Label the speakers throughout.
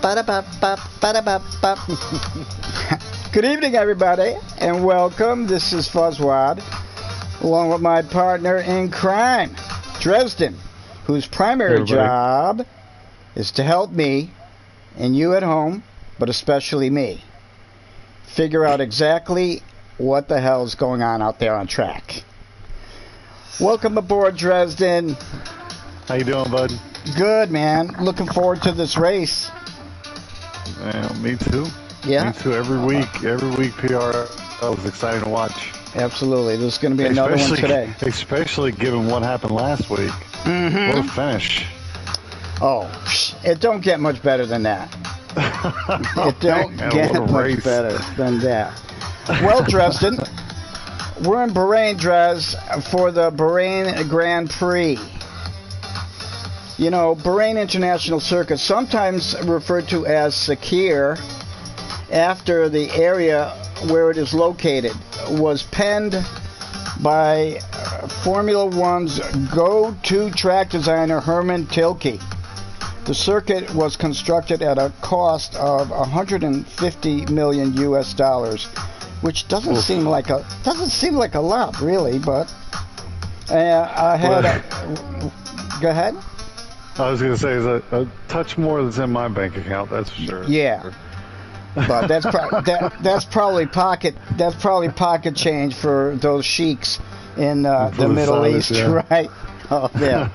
Speaker 1: Good evening, everybody, and welcome. This is Fuzzwad, along with my partner in crime, Dresden, whose primary job is to help me and you at home, but especially me, figure out exactly what the hell is going on out there on track. Welcome aboard, Dresden.
Speaker 2: How you doing, bud?
Speaker 1: Good, man. Looking forward to this race.
Speaker 2: Me too.
Speaker 1: Yeah.
Speaker 2: Me too. Every week, PR is exciting to watch.
Speaker 1: Absolutely. There's going to be another one today.
Speaker 2: Especially given what happened last week.
Speaker 1: Mm-hmm.
Speaker 2: What a finish.
Speaker 1: Oh, it don't get much better than that. It don't get much better than that. Well, Dresden, we're in Bahrain, Dres, for the Bahrain Grand Prix. You know, Bahrain International Circuit, sometimes referred to as Sakir, after the area where it is located, was penned by Formula One's go-to track designer Herman Tilke. The circuit was constructed at a cost of $150 million US, which doesn't seem like a lot, really. But I had go ahead.
Speaker 2: I was going to say a touch more that's in my bank account. That's for sure.
Speaker 1: Yeah, but that's probably pocket pocket change for those sheiks in the Middle East, yeah. Right? Oh yeah.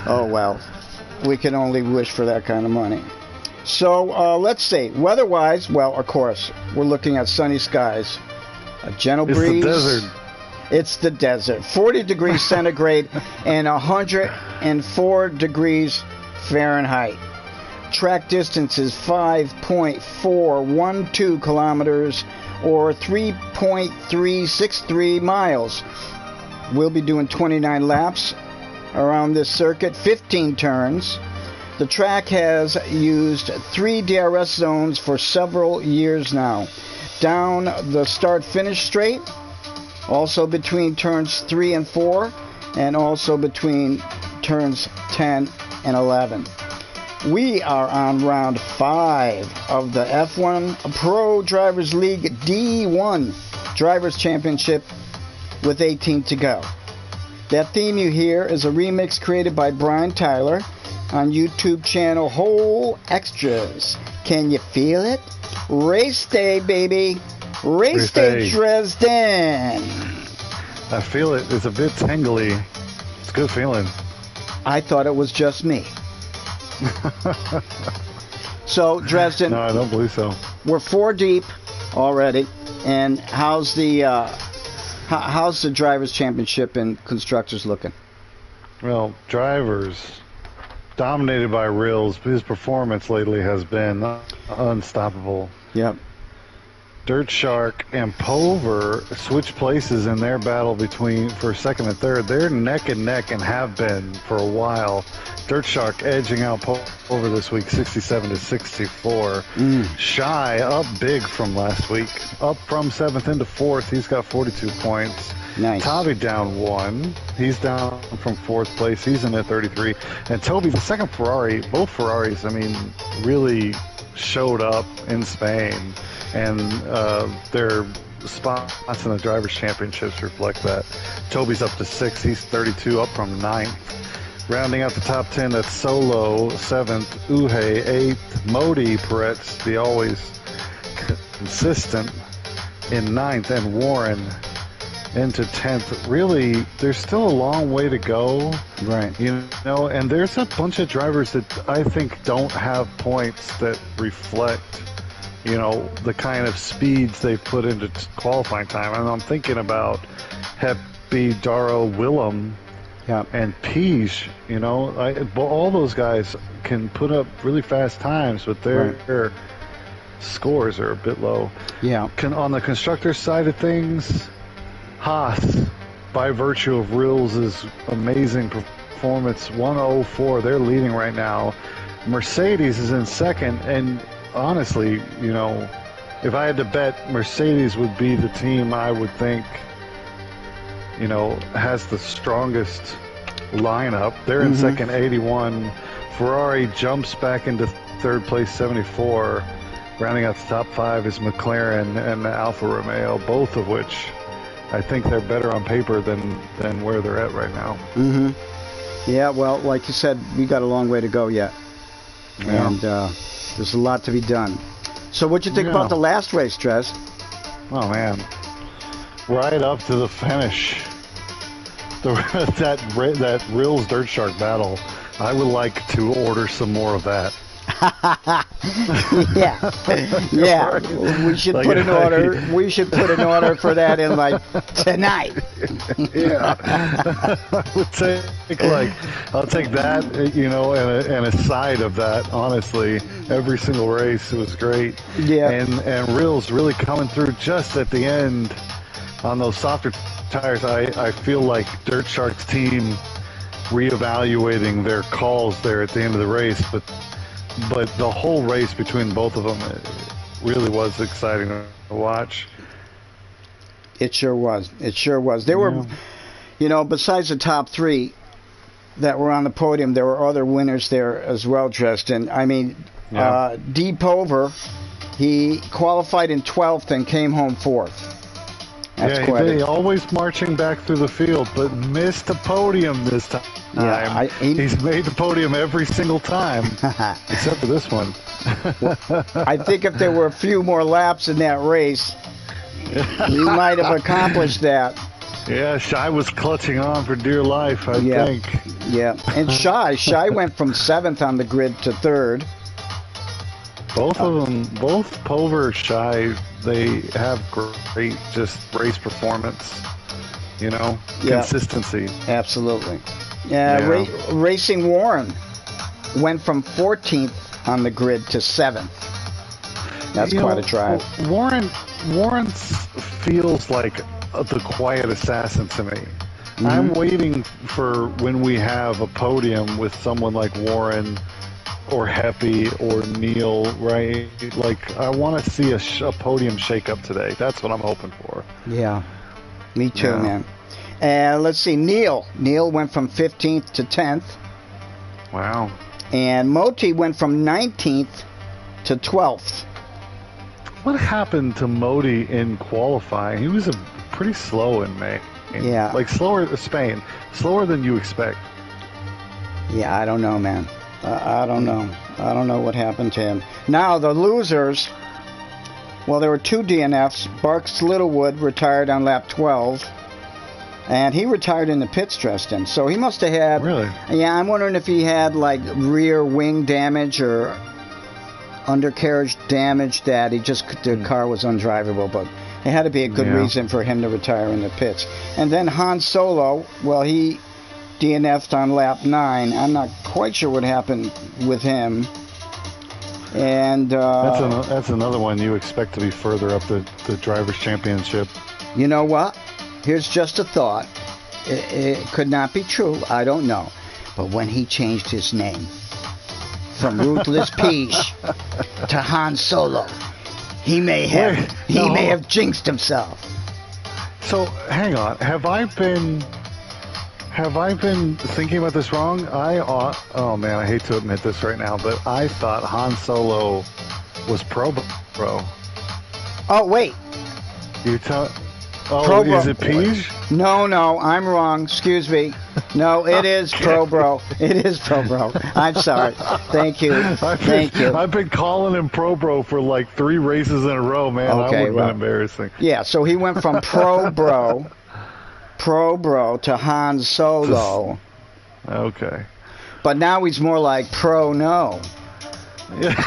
Speaker 1: Oh well. We can only wish for that kind of money. So let's see. Weather-wise, well, of course, we're looking at sunny skies, a gentle breeze.
Speaker 2: It's the desert.
Speaker 1: It's the desert. 40 degrees centigrade and 104 degrees Fahrenheit. Track distance is 5.412 kilometers or 3.363 miles. We'll be doing 29 laps around this circuit, 15 turns. The track has used 3 DRS zones for several years now. Down the start-finish straight, also between turns 3 and 4, and also between turns 10 and 11. We are on round 5 of the F1 Pro Drivers League D1 Drivers Championship with 18 to go. That theme you hear is a remix created by Brian Tyler on YouTube channel Whole Extras. Can you feel it? Race day, baby. Race day, Dresden.
Speaker 2: I feel it. It's a bit tingly. It's a good feeling.
Speaker 1: I thought it was just me. So, Dresden.
Speaker 2: No, I don't believe so.
Speaker 1: We're 4 deep already. And how's the Drivers' Championship in Constructors looking?
Speaker 2: Well, Drivers, dominated by Rills, his performance lately has been unstoppable.
Speaker 1: Yep.
Speaker 2: Dirt Shark and Pover switch places in their battle for second and third. They're neck and neck and have been for a while. Dirt Shark edging out Pover this week, 67 to 64. Shy up big from last week, up from 7th into 4th. He's got 42 points.
Speaker 1: Nice.
Speaker 2: Tavi down 1. He's down from 4th place. He's in at 33. And Toby, the second Ferrari, both Ferraris, I mean, really showed up in Spain. And their spots in the Drivers' Championships reflect that. Toby's up to 6th. He's 32, up from 9th. Rounding out the top 10, that's Solo, 7th, Uhe, 8th, Modi Peretz, the always consistent, in 9th, and Warren into 10th. Really, there's still a long way to go.
Speaker 1: Right.
Speaker 2: You know, and there's a bunch of drivers that I think don't have points that reflect, you know, the kind of speeds they've put into qualifying time. And I'm thinking about Happy, Daro, Willem, and Peach. You know, all those guys can put up really fast times, but their scores are a bit low.
Speaker 1: Yeah.
Speaker 2: On the constructor side of things, Haas, by virtue of Rills' amazing performance, 104, they're leading right now. Mercedes is in second, and honestly, you know, if I had to bet, Mercedes would be the team I would think, you know, has the strongest lineup. They're in second, 81. Ferrari jumps back into third place 74. Rounding out the top 5 is McLaren and Alfa Romeo, both of which I think they're better on paper than where they're at right now.
Speaker 1: Yeah, well, like you said, we got a long way to go yet.
Speaker 2: Yeah.
Speaker 1: And there's a lot to be done. So what'd you think about the last race, Trez?
Speaker 2: Oh, man. Right up to the finish. That Rills Dirt Shark battle. I would like to order some more of that.
Speaker 1: Yeah. We should put an order. We should put an order for that in tonight.
Speaker 2: Yeah. I'll take that, and a side of that. Honestly, every single race, it was great.
Speaker 1: Yeah.
Speaker 2: And Rills really coming through just at the end on those softer tires. I feel like Dirt Shark's team reevaluating their calls there at the end of the race, but the whole race between both of them, it really was exciting to watch.
Speaker 1: It sure was. There were, besides the top 3 that were on the podium, there were other winners there as well, Tristan. I mean, D. Pover, he qualified in 12th and came home 4th.
Speaker 2: He always marching back through the field, but missed the podium this time. Yeah, he's made the podium every single time, except for this one.
Speaker 1: I think if there were a few more laps in that race, he might have accomplished that.
Speaker 2: Yeah, Shai was clutching on for dear life, I think.
Speaker 1: Yeah, and Shai went from 7th on the grid to 3rd.
Speaker 2: Both of them, both Pover and Shai, they have great just race performance, consistency.
Speaker 1: Absolutely. Racing Warren went from 14th on the grid to 7th. That's quite a drive.
Speaker 2: Warren feels like the quiet assassin to me. Mm-hmm. I'm waiting for when we have a podium with someone like Warren or Heppy or Neil, right? Like, I want to see a podium shake-up today. That's what I'm hoping for.
Speaker 1: Yeah, me too, man. And let's see, Neil. Neil went from 15th to 10th.
Speaker 2: Wow. And
Speaker 1: Moti went from 19th to 12th.
Speaker 2: What happened to Moti in qualifying? He was pretty slow in May.
Speaker 1: Yeah.
Speaker 2: Like slower than you expect.
Speaker 1: Yeah, I don't know, man. I don't know. I don't know what happened to him. Now, the losers, well, there were 2 DNFs. Barks Littlewood retired on lap 12. And he retired in the pits, Tristan. So he must have had...
Speaker 2: Really?
Speaker 1: Yeah, I'm wondering if he had, rear wing damage or undercarriage damage that the car was undrivable. But it had to be a good reason for him to retire in the pits. And then Han Solo, well, he DNF'd on lap 9. I'm not quite sure what happened with him. And
Speaker 2: that's another one you expect to be further up the Drivers' Championship.
Speaker 1: You know what? Here's just a thought. It could not be true. I don't know. But when he changed his name from Ruthless Peach to Han Solo, he may have jinxed himself.
Speaker 2: So hang on. Have I been thinking about this wrong? Oh man, I hate to admit this right now, but I thought Han Solo was Pro.
Speaker 1: Oh wait.
Speaker 2: Oh, is it Peach?
Speaker 1: No, I'm wrong. Excuse me. No, it is Pro Bro. It is Pro Bro. I'm sorry. Thank you.
Speaker 2: I've been calling him Pro Bro for 3 races in a row, man.
Speaker 1: Okay,
Speaker 2: that would have been embarrassing.
Speaker 1: Yeah, so he went from Pro Bro to Han Solo.
Speaker 2: Okay.
Speaker 1: But now he's more like Pro No.
Speaker 2: Yeah.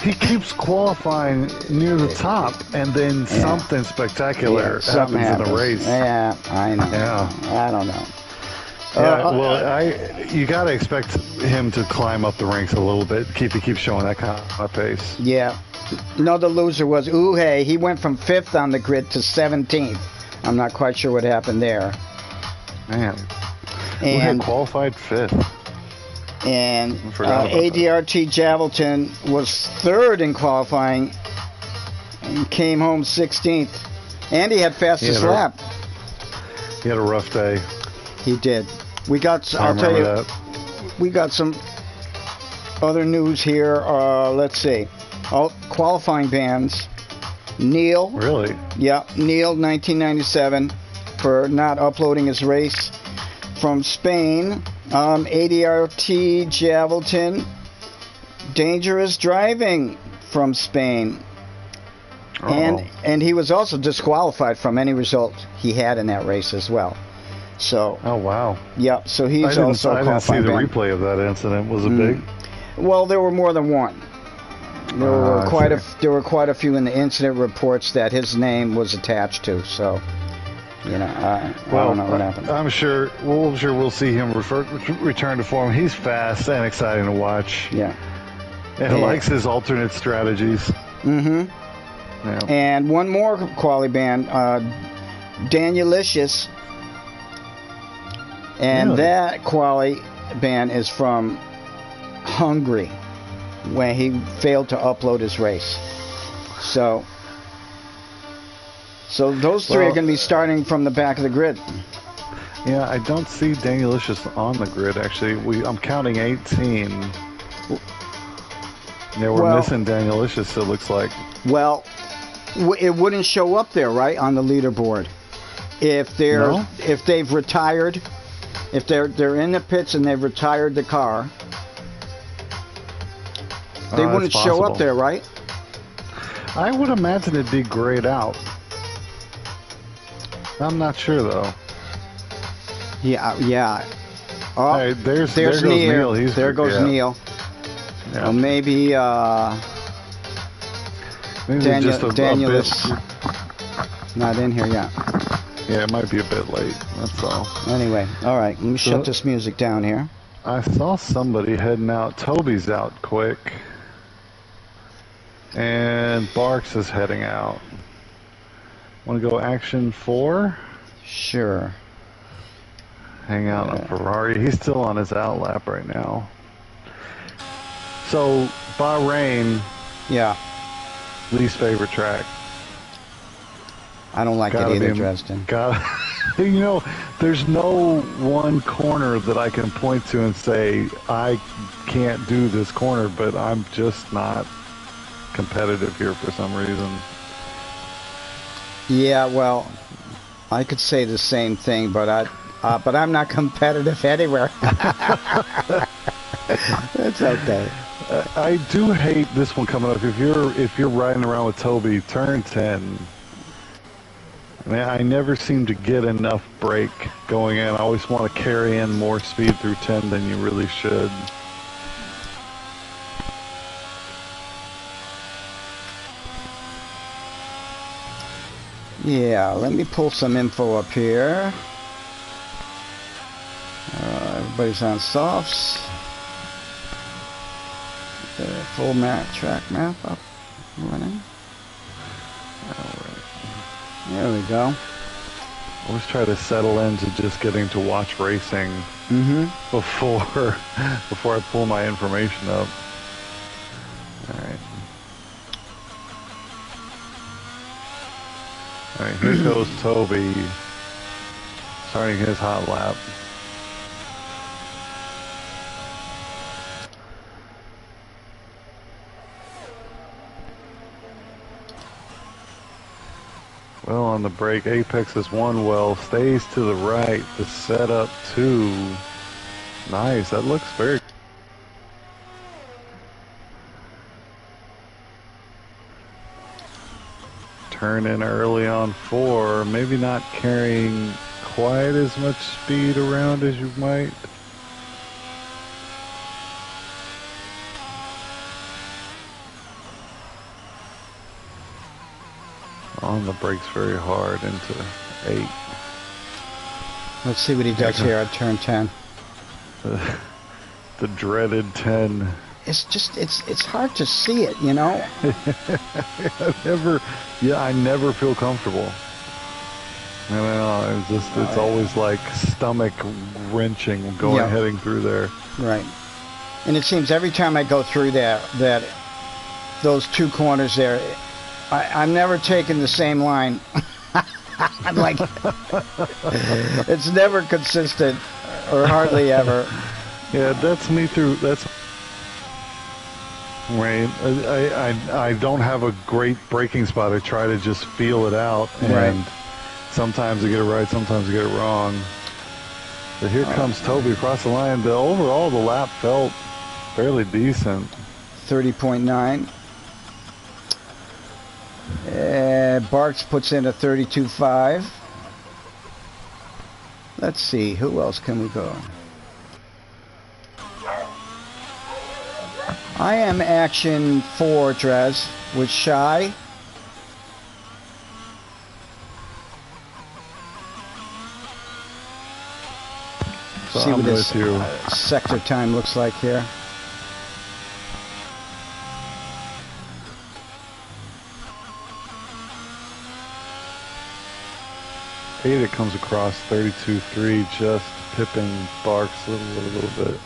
Speaker 2: He keps qualifying near the top, and then something spectacular happens in the race.
Speaker 1: Yeah, I know.
Speaker 2: Yeah.
Speaker 1: I don't know.
Speaker 2: You got to expect him to climb up the ranks a little bit. He keeps showing that kind of pace.
Speaker 1: Yeah. No, the loser was Uhe. He went from 5th on the grid to 17th. I'm not quite sure what happened there.
Speaker 2: Man. And Uhe qualified 5th.
Speaker 1: And ADRT Javelton was 3rd in qualifying and came home 16th. And he had fastest lap.
Speaker 2: He had a rough day.
Speaker 1: He did. We got some other news here. Let's see. Qualifying bans. Neil.
Speaker 2: Really?
Speaker 1: Yeah, Neil, 1997, for not uploading his race. From Spain, ADRT Javelton. Dangerous driving from Spain. And he was also disqualified from any result he had in that race as well. So.
Speaker 2: Oh wow.
Speaker 1: Yeah. So he's also.
Speaker 2: I didn't see the replay of that incident. Was it big?
Speaker 1: Well, there were more than one. There were quite a few in the incident reports that his name was attached to. So, you know, I don't know what happened.
Speaker 2: I'm sure we'll see him return to form. He's fast and exciting to watch.
Speaker 1: Yeah.
Speaker 2: And likes his alternate strategies.
Speaker 1: Mm-hmm.
Speaker 2: Yeah.
Speaker 1: And one more quali ban, Danielicious. And that quali ban is from Hungary, when he failed to upload his race. So those three are going to be starting from the back of the grid.
Speaker 2: Yeah, I don't see Danielicious on the grid, actually. I'm counting 18. Yeah, we're missing Danielicious, it looks like.
Speaker 1: Well, it wouldn't show up there, right, on the leaderboard. If they've retired, if they're in the pits and they've retired the car, they wouldn't show up there, right?
Speaker 2: I would imagine it'd be grayed out. I'm not sure though.
Speaker 1: Yeah. Oh,
Speaker 2: hey, there goes Neil.
Speaker 1: There goes Neil.
Speaker 2: Yeah.
Speaker 1: Well, maybe Daniel is not in here yet.
Speaker 2: Yeah, it might be a bit late. That's all.
Speaker 1: Anyway, all right. Let me shut this music down here.
Speaker 2: I saw somebody heading out. Toby's out quick. And Barks is heading out. Want to go action 4?
Speaker 1: Sure.
Speaker 2: Hang out on Ferrari. He's still on his out lap right now. So, Bahrain.
Speaker 1: Yeah.
Speaker 2: Least favorite track.
Speaker 1: I don't like it either, Dresden.
Speaker 2: You know, there's no one corner that I can point to and say, I can't do this corner, but I'm just not competitive here for some reason.
Speaker 1: Yeah, well, I could say the same thing, but I'm not competitive anywhere. That's okay.
Speaker 2: I do hate this one coming up. If you're riding around with Toby, turn 10. Man, I never seem to get enough brake going in. I always want to carry in more speed through 10 than you really should.
Speaker 1: Yeah, let me pull some info up here. Everybody's on softs. Full track map up running. There we go.
Speaker 2: I always try to settle into just getting to watch racing before I pull my information up. All right, here goes Toby, starting his hot lap. Well, on the brake, Apex is 1 well, stays to the right, the setup 2. Nice, that looks very. Turn in early on 4, maybe not carrying quite as much speed around as you might. On the brakes very hard into 8.
Speaker 1: Let's see what he does here at turn 10.
Speaker 2: The dreaded 10.
Speaker 1: It's just, it's hard to see it, you know?
Speaker 2: I never feel comfortable. I know, it's always like stomach wrenching heading through there.
Speaker 1: Right. And it seems every time I go through those 2 corners there, I'm never taking the same line. I'm like, it's never consistent, or hardly ever.
Speaker 2: Yeah, that's me through. Right. I don't have a great braking spot. I try to just feel it out, and
Speaker 1: Right.
Speaker 2: sometimes I get it right, sometimes I get it wrong. But here comes Toby across the line. Overall, the lap felt fairly decent.
Speaker 1: 30.9. Barks puts in a 32.5. Let's see, who else can we go? I am action 4, Trez, with Shy.
Speaker 2: So
Speaker 1: See
Speaker 2: I'm
Speaker 1: what this
Speaker 2: with you.
Speaker 1: sector time looks like here.
Speaker 2: Ada comes across 32.3, just pipping Barks a little bit.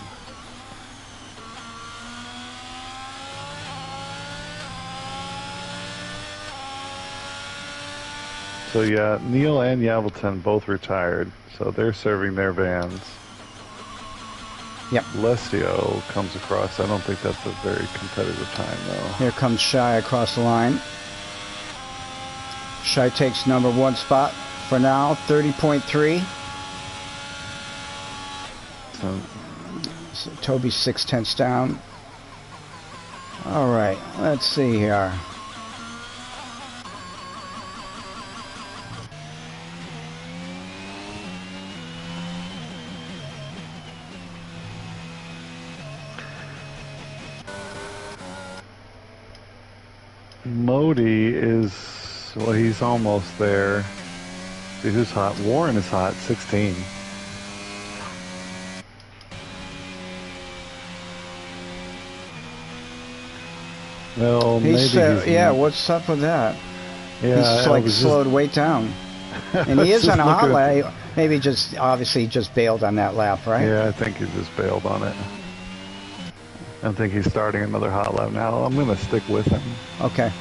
Speaker 2: So yeah, Neil and Yavelton both retired, so they're serving their vans.
Speaker 1: Yep.
Speaker 2: Lesio comes across. I don't think that's a very competitive time, though.
Speaker 1: Here comes Shy across the line. Shy takes number 1 spot for now, 30.3. So Toby's 6/10 down. All right, let's see here.
Speaker 2: Modi is, well, he's almost there. See who's hot? Warren is hot, 16. Well,
Speaker 1: He's,
Speaker 2: maybe he's
Speaker 1: yeah, what's up with that?
Speaker 2: Yeah,
Speaker 1: He's like slowed way down. And he is on a hot lap. Maybe obviously just bailed on that lap, right?
Speaker 2: Yeah, I think he just bailed on it. I don't think he's starting another hot lap now. I'm going to stick with him.
Speaker 1: Okay.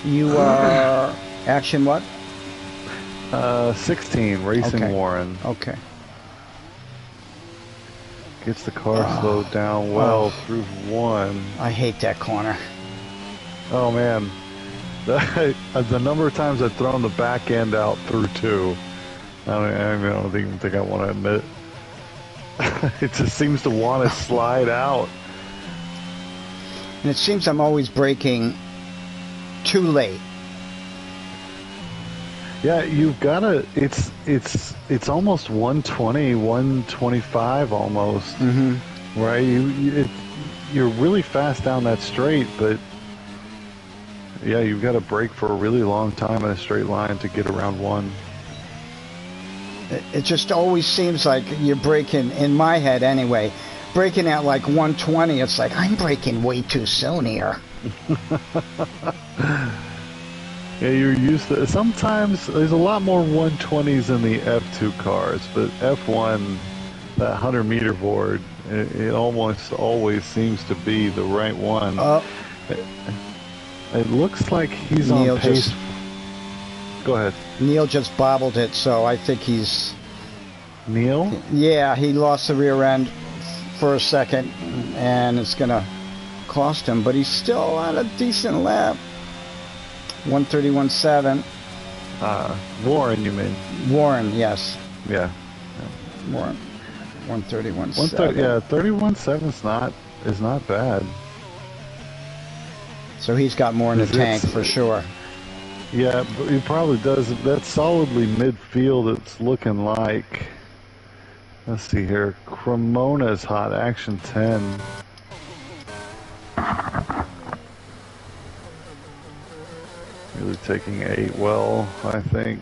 Speaker 1: You are action what?
Speaker 2: 16, racing
Speaker 1: Okay.
Speaker 2: Warren.
Speaker 1: Okay.
Speaker 2: Gets the car slowed down well through 1.
Speaker 1: I hate that corner.
Speaker 2: Oh, man. The number of times I've thrown the back end out through 2, I don't even think I want to admit it. It just seems to want to slide out.
Speaker 1: And it seems I'm always braking too late.
Speaker 2: Yeah, you've got to. It's almost 120, 125 almost.
Speaker 1: Mm-hmm.
Speaker 2: Right? You're really fast down that straight, but yeah, you've got to brake for a really long time in a straight line to get around 1.
Speaker 1: It just always seems like you're braking, in my head anyway, braking at like 120. It's like, I'm braking way too soon here.
Speaker 2: Yeah, you're used to. Sometimes there's a lot more 120s in the F2 cars, but F1, that 100-meter board, it almost always seems to be the right one. It looks like he's
Speaker 1: Neil
Speaker 2: on pace. Go ahead.
Speaker 1: Neil just bobbled it, so I think he's...
Speaker 2: Neil?
Speaker 1: Yeah, he lost the rear end for a second, and it's going to cost him, but he's still on a decent lap. 131.7.
Speaker 2: Warren, you mean?
Speaker 1: Warren, yes.
Speaker 2: Yeah.
Speaker 1: Warren. 131.7.
Speaker 2: Yeah, 31.7 is not bad.
Speaker 1: So he's got more in the tank for sure.
Speaker 2: Yeah, but he probably does. That's solidly midfield, it's looking like. Let's see here. Cremona's hot, action 10. Really taking 8 well, I think.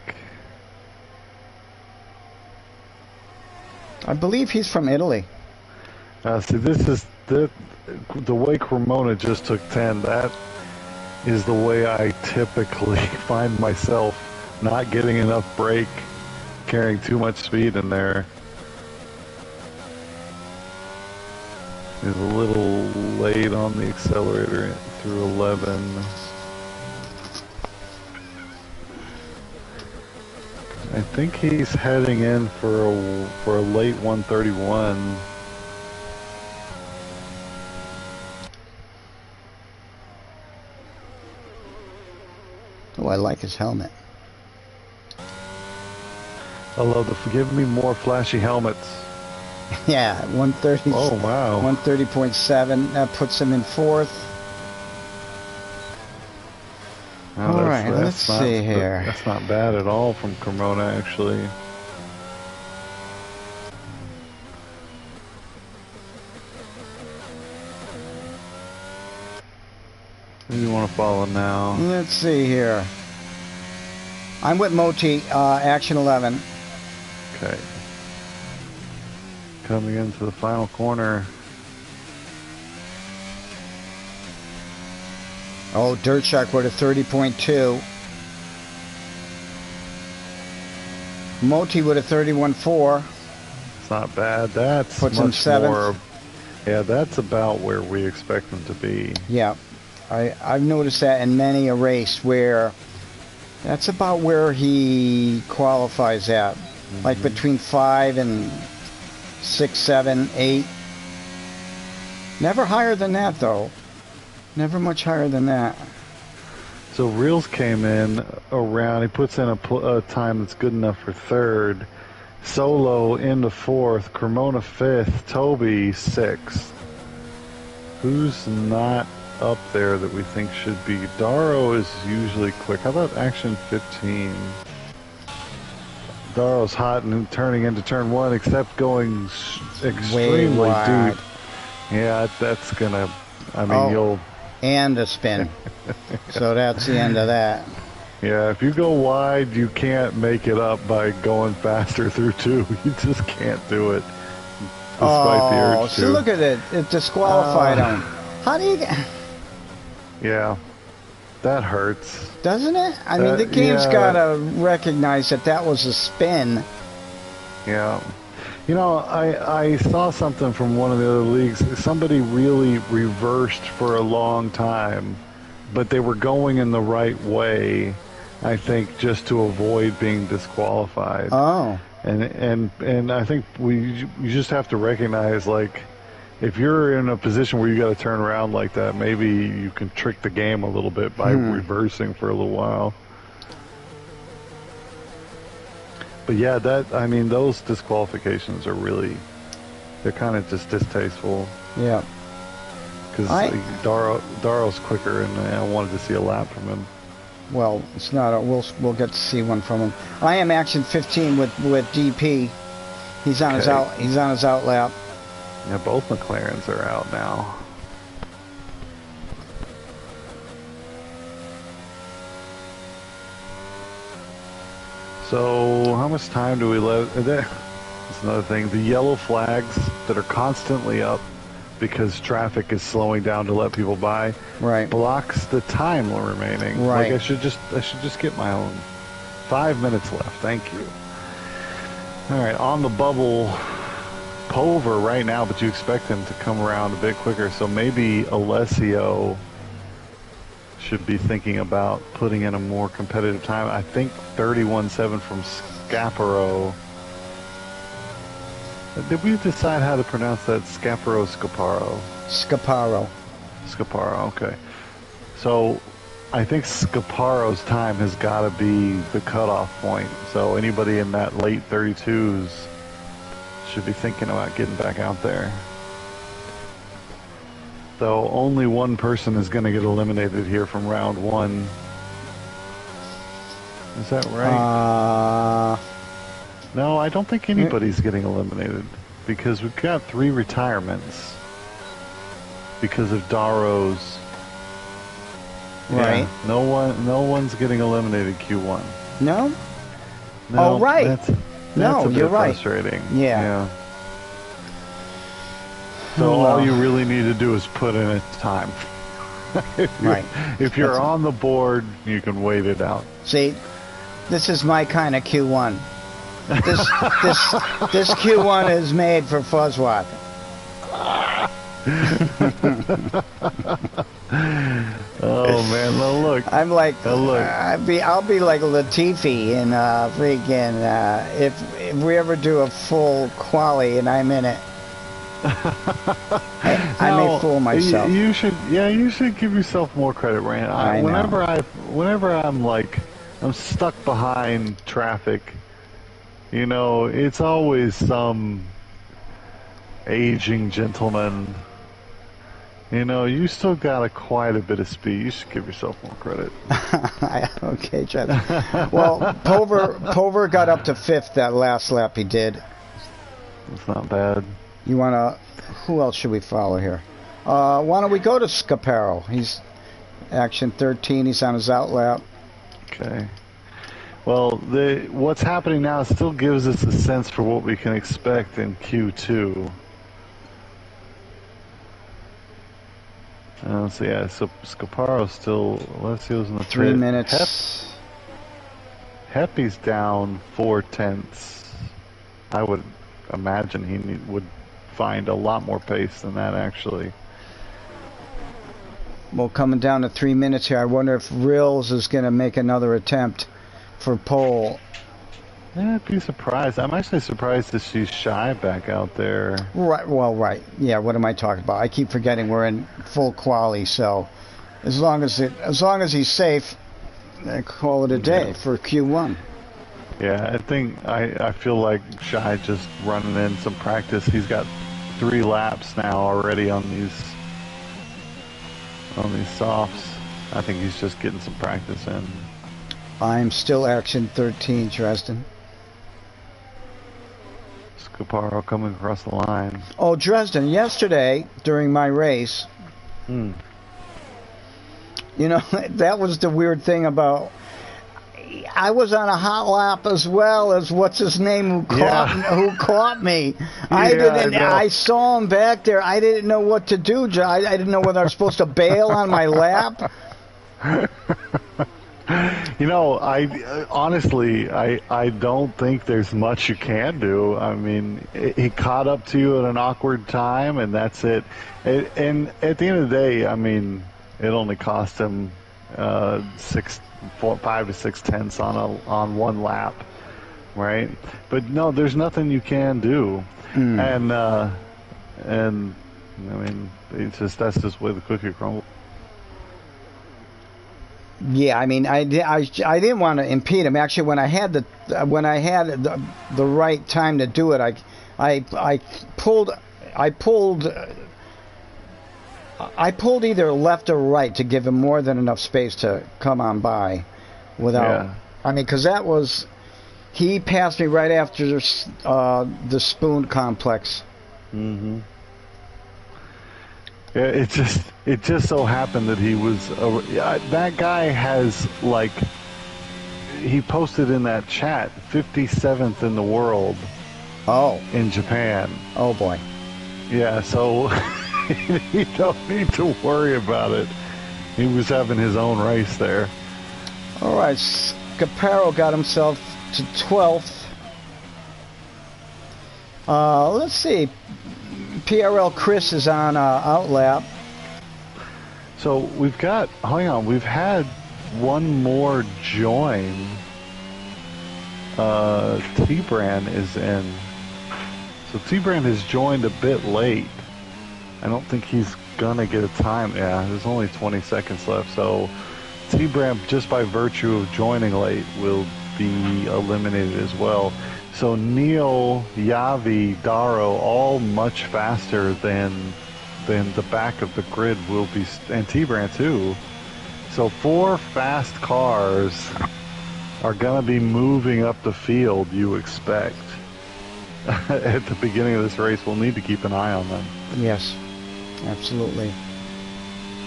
Speaker 1: I believe he's from Italy.
Speaker 2: See, this is the way Cremona just took 10. That is the way I typically find myself not getting enough brake, carrying too much speed in there. He's a little late on the accelerator through 11. I think he's heading in for a late 131.
Speaker 1: Oh, I like his helmet.
Speaker 2: I love the give me more flashy helmets.
Speaker 1: Yeah, 130.
Speaker 2: Oh, wow.
Speaker 1: 130.7. That puts him in 4th. All right, let's see here.
Speaker 2: That's not bad at all from Cremona, actually. Who do you want to follow now?
Speaker 1: Let's see here. I'm with Moti, Action 11.
Speaker 2: Okay. Coming into the final corner.
Speaker 1: Oh, Dirt Shark with a 30.2. Moti with a 31.4.
Speaker 2: It's not bad. That's
Speaker 1: puts him 7th.
Speaker 2: Yeah, that's about where we expect him to be.
Speaker 1: Yeah, I've noticed that in many a race where that's about where he qualifies at. Mm-hmm. Like between 5 and 6, 7, 8. Never higher than that, though. Never much higher than that.
Speaker 2: So Reels came in around. He puts in a time that's good enough for 3rd. Solo into 4th. Cremona 5th. Toby 6th. Who's not up there that we think should be? Darrow is usually quick. How about Action 15? Darrow's hot and turning into turn 1, except going extremely deep. Yeah, that's gonna. I mean, you'll.
Speaker 1: And a spin. So that's the end of that.
Speaker 2: Yeah, if you go wide, you can't make it up by going faster through 2. You just can't do it. Despite the urge
Speaker 1: so look at it. It disqualified him. How do you get...
Speaker 2: Yeah, that hurts.
Speaker 1: Doesn't it? I mean, the game's got to recognize that that was a spin.
Speaker 2: Yeah. You know, I saw something from one of the other leagues. Somebody really reversed for a long time, but they were going in the right way, I think, just to avoid being disqualified.
Speaker 1: Oh.
Speaker 2: And I think you just have to recognize, like, if you're in a position where you got to turn around like that, maybe you can trick the game a little bit by reversing for a little while. But yeah, I mean, those disqualifications are really, they're kind of just distasteful.
Speaker 1: Yeah.
Speaker 2: Because Darrow's quicker, and I wanted to see a lap from him.
Speaker 1: Well, it's not. We'll get to see one from him. I am Action 15 with DP. He's on his out. He's on his out lap.
Speaker 2: Yeah, both McLarens are out now. So, how much time do we let... That's another thing. The yellow flags that are constantly up because traffic is slowing down to let people by,
Speaker 1: right,
Speaker 2: blocks the time remaining.
Speaker 1: Right.
Speaker 2: Like, I should just get my own. 5 minutes left. Thank you. All right, on the bubble, Pover right now, but you expect him to come around a bit quicker. So maybe Alessio should be thinking about putting in a more competitive time. I think 31.7 from Scaparo. Did we decide how to pronounce that? Scaparo, Scaparo? Scaparo, okay. So I think Scaparo's time has got to be the cutoff point. So anybody in that late 32s should be thinking about getting back out there. Though only one person is going to get eliminated here from round 1. Is that right? No, I don't think anybody's getting eliminated because we've got 3 retirements because of Darrow's.
Speaker 1: Right.
Speaker 2: Yeah, no one's getting eliminated Q1.
Speaker 1: No?
Speaker 2: No,
Speaker 1: oh, right.
Speaker 2: That's
Speaker 1: no,
Speaker 2: a bit
Speaker 1: you're right.
Speaker 2: frustrating.
Speaker 1: Yeah.
Speaker 2: So all you really need to do is put in a time. If you're on the board, you can wait it out.
Speaker 1: See, this is my kind of Q1. This Q1 is made for Fuzzwalk.
Speaker 2: Oh man, no, look.
Speaker 1: I'm like,
Speaker 2: look.
Speaker 1: I'll be like Latifi in freaking if we ever do a full quali and I'm in it. I may fool myself.
Speaker 2: You should, yeah, you should give yourself more credit, Rand.
Speaker 1: I know.
Speaker 2: Whenever I'm stuck behind traffic, it's always some aging gentleman. You still got quite a bit of speed. You should give yourself more credit.
Speaker 1: Okay, Jeff. Well, Pover got up to 5th that last lap he did.
Speaker 2: It's not bad.
Speaker 1: You wanna? Who else should we follow here? Why don't we go to Scaparo? He's action 13. He's on his out lap.
Speaker 2: Okay. Well, what's happening now still gives us a sense for what we can expect in Q2. So yeah, so Scaparo still. Alessio's in the
Speaker 1: 3 minutes.
Speaker 2: Heppy's down 4/10. I would imagine he would find a lot more pace than that, actually.
Speaker 1: Well, coming down to 3 minutes here, I wonder if Rills is going to make another attempt for pole.
Speaker 2: Yeah, I'd be surprised. I'm actually surprised to see Shy back out there.
Speaker 1: Right. Well, right. Yeah. What am I talking about? I keep forgetting we're in full quali. So, as long as he's safe, call it a day for Q1.
Speaker 2: Yeah, I feel like Shy just running in some practice. He's got 3 laps now already on these softs. I think he's just getting some practice in.
Speaker 1: I'm still action 13, Dresden.
Speaker 2: Scaparo coming across the line.
Speaker 1: Oh, Dresden, yesterday during my race, that was the weird thing about. I was on a hot lap as well as what's his name who caught me. I saw him back there. I didn't know what to do. I didn't know whether I was supposed to bail on my lap.
Speaker 2: I honestly don't think there's much you can do. I mean, he caught up to you at an awkward time, and that's it. And at the end of the day, I mean, it only cost him 5 to 6 tenths on one lap, right? But no, there's nothing you can do, and I mean, that's just the way the cookie crumbles.
Speaker 1: Yeah, I mean, I didn't want to impede him. Actually, when I had the right time to do it, I pulled either left or right to give him more than enough space to come on by without. Yeah. I mean, because he passed me right after the Spoon complex.
Speaker 2: Mm-hmm. Yeah, it just so happened that he was that guy has he posted in that chat 57th in the world.
Speaker 1: Oh,
Speaker 2: in Japan.
Speaker 1: Oh boy.
Speaker 2: Yeah, so you don't need to worry about it. He was having his own race there.
Speaker 1: All right, Scaparo got himself to 12th. Let's see. PRL Chris is on outlap.
Speaker 2: So we've had one more join. T-Brand is in. So T-Brand has joined a bit late. I don't think he's gonna get a time. Yeah, there's only 20 seconds left. So T-Brand, just by virtue of joining late, will be eliminated as well. So Neil, Yavi, Daro, all much faster than the back of the grid will be, and T-Brand too. So 4 fast cars are going to be moving up the field, you expect. At the beginning of this race, we'll need to keep an eye on them.
Speaker 1: Yes, absolutely.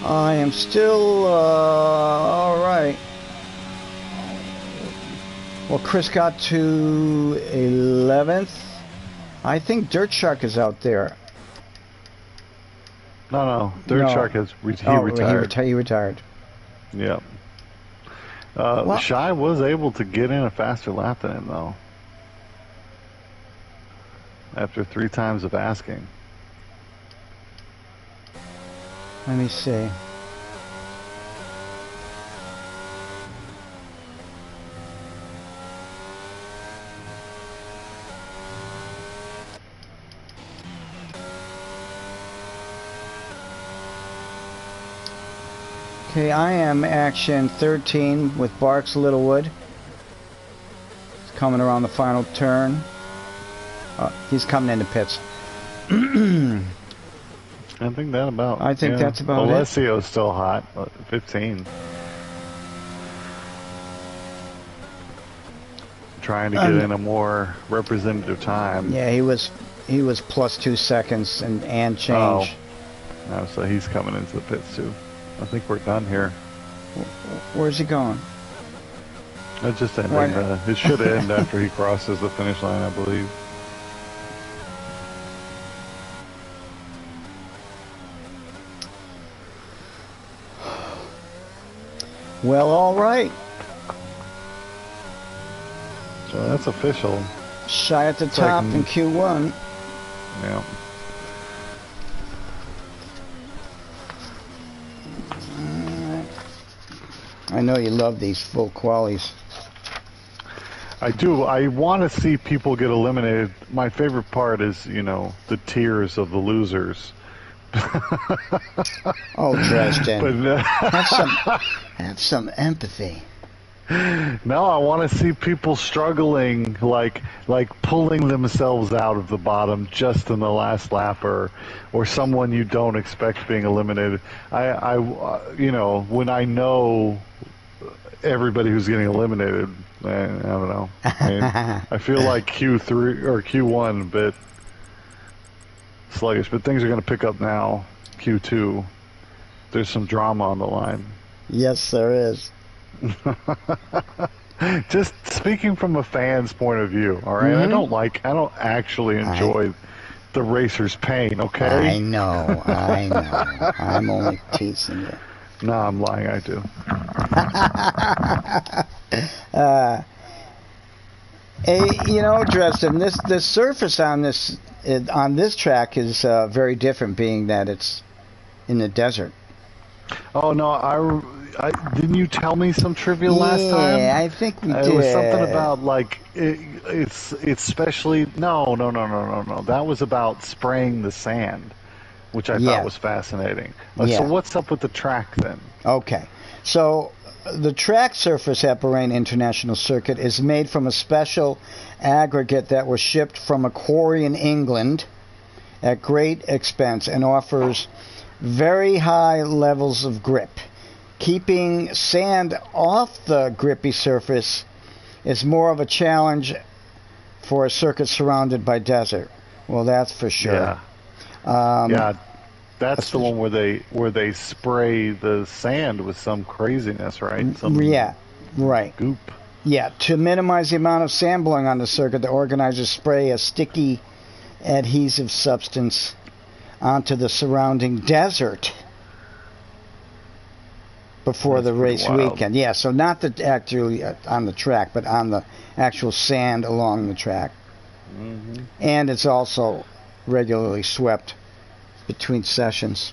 Speaker 1: I am still, all right. Well, Chris got to 11th. I think Dirt Shark is out there.
Speaker 2: No. Dirt Shark retired.
Speaker 1: He retired.
Speaker 2: Yep. Shy was able to get in a faster lap than him, though. After 3 times of asking.
Speaker 1: Let me see. Okay, I am action 13 with Barks Littlewood. He's coming around the final turn. He's coming into pits.
Speaker 2: I think that's about it. Alessio's still hot, 15. Trying to get in a more representative time.
Speaker 1: Yeah, he was plus 2 seconds and change.
Speaker 2: Oh, so he's coming into the pits too. I think we're done here.
Speaker 1: Where's he going?
Speaker 2: It's just ending. It should end after he crosses the finish line, I believe.
Speaker 1: Well, all right.
Speaker 2: So that's official.
Speaker 1: Shy at the top in Q1.
Speaker 2: Yeah.
Speaker 1: I know you love these full qualies.
Speaker 2: I do. I want to see people get eliminated. My favorite part is, the tears of the losers.
Speaker 1: Oh, Dresden. But, have some empathy.
Speaker 2: No, I want to see people struggling, like pulling themselves out of the bottom just in the last lap, or someone you don't expect being eliminated. I when I know everybody who's getting eliminated, I don't know. I feel like Q3 or Q1 a bit sluggish, but things are going to pick up now. Q2, there's some drama on the line.
Speaker 1: Yes, there is.
Speaker 2: Just speaking from a fan's point of view, all right?
Speaker 1: Mm-hmm.
Speaker 2: I don't actually enjoy the racer's pain, okay?
Speaker 1: I know. I'm only teasing you.
Speaker 2: No, I'm lying, I do.
Speaker 1: Dresden, this surface on this track is very different, being that it's in the desert.
Speaker 2: Oh no, I didn't you tell me some trivia last time?
Speaker 1: Yeah, I think we did.
Speaker 2: It was something about it's especially no. That was about spraying the sand, which I thought was fascinating. So what's up with the track then?
Speaker 1: Okay, so the track surface at Bahrain International Circuit is made from a special aggregate that was shipped from a quarry in England at great expense and offers very high levels of grip. Keeping sand off the grippy surface is more of a challenge for a circuit surrounded by desert. Well, that's for sure.
Speaker 2: Yeah. That's the one where they spray the sand with some craziness, right?
Speaker 1: Right.
Speaker 2: Goop.
Speaker 1: Yeah, to minimize the amount of sand blowing on the circuit, the organizers spray a sticky adhesive substance onto the surrounding desert before the race weekend. Yeah, so not actually on the track, but on the actual sand along the track.
Speaker 2: Mm-hmm.
Speaker 1: And it's also regularly swept between sessions.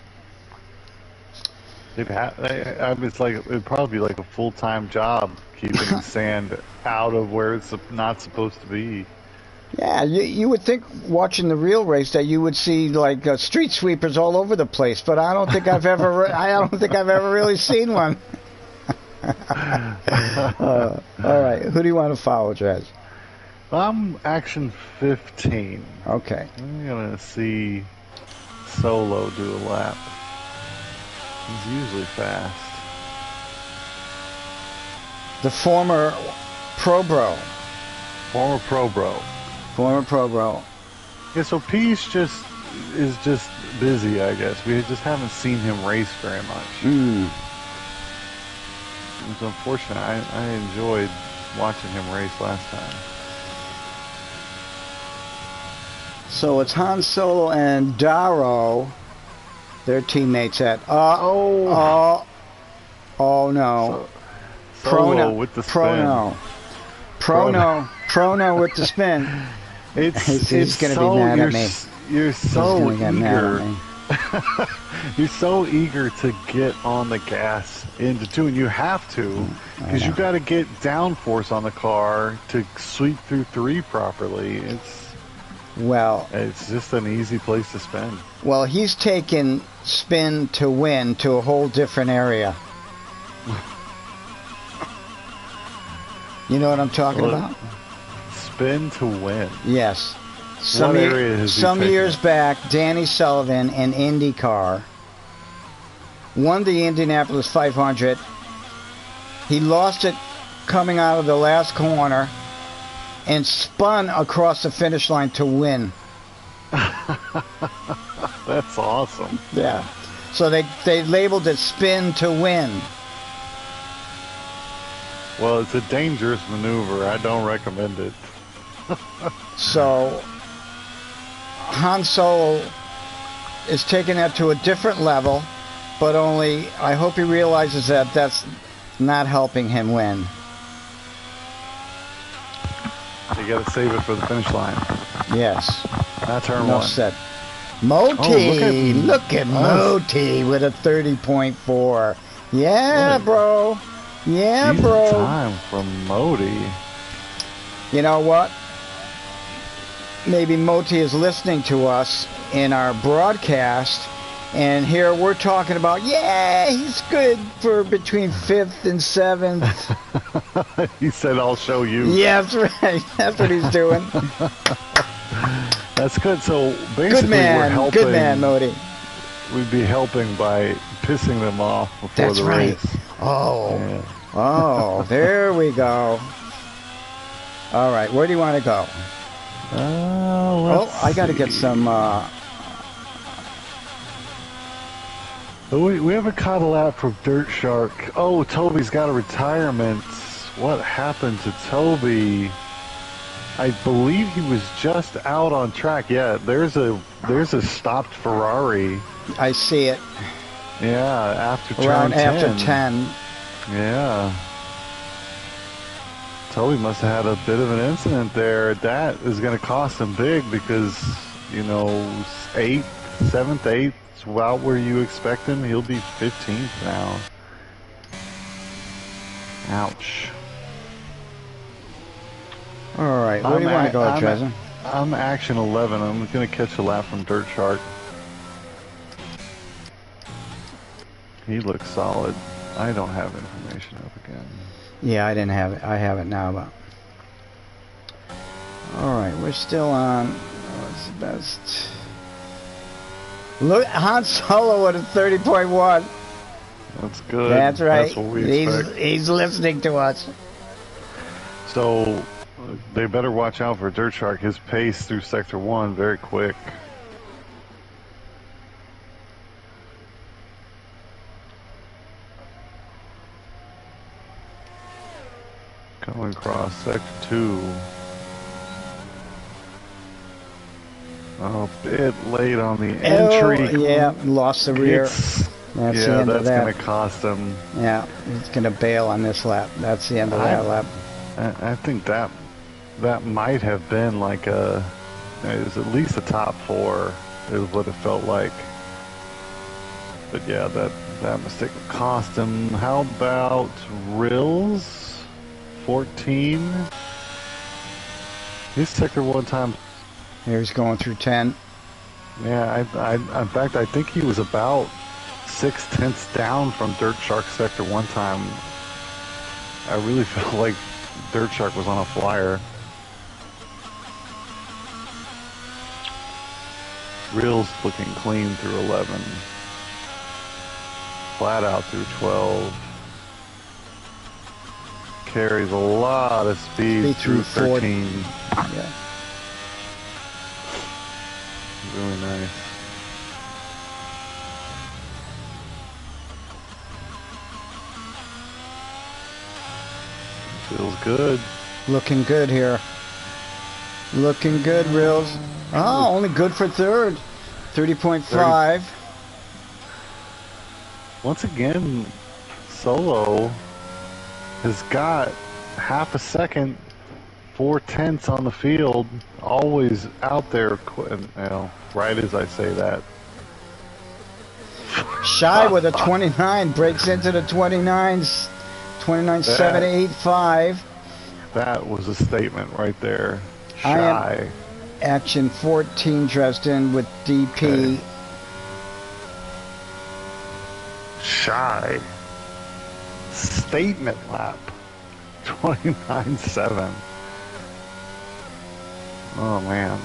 Speaker 2: It'd probably be like a full-time job keeping sand out of where it's not supposed to be.
Speaker 1: Yeah, you would think watching the real race that you would see street sweepers all over the place, but I don't think I've ever really seen one. All right, who do you want to follow, Jazz?
Speaker 2: I'm action 15.
Speaker 1: Okay.
Speaker 2: I'm gonna see Solo do a lap. He's usually fast.
Speaker 1: The former Pro Bro. Former Pro Bro.
Speaker 2: Yeah, so Peace is just busy, I guess. We just haven't seen him race very much. It's unfortunate. I enjoyed watching him race last time.
Speaker 1: So it's Han Solo and Darrow, their teammates at oh no.
Speaker 2: Solo with the spin.
Speaker 1: Prono with the spin.
Speaker 2: He's
Speaker 1: going to be mad at me.
Speaker 2: You're so eager. You're so eager to get on the gas into 2, and you have to, because you got to get downforce on the car to sweep through 3 properly. It's just an easy place to spin.
Speaker 1: Well, he's taken spin to win to a whole different area. You know what I'm talking about?
Speaker 2: Spin to win.
Speaker 1: Yes.
Speaker 2: What area has he
Speaker 1: Some
Speaker 2: taken?
Speaker 1: years back, Danny Sullivan in IndyCar won the Indianapolis 500. He lost it coming out of the last corner and spun across the finish line to win.
Speaker 2: That's awesome.
Speaker 1: Yeah. So they labeled it spin to win.
Speaker 2: Well, it's a dangerous maneuver. I don't recommend it.
Speaker 1: So Han Solo is taking that to a different level, but only I hope he realizes that that's not helping him win.
Speaker 2: You got to save it for the finish line.
Speaker 1: Yes.
Speaker 2: Not turn
Speaker 1: No
Speaker 2: one.
Speaker 1: set. Moti,
Speaker 2: Oh,
Speaker 1: look at Moti with a 30.4. Yeah, bro. Yeah,
Speaker 2: Decent
Speaker 1: bro.
Speaker 2: time from Modi.
Speaker 1: You know what? Maybe Moti is listening to us in our broadcast, and here we're talking about, yeah, he's good for between 5th and 7th.
Speaker 2: He said, "I'll show you."
Speaker 1: Yeah, that's right. That's what he's doing.
Speaker 2: That's good. So basically,
Speaker 1: Good
Speaker 2: we're
Speaker 1: man.
Speaker 2: helping.
Speaker 1: Good man, Moti.
Speaker 2: We'd be helping by pissing them off before
Speaker 1: That's
Speaker 2: the
Speaker 1: right.
Speaker 2: race.
Speaker 1: Oh.
Speaker 2: Yeah.
Speaker 1: Oh, there we go. All right, where do you want to go? I got to get some.
Speaker 2: We haven't caught a lap from Dirt Shark. Oh, Toby's got a retirement. What happened to Toby? I believe he was just out on track. Yeah, there's a stopped Ferrari.
Speaker 1: I see it.
Speaker 2: Yeah, after
Speaker 1: Around
Speaker 2: turn 10.
Speaker 1: after 10.
Speaker 2: Yeah. Toby must have had a bit of an incident there. That is going to cost him big because, 8th, 7th, 8th, out where you expect him. He'll be 15th now. Ouch.
Speaker 1: All right, where do you want to go, Trezor?
Speaker 2: I'm action 11. I'm going to catch a lap from Dirt Shark. He looks solid. I don't have information up again.
Speaker 1: Yeah, I didn't have it. I have it now, but. All right, we're still on. What's the best? Look, Han Solo at a 30.1.
Speaker 2: That's good.
Speaker 1: That's right.
Speaker 2: That's what we expect.
Speaker 1: He's listening to us.
Speaker 2: So they better watch out for Dirt Shark. His pace through Sector 1 very quick. Coming across Sector 2. A bit late on the entry.
Speaker 1: Oh, yeah, lost the rear.
Speaker 2: That's
Speaker 1: the end of that.
Speaker 2: going to cost him.
Speaker 1: Yeah, he's going to bail on this lap. That's the end of that lap.
Speaker 2: I think that might have been like it was at least a top 4 is what it felt like. But yeah, that mistake would cost him. How about Rills? 14. He's Sector 1 time.
Speaker 1: Here he's going through 10.
Speaker 2: Yeah, in fact, I think he was about 6/10 down from Dirt Shark Sector 1 time. I really felt like Dirt Shark was on a flyer. Reels looking clean through 11. Flat out through 12. Carries a lot of speed through 13.
Speaker 1: Yeah.
Speaker 2: Really nice. Feels good.
Speaker 1: Looking good here. Looking good, Rills. Oh, only good for third. 30.5.
Speaker 2: Once again, Solo has got half a second, 4/10 on the field, always out there, right as I say that.
Speaker 1: Shy with a 29, breaks into the 29s, 29.785.
Speaker 2: That was a statement right there.
Speaker 1: I am
Speaker 2: Shy.
Speaker 1: action 14, Dresden with DP.
Speaker 2: Okay. Shy. statement lap. 29.7. Oh man.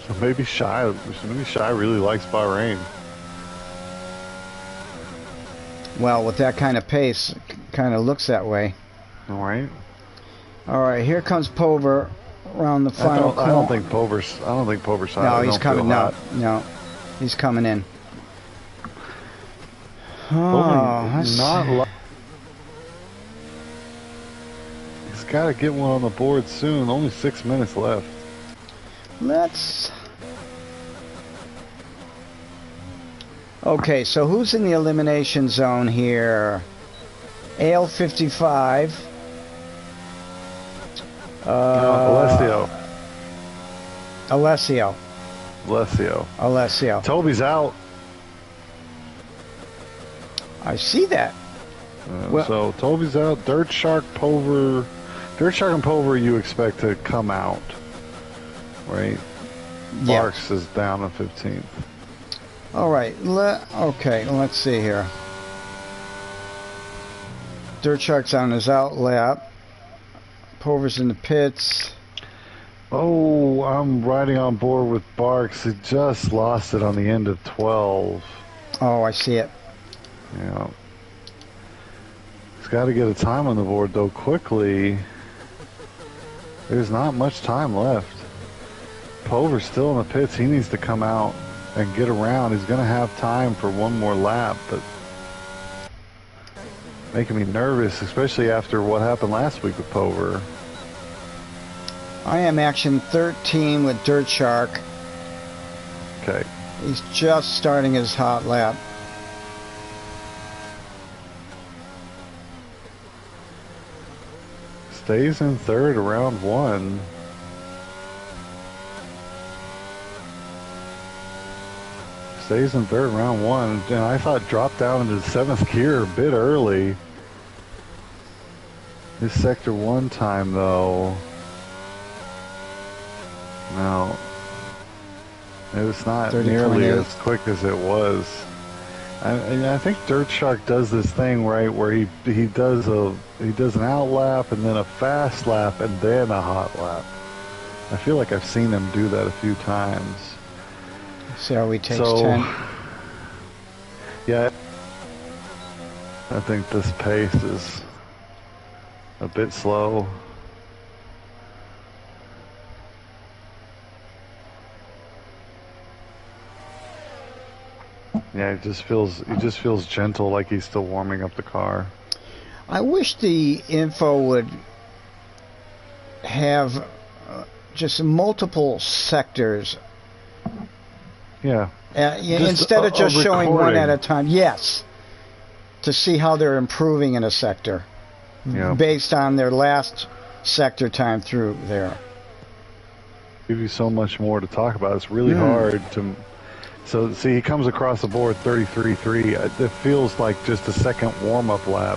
Speaker 2: So maybe Shy really likes Bahrain.
Speaker 1: Well, with that kind of pace, it kind of looks that way.
Speaker 2: All right.
Speaker 1: All right, here comes Pover around the final corner.
Speaker 2: I don't think Pover's hot.
Speaker 1: No, he's coming. No, he's coming in. Oh,
Speaker 2: He's got to get one on the board soon. Only 6 minutes left.
Speaker 1: Okay, so who's in the elimination zone here? AL55. Alessio.
Speaker 2: Toby's out.
Speaker 1: I see that.
Speaker 2: So Toby's out. Dirt Shark and Pover, you expect to come out, right?
Speaker 1: Yeah.
Speaker 2: Barks is down in 15th.
Speaker 1: All right. Okay, let's see here. Dirt Shark's on his out lap. Pover's in the pits.
Speaker 2: Oh, I'm riding on board with Barks. He just lost it on the end of 12.
Speaker 1: Oh, I see it.
Speaker 2: Yeah. He's got to get a time on the board, though, quickly. There's not much time left. Pover's still in the pits. He needs to come out and get around. He's going to have time for one more lap, but making me nervous, especially after what happened last week with Pover.
Speaker 1: I am action 13 with Dirt Shark.
Speaker 2: Okay.
Speaker 1: He's just starting his hot lap.
Speaker 2: Stays in third around 1. Stays in third round 1. And I thought dropped down into the 7th gear a bit early. His sector 1 time though. No. It's not nearly as quick as it was. I think Dirt Shark does this thing right where he does an out lap and then a fast lap and then a hot lap. I feel like I've seen him do that a few times.
Speaker 1: See how he takes 10.
Speaker 2: Yeah, I think this pace is a bit slow. Yeah, he just feels gentle, like he's still warming up the car.
Speaker 1: I wish the info would have just multiple sectors.
Speaker 2: Yeah.
Speaker 1: Instead of just showing one at a time. Yes. To see how they're improving in a sector. Yeah. Based on their last sector time through there.
Speaker 2: Give you so much more to talk about. It's really hard to... So, see, he comes across the board 33.3. It feels like just a second warm-up lap.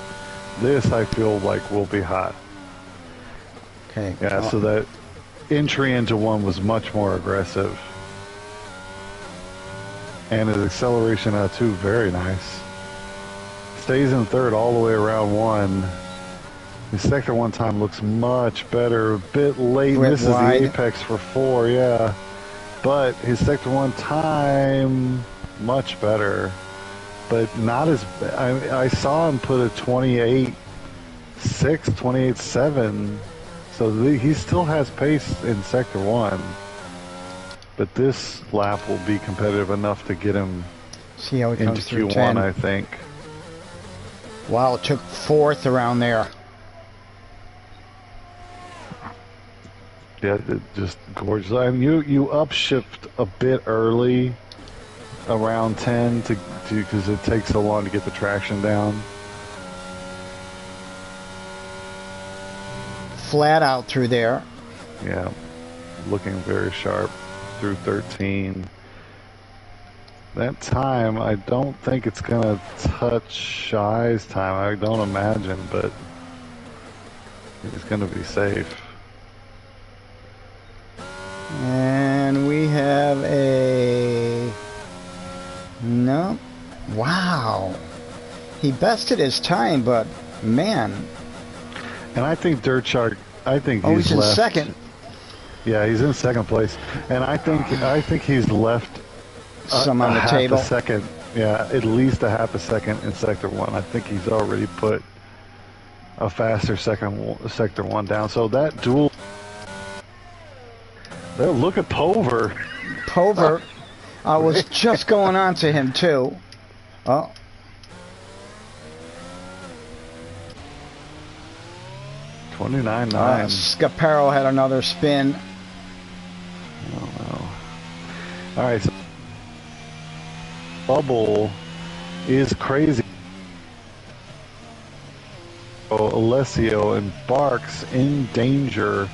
Speaker 2: This, I feel like, will be hot.
Speaker 1: Okay.
Speaker 2: Yeah, so that entry into 1 was much more aggressive. And his acceleration out 2, very nice. Stays in third all the way around 1. His sector 1 time looks much better. A bit late. Misses the apex for 4, yeah. But his sector 1 time, much better. But not as... I saw him put a 28.6, 28.7. So he still has pace in sector 1. But this lap will be competitive enough to get him into Q1, 10. I think.
Speaker 1: Wow, it took 4th around there.
Speaker 2: Yeah, just gorgeous. I mean, you upshift a bit early, around 10, because it takes so long to get the traction down.
Speaker 1: Flat out through there.
Speaker 2: Yeah, looking very sharp through 13. That time, I don't think it's gonna touch Shy's time. I don't imagine, but he's gonna be safe.
Speaker 1: And we have have a... No. Wow. He bested his time, but man.
Speaker 2: And I think Dirt Shark,
Speaker 1: he's in
Speaker 2: left.
Speaker 1: second.
Speaker 2: Yeah, he's in second place. And I think he's left
Speaker 1: some on the table.
Speaker 2: A second. Yeah, at least a half a second in Sector 1. I think he's already put a faster Sector 1 down. So that duel... Look at Pover.
Speaker 1: Pover was just going on to him, too. Oh.
Speaker 2: $29.9.
Speaker 1: Scaparo had another spin.
Speaker 2: Oh, no. All right, so bubble is crazy. Alessio and Barks in danger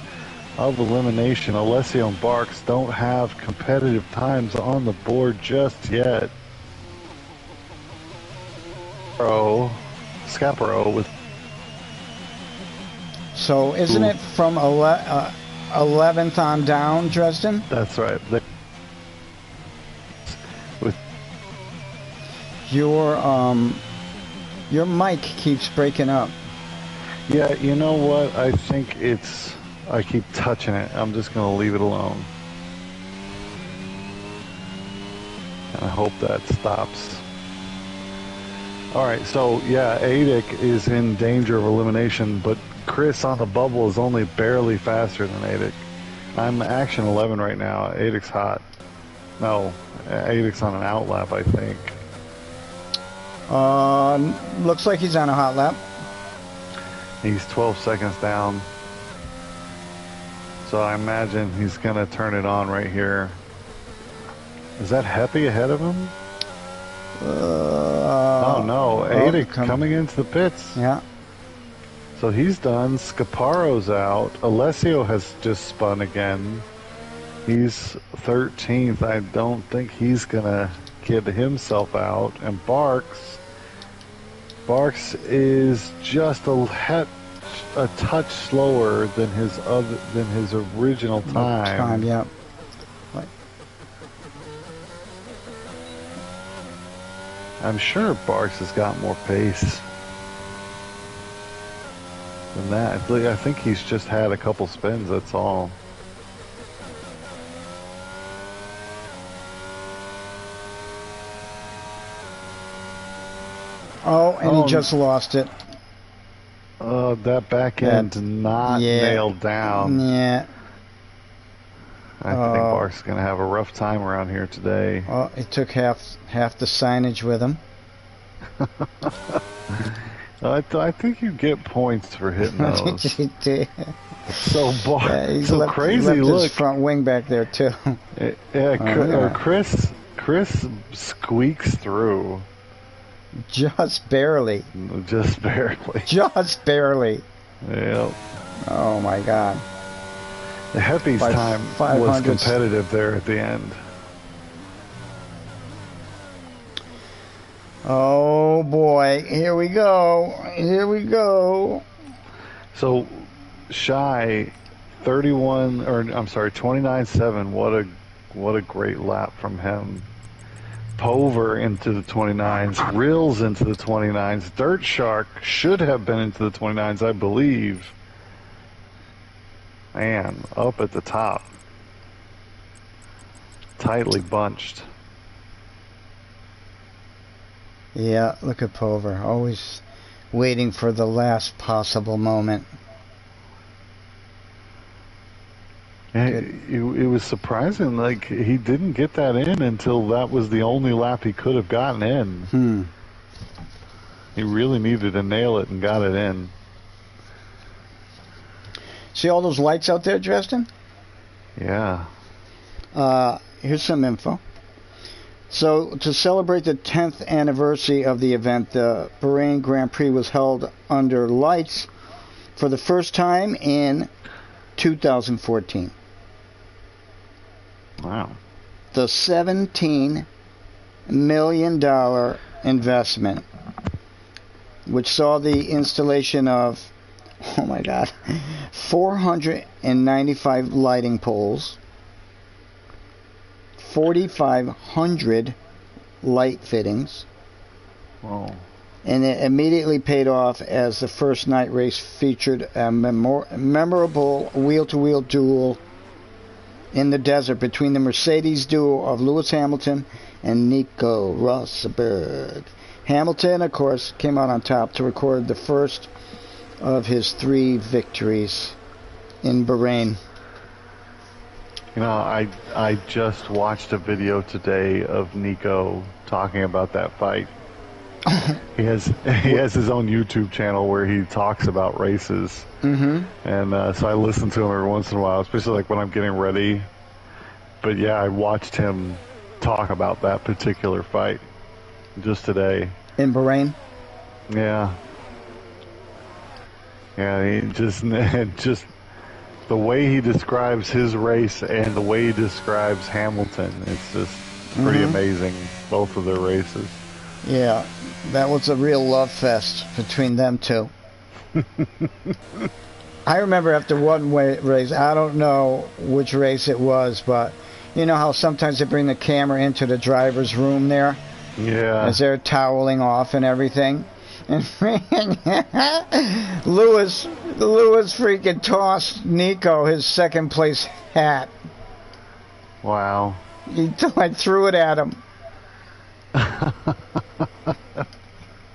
Speaker 2: of elimination. Alessio and Barks don't have competitive times on the board just yet. Scaparo with...
Speaker 1: So isn't it from 11th on down, Dresden?
Speaker 2: That's right. With
Speaker 1: your mic keeps breaking up.
Speaker 2: Yeah, you know what? I think I keep touching it. I'm just going to leave it alone. And I hope that stops. All right, so yeah, Adic is in danger of elimination, but Chris on the bubble is only barely faster than Adic. I'm action 11 right now. Adic's hot. No, Adic's on an out lap, I think.
Speaker 1: Looks like he's on a hot lap.
Speaker 2: He's 12 seconds down. So I imagine he's going to turn it on right here. Is that Heppy ahead of him? Oh no, Adic coming into the pits.
Speaker 1: Yeah.
Speaker 2: So he's done. Scaparo's out. Alessio has just spun again. He's 13th. I don't think he's going to get himself out. And Barks is just a touch slower than his original time.
Speaker 1: Yeah.
Speaker 2: I'm sure Barks has got more pace than that. I think he's just had a couple spins, that's all.
Speaker 1: Oh, and he just lost it.
Speaker 2: That back end not nailed down.
Speaker 1: Yeah.
Speaker 2: I think Barks is going to have a rough time around here today.
Speaker 1: Oh, he took half the signage with him.
Speaker 2: I think you get points for hitting those.
Speaker 1: He did.
Speaker 2: So crazy.
Speaker 1: He left
Speaker 2: Look,
Speaker 1: his front wing back there too.
Speaker 2: Yeah, Chris squeaks through.
Speaker 1: Just barely.
Speaker 2: Just barely.
Speaker 1: Just barely.
Speaker 2: Yep.
Speaker 1: Oh my God.
Speaker 2: The Heppy's time was competitive there at the end.
Speaker 1: Oh boy, here we go. Here we go.
Speaker 2: So Shy 29.7. What a great lap from him. Pover into the 29s, Rills into the 29s, Dirt Shark should have been into the 29s, I believe. Man, up at the top. Tightly bunched.
Speaker 1: Yeah, look at Pover, always waiting for the last possible moment.
Speaker 2: It was surprising, like he didn't get that in until that was the only lap he could have gotten in. He really needed to nail it and got it in.
Speaker 1: See all those lights out there, Dresden?
Speaker 2: Yeah.
Speaker 1: Here's some info. So, to celebrate the 10th anniversary of the event, the Bahrain Grand Prix was held under lights for the first time in 2014.
Speaker 2: Wow.
Speaker 1: The $17 million investment, which saw the installation of, oh my God, 495 lighting poles, 4,500 light fittings.
Speaker 2: Whoa.
Speaker 1: And it immediately paid off as the first night race featured a memorable wheel-to-wheel duel in the desert between the Mercedes duo of Lewis Hamilton and Nico Rosberg. Hamilton, of course, came out on top to record the first of his 3 victories in Bahrain.
Speaker 2: You know, I just watched a video today of Nico talking about that fight. He has his own YouTube channel where he talks about races, and so I listen to him every once in a while, especially like when I'm getting ready. But yeah, I watched him talk about that particular fight just today
Speaker 1: in Bahrain.
Speaker 2: Yeah, he just the way he describes his race and the way he describes Hamilton, it's just pretty amazing. Both of their races.
Speaker 1: Yeah, that was a real love fest between them two. I remember after one race, I don't know which race it was, but you know how sometimes they bring the camera into the driver's room there?
Speaker 2: Yeah.
Speaker 1: As they're toweling off and everything. And Lewis freaking tossed Nico his second place hat.
Speaker 2: Wow.
Speaker 1: He threw it at him.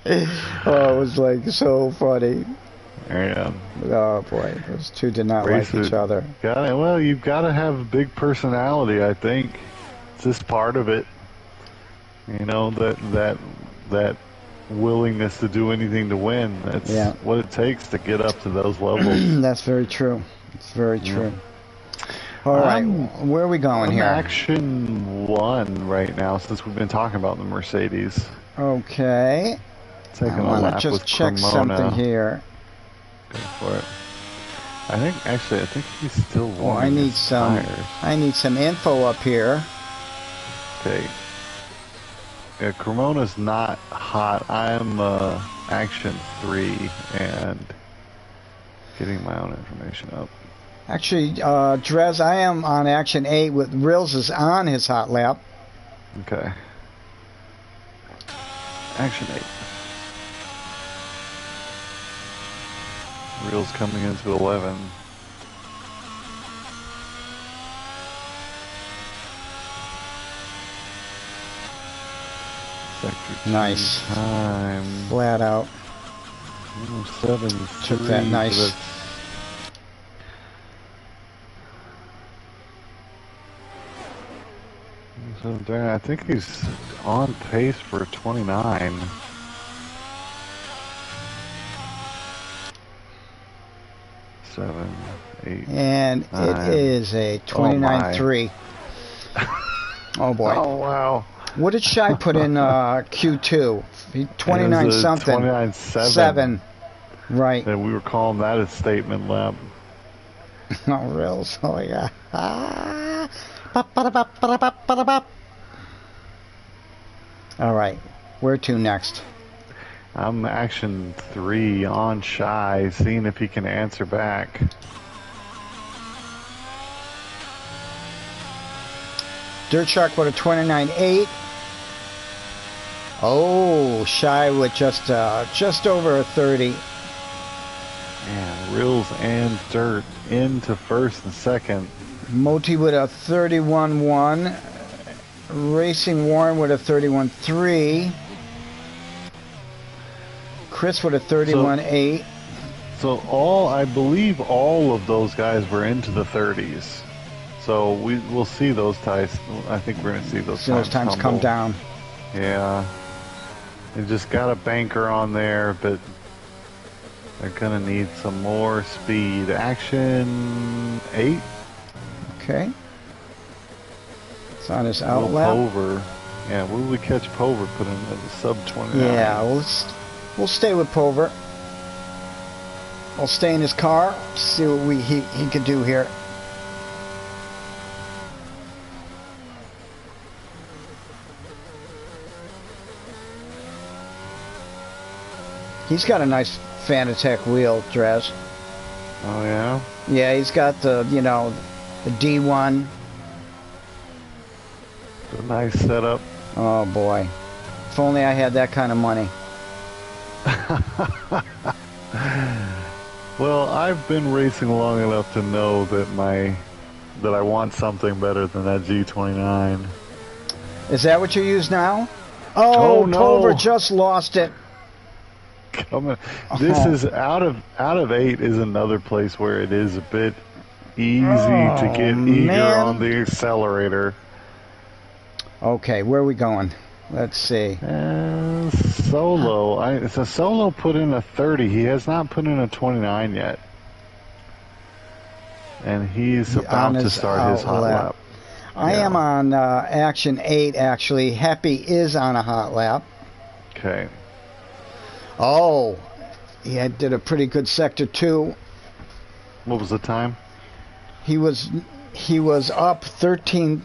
Speaker 1: Oh, it was like so funny.
Speaker 2: Yeah.
Speaker 1: Oh boy, those two did not like each other.
Speaker 2: Well, you've got to have a big personality, I think. It's just part of it. You know, that willingness to do anything to win. That's what it takes to get up to those levels.
Speaker 1: That's very true. It's very true. All right, where are we going here?
Speaker 2: Action 1 right now, since we've been talking about the Mercedes.
Speaker 1: Okay.
Speaker 2: Taking
Speaker 1: I want to just check something here.
Speaker 2: Go for it. I think he's still warm.
Speaker 1: Oh, I need some info up here.
Speaker 2: Okay. Yeah, Cremona's not hot. I'm Action 3 and getting my own information up.
Speaker 1: Actually, Drez, I am on Action 8 with Rills is on his hot lap.
Speaker 2: Okay. Action 8. Reels coming into 11. Sector
Speaker 1: nice.
Speaker 2: Time.
Speaker 1: Flat out.
Speaker 2: 7.
Speaker 1: Took that nice.
Speaker 2: I think he's on pace for 29. Seven, 8,
Speaker 1: and 9. It is a 29.3. Oh boy!
Speaker 2: Oh wow!
Speaker 1: What did Shai put in Q2? 29 something. 29.7. Right.
Speaker 2: And we were calling that a statement lap.
Speaker 1: Oh, Rills! Oh yeah. All right, where to next?
Speaker 2: I'm Action 3 on Shai, seeing if he can answer back.
Speaker 1: Dirt Shark with a 29.8. Oh, Shai with just over a 30.
Speaker 2: And Rills and Dirt into first and second.
Speaker 1: Moti with a 31.1. Racing Warren with a 31.3. Chris with a 31.8.
Speaker 2: So I believe all of those guys were into the 30s. So we'll see those ties. I think we're going to see those times
Speaker 1: come down.
Speaker 2: Yeah. They just got a banker on there, but they're going to need some more speed. Action 8.
Speaker 1: Okay. It's on his out lap.
Speaker 2: Pover. Yeah, where will we catch Pover? Put him at the sub 29.
Speaker 1: Yeah, we'll stay with Pover. I'll stay in his car, see what he can do here. He's got a nice Fanatec wheel, Drez.
Speaker 2: Oh yeah?
Speaker 1: Yeah, he's got the, the D1.
Speaker 2: a nice setup.
Speaker 1: Oh boy. If only I had that kind of money.
Speaker 2: Well, I've been racing long enough to know that I want something better than that G29.
Speaker 1: Is that what you use now? Oh,
Speaker 2: no.
Speaker 1: Pulver just lost it.
Speaker 2: This is out of 8 is another place where it is a bit easy to get eager on the accelerator.
Speaker 1: Okay, where are we going? Let's see.
Speaker 2: Solo. So Solo put in a 30. He has not put in a 29 yet. And he's about to start his hot lap.
Speaker 1: I am on Action 8, actually. Happy is on a hot lap.
Speaker 2: Okay.
Speaker 1: Oh, he did a pretty good Sector 2.
Speaker 2: What was the time?
Speaker 1: He was up 13,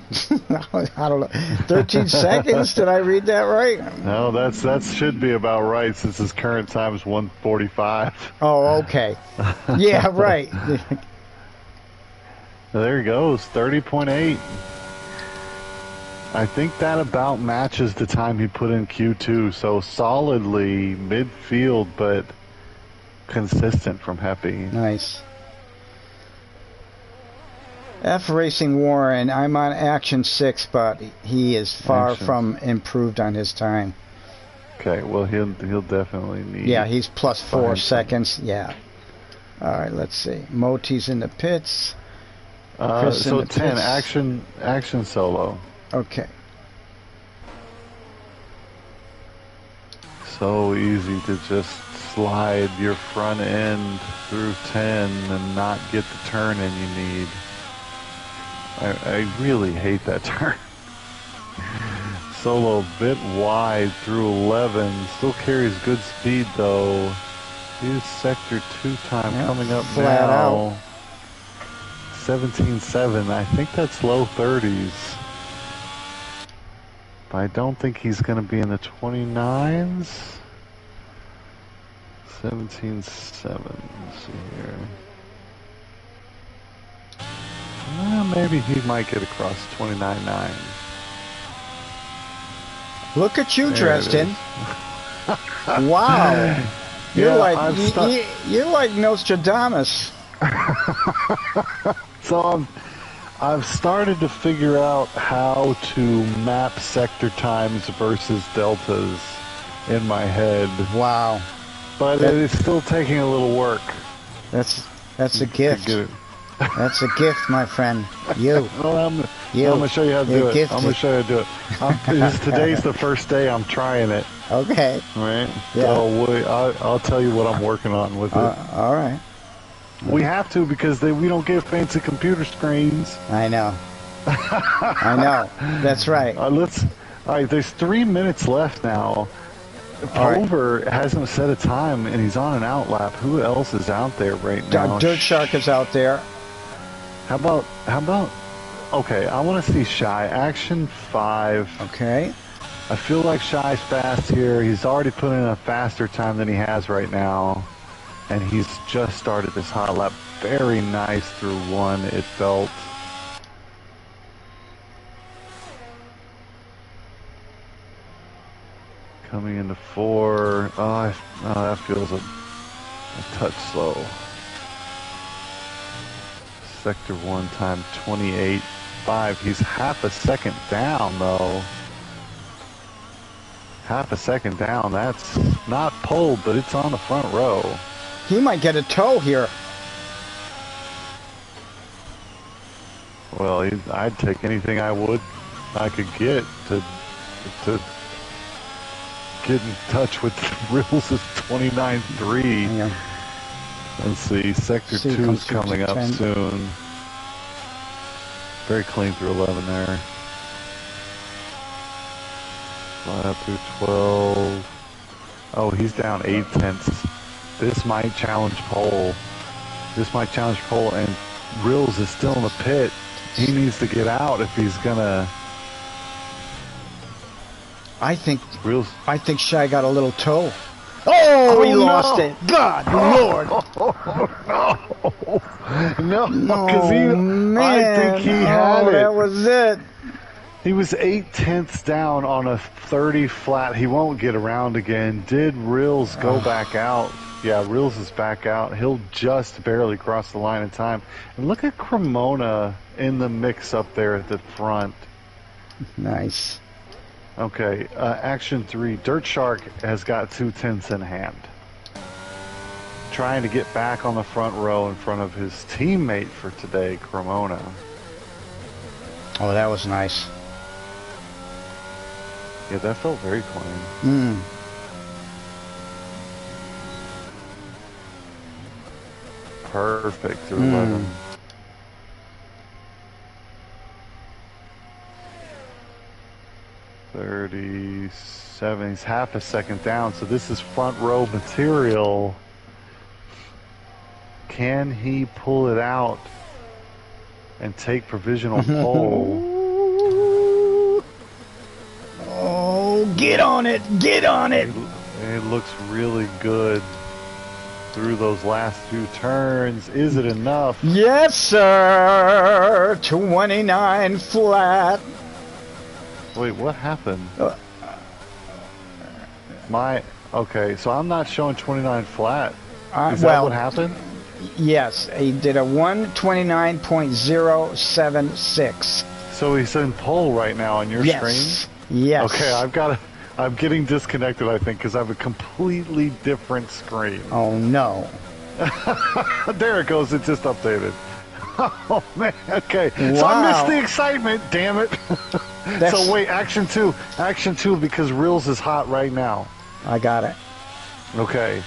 Speaker 1: I don't know, 13 seconds. Did I read that right?
Speaker 2: No, that should be about right since his current time is 1:45.
Speaker 1: Oh, okay. Yeah, right.
Speaker 2: There he goes, 30.8. I think that about matches the time he put in Q2, so solidly midfield, but consistent from Happy.
Speaker 1: Nice. F Racing Warren, I'm on Action 6, but he is far from improved on his time.
Speaker 2: Okay, well he'll definitely need.
Speaker 1: Yeah, he's plus 4 seconds. Yeah. All right, let's see. Moti's in the pits.
Speaker 2: So 10 action solo.
Speaker 1: Okay.
Speaker 2: So easy to just slide your front end through 10 and not get the turn in you need. I really hate that turn. Solo a bit wide through 11. Still carries good speed though. Here's Sector 2 time coming up
Speaker 1: flat
Speaker 2: now.
Speaker 1: out.
Speaker 2: 17.7. I think that's low 30s. But I don't think he's going to be in the 29s. 17.7. Let's see here. Maybe he might get across 29.9.
Speaker 1: Look at you, Dresden. Wow. You're like Nostradamus.
Speaker 2: So I've started to figure out how to map sector times versus deltas in my head.
Speaker 1: Wow.
Speaker 2: But it is still taking a little work.
Speaker 1: That's a gift. That's a gift, my friend. You.
Speaker 2: Well, I'm going to show you how to do it.
Speaker 1: Gifted.
Speaker 2: I'm going to show you how to do it. Today's the first day I'm trying it.
Speaker 1: Okay.
Speaker 2: All right?
Speaker 1: Yeah.
Speaker 2: So I'll tell you what I'm working on with it.
Speaker 1: All right.
Speaker 2: We have to because we don't get fancy computer screens.
Speaker 1: I know. I know. That's right.
Speaker 2: All right, there's 3 minutes left now. Pulver hasn't set a time, and he's on an outlap. Who else is out there right now?
Speaker 1: Dirt Shark is out there.
Speaker 2: How about? Okay, I want to see Shy. Action 5.
Speaker 1: Okay.
Speaker 2: I feel like Shy's fast here. He's already put in a faster time than he has right now. And he's just started this hot lap. Very nice through 1, it felt. Coming into 4. Oh, that feels a touch slow. Sector 1 time 28.5. He's half a second down though. Half a second down. That's not pole, but it's on the front row.
Speaker 1: He might get a tow here.
Speaker 2: Well, I'd take anything I could get to get in touch with Riddles' 29.3.
Speaker 1: Yeah.
Speaker 2: Let's see, Sector 2 is coming up soon. Very clean through 11 there. Slide up through 12. Oh, he's down 0.8. This might challenge pole. And Rills is still in the pit. He needs to get out if he's gonna.
Speaker 1: I think
Speaker 2: Rills.
Speaker 1: Shy got a little toe. Oh, he lost it. God, Lord.
Speaker 2: No, because I think he had it.
Speaker 1: That was it.
Speaker 2: He was 8/10 down on a 30 flat. He won't get around again. Did Rills go back out? Yeah, Rills is back out. He'll just barely cross the line in time. And look at Cremona in the mix up there at the front.
Speaker 1: Nice.
Speaker 2: Okay, action 3. Dirt Shark has got 2/10 in hand. Trying to get back on the front row in front of his teammate for today, Cremona.
Speaker 1: Oh, that was nice.
Speaker 2: Yeah, that felt very clean. Perfect through 11. $37. He's half a second down, so this is front row material. Can he pull it out and take provisional pole?
Speaker 1: Oh, get on it! Get on it!
Speaker 2: It looks really good through those last few turns. Is it enough?
Speaker 1: Yes, sir! 29 flat.
Speaker 2: Wait, what happened? Okay, so I'm not showing 29 flat. Is that what happened?
Speaker 1: Yes, he did a 129.076.
Speaker 2: So he's in pole right now on your screen?
Speaker 1: Yes.
Speaker 2: Okay, I'm getting disconnected, I think, because I have a completely different screen.
Speaker 1: Oh, no.
Speaker 2: There it goes. It just updated. Oh, man. Okay.
Speaker 1: Wow.
Speaker 2: So I missed the excitement. Damn it. So wait, action 2. Action 2 because Rills is hot right now.
Speaker 1: I got it.
Speaker 2: Okay.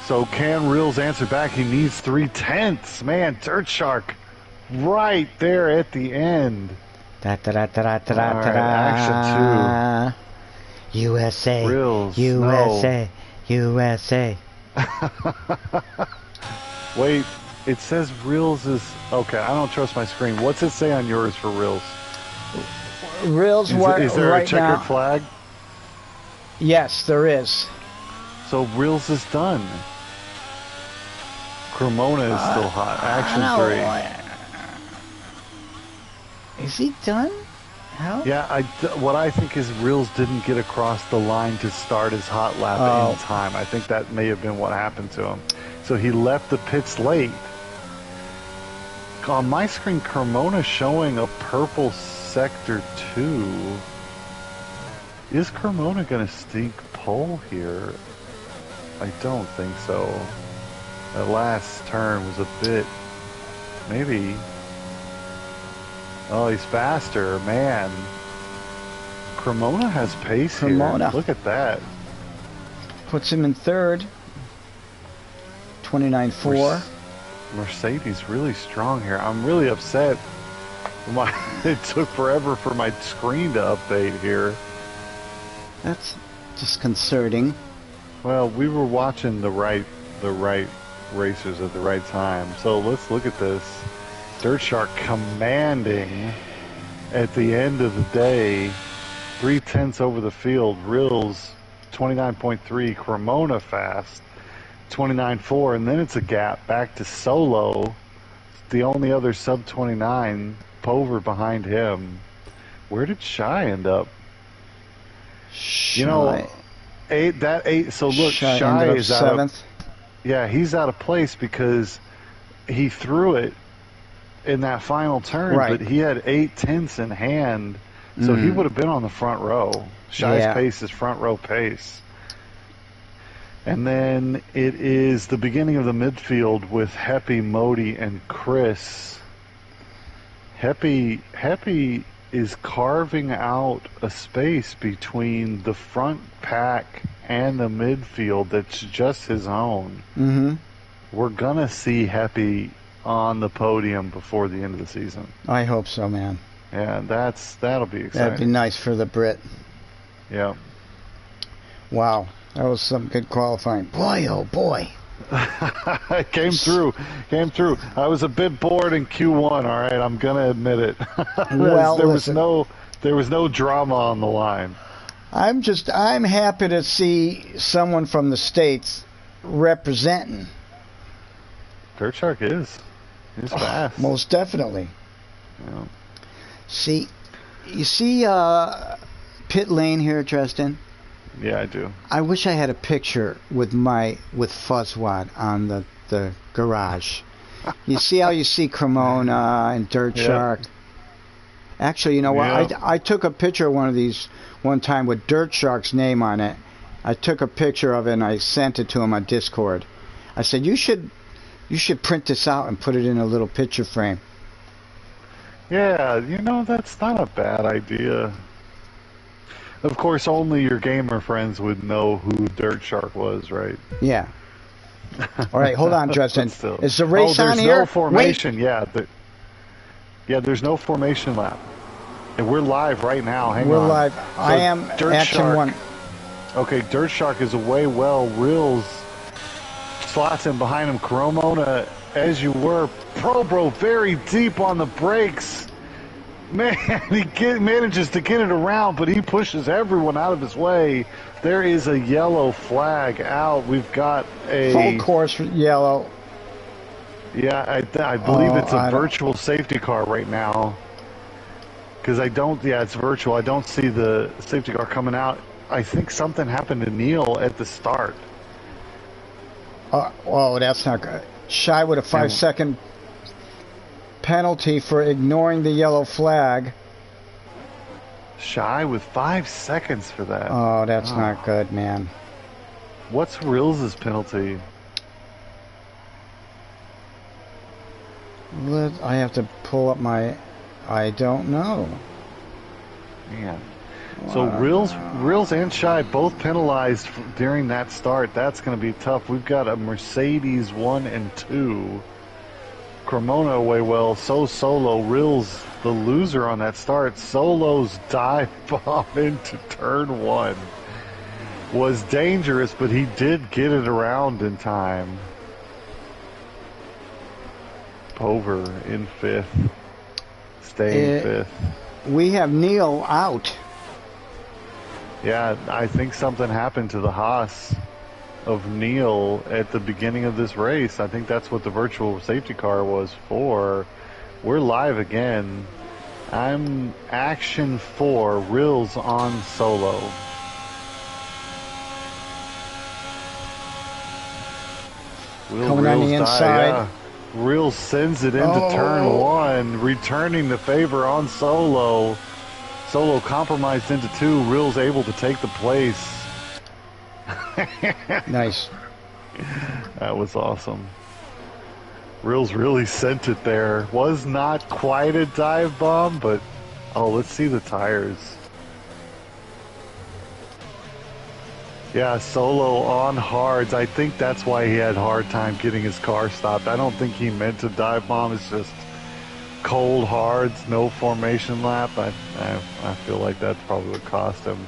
Speaker 2: So can Rills answer back? He needs 3/10. Man, Dirt Shark right there at the end. Action
Speaker 1: 2. USA.
Speaker 2: Rills.
Speaker 1: USA. No. USA.
Speaker 2: Wait, it says Rills is... Okay, I don't trust my screen. What's it say on yours for Rills?
Speaker 1: Rills
Speaker 2: is there
Speaker 1: right
Speaker 2: a checkered
Speaker 1: now,
Speaker 2: flag?
Speaker 1: Yes, there is.
Speaker 2: So Rills is done. Cremona is still hot. Action 3.
Speaker 1: Is he done? How?
Speaker 2: Yeah, what I think is Rills didn't get across the line to start his hot lap in time. I think that may have been what happened to him. So he left the pits late. On my screen, Cremona showing a purple sector 2. Is Cremona going to sneak pole here? I don't think so. That last turn was a bit... Maybe... Oh, he's faster, man. Cremona has pace here. Look at that.
Speaker 1: Puts him in third. 29.4.
Speaker 2: Mercedes really strong here. I'm really upset. It took forever for my screen to update here.
Speaker 1: That's disconcerting.
Speaker 2: Well, we were watching the right racers at the right time. So let's look at this. Dirt Shark commanding at the end of the day. 3/10 over the field. Rills 29.3. Cremona fast 29.4, and then it's a gap back to Solo. The only other sub 29. Pover behind him. Where did Shy end up? You know, 8. So look, Shy is seventh. Yeah, he's out of place because he threw it in that final turn, but he had 8/10 in hand, so he would have been on the front row. Shy's pace is front row pace. And then it is the beginning of the midfield with Heppy, Modi, and Chris. Heppy is carving out a space between the front pack and the midfield that's just his own. We're going to see Heppy on the podium before the end of the season.
Speaker 1: I hope so, man.
Speaker 2: Yeah, that'll be exciting.
Speaker 1: That'd be nice for the Brit.
Speaker 2: Yeah.
Speaker 1: Wow, that was some good qualifying. Boy, oh boy.
Speaker 2: Came through. I was a bit bored in Q1. All right, I'm gonna admit it.
Speaker 1: Well,
Speaker 2: there was no drama on the line.
Speaker 1: I'm happy to see someone from the States representing.
Speaker 2: Dirt Shark is. He's fast.
Speaker 1: Most definitely.
Speaker 2: Yeah.
Speaker 1: See, You see pit lane here, Tristan?
Speaker 2: Yeah, I do.
Speaker 1: I wish I had a picture with Fuzzwad on the garage. You see how you see Cremona and Dirt Shark? Actually, you know what? I took a picture of one of these one time with Dirt Shark's name on it. I took a picture of it and I sent it to him on Discord. I said, you should print this out and put it in a little picture frame.
Speaker 2: Yeah, you know, that's not a bad idea. Of course, only your gamer friends would know who Dirt Shark was, right?
Speaker 1: Yeah. All right, hold on, Justin. Is the race on here?
Speaker 2: There's no formation.
Speaker 1: Wait.
Speaker 2: Yeah, there's no formation lap. And we're live right now. Hang on.
Speaker 1: We're live.
Speaker 2: So
Speaker 1: I am Action 1.
Speaker 2: Okay, Dirt Shark is away well. Reels slots in behind him. Cremona, as you were. Probro very deep on the brakes. Man, he manages to get it around, but he pushes everyone out of his way. There is a yellow flag out. We've got a...
Speaker 1: Full course yellow.
Speaker 2: Yeah, I believe it's a virtual safety car right now. Because it's virtual. I don't see the safety car coming out. I think something happened to Neil at the start.
Speaker 1: Oh, that's not good. Shy with a 5-second penalty for ignoring the yellow flag.
Speaker 2: Shy with 5 seconds for that.
Speaker 1: Oh, that's not good, man.
Speaker 2: What's Rills' penalty?
Speaker 1: I have to pull up my... I don't know.
Speaker 2: Man. So Rills and Shy both penalized during that start. That's going to be tough. We've got a Mercedes 1 and 2. Cremona away well. Solo. Rills the loser on that start. Solo's dive bomb into turn 1 was dangerous, but he did get it around in time. Pover in 5th. Staying 5th.
Speaker 1: We have Neil out.
Speaker 2: Yeah, I think something happened to the Haas of Neil at the beginning of this race. I think that's what the virtual safety car was for. We're live again. I'm Action 4, Rills on Solo.
Speaker 1: Coming on the inside.
Speaker 2: Yeah. Rills sends it into turn 1, returning the favor on Solo. Solo compromised into 2. Rills able to take the place.
Speaker 1: Nice.
Speaker 2: That was awesome. Rills really sent it there. Was not quite a dive bomb, but let's see the tires. Yeah, Solo on hards. I think that's why he had a hard time getting his car stopped. I don't think he meant to dive bomb. It's just cold hards, no formation lap. I feel like that's probably what cost him.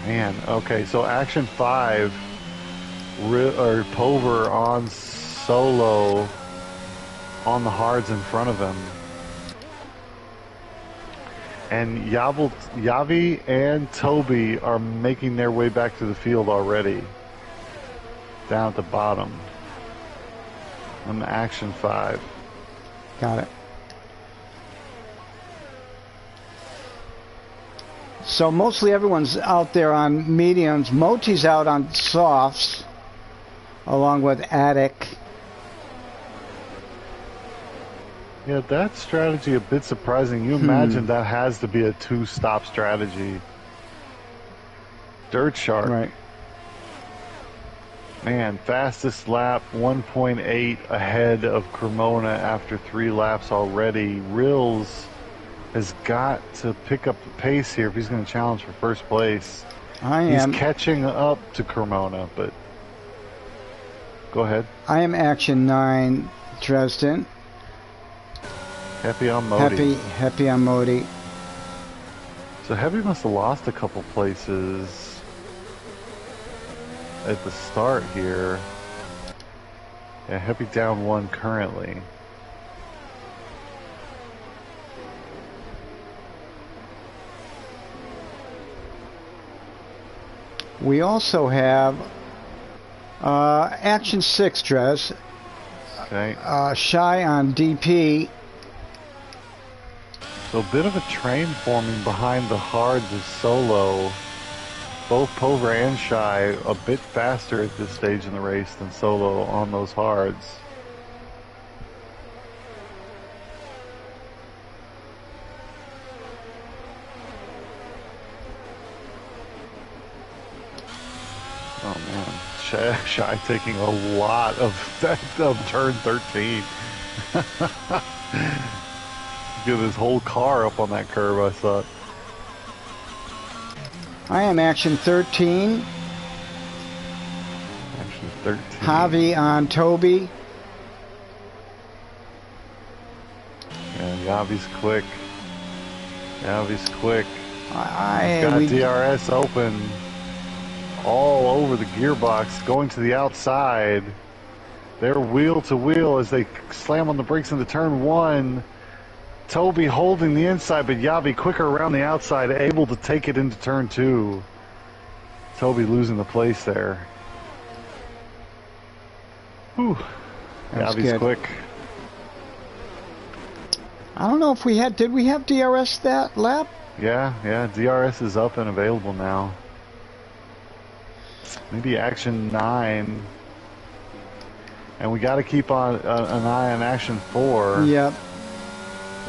Speaker 2: Man, okay, so Action 5, Pover on Solo on the hards in front of him. And Yavi and Toby are making their way back to the field already. Down at the bottom. On the Action 5.
Speaker 1: Got it. So mostly everyone's out there on mediums. Moti's out on softs, along with Attic.
Speaker 2: Yeah, that strategy a bit surprising. You imagine that has to be a 2-stop strategy. Dirt Shark.
Speaker 1: Right.
Speaker 2: Man, fastest lap, 1.8 ahead of Cremona after 3 laps already. Rills has got to pick up the pace here if he's going to challenge for first place. He's catching up to Cremona, but go ahead.
Speaker 1: I am Action 9, Dresden.
Speaker 2: Happy on Modi.
Speaker 1: Happy on Modi.
Speaker 2: So Heavy must have lost a couple places at the start here. Yeah, Heavy down 1 currently.
Speaker 1: We also have Action 6, Dres.
Speaker 2: Okay.
Speaker 1: Shy on DP.
Speaker 2: So a bit of a train forming behind the hards of Solo. Both Pover and Shy a bit faster at this stage in the race than Solo on those hards. Oh man, Shy taking a lot of turn 13. Get his whole car up on that curve, I thought.
Speaker 1: I am action 13.
Speaker 2: Action 13.
Speaker 1: Javi on Toby.
Speaker 2: And Yavi's quick. Yavi's quick. He's got DRS open all over the gearbox, going to the outside. They're wheel to wheel as they slam on the brakes into turn 1. Toby holding the inside, but Yavi quicker around the outside, able to take it into turn 2. Toby losing the place there. Whew. Yavi's
Speaker 1: good.
Speaker 2: quick.
Speaker 1: I don't know if we had, did we have DRS that lap?
Speaker 2: Yeah, DRS is up and available now. Maybe action 9. And we got to keep on an eye on action 4.
Speaker 1: Yep.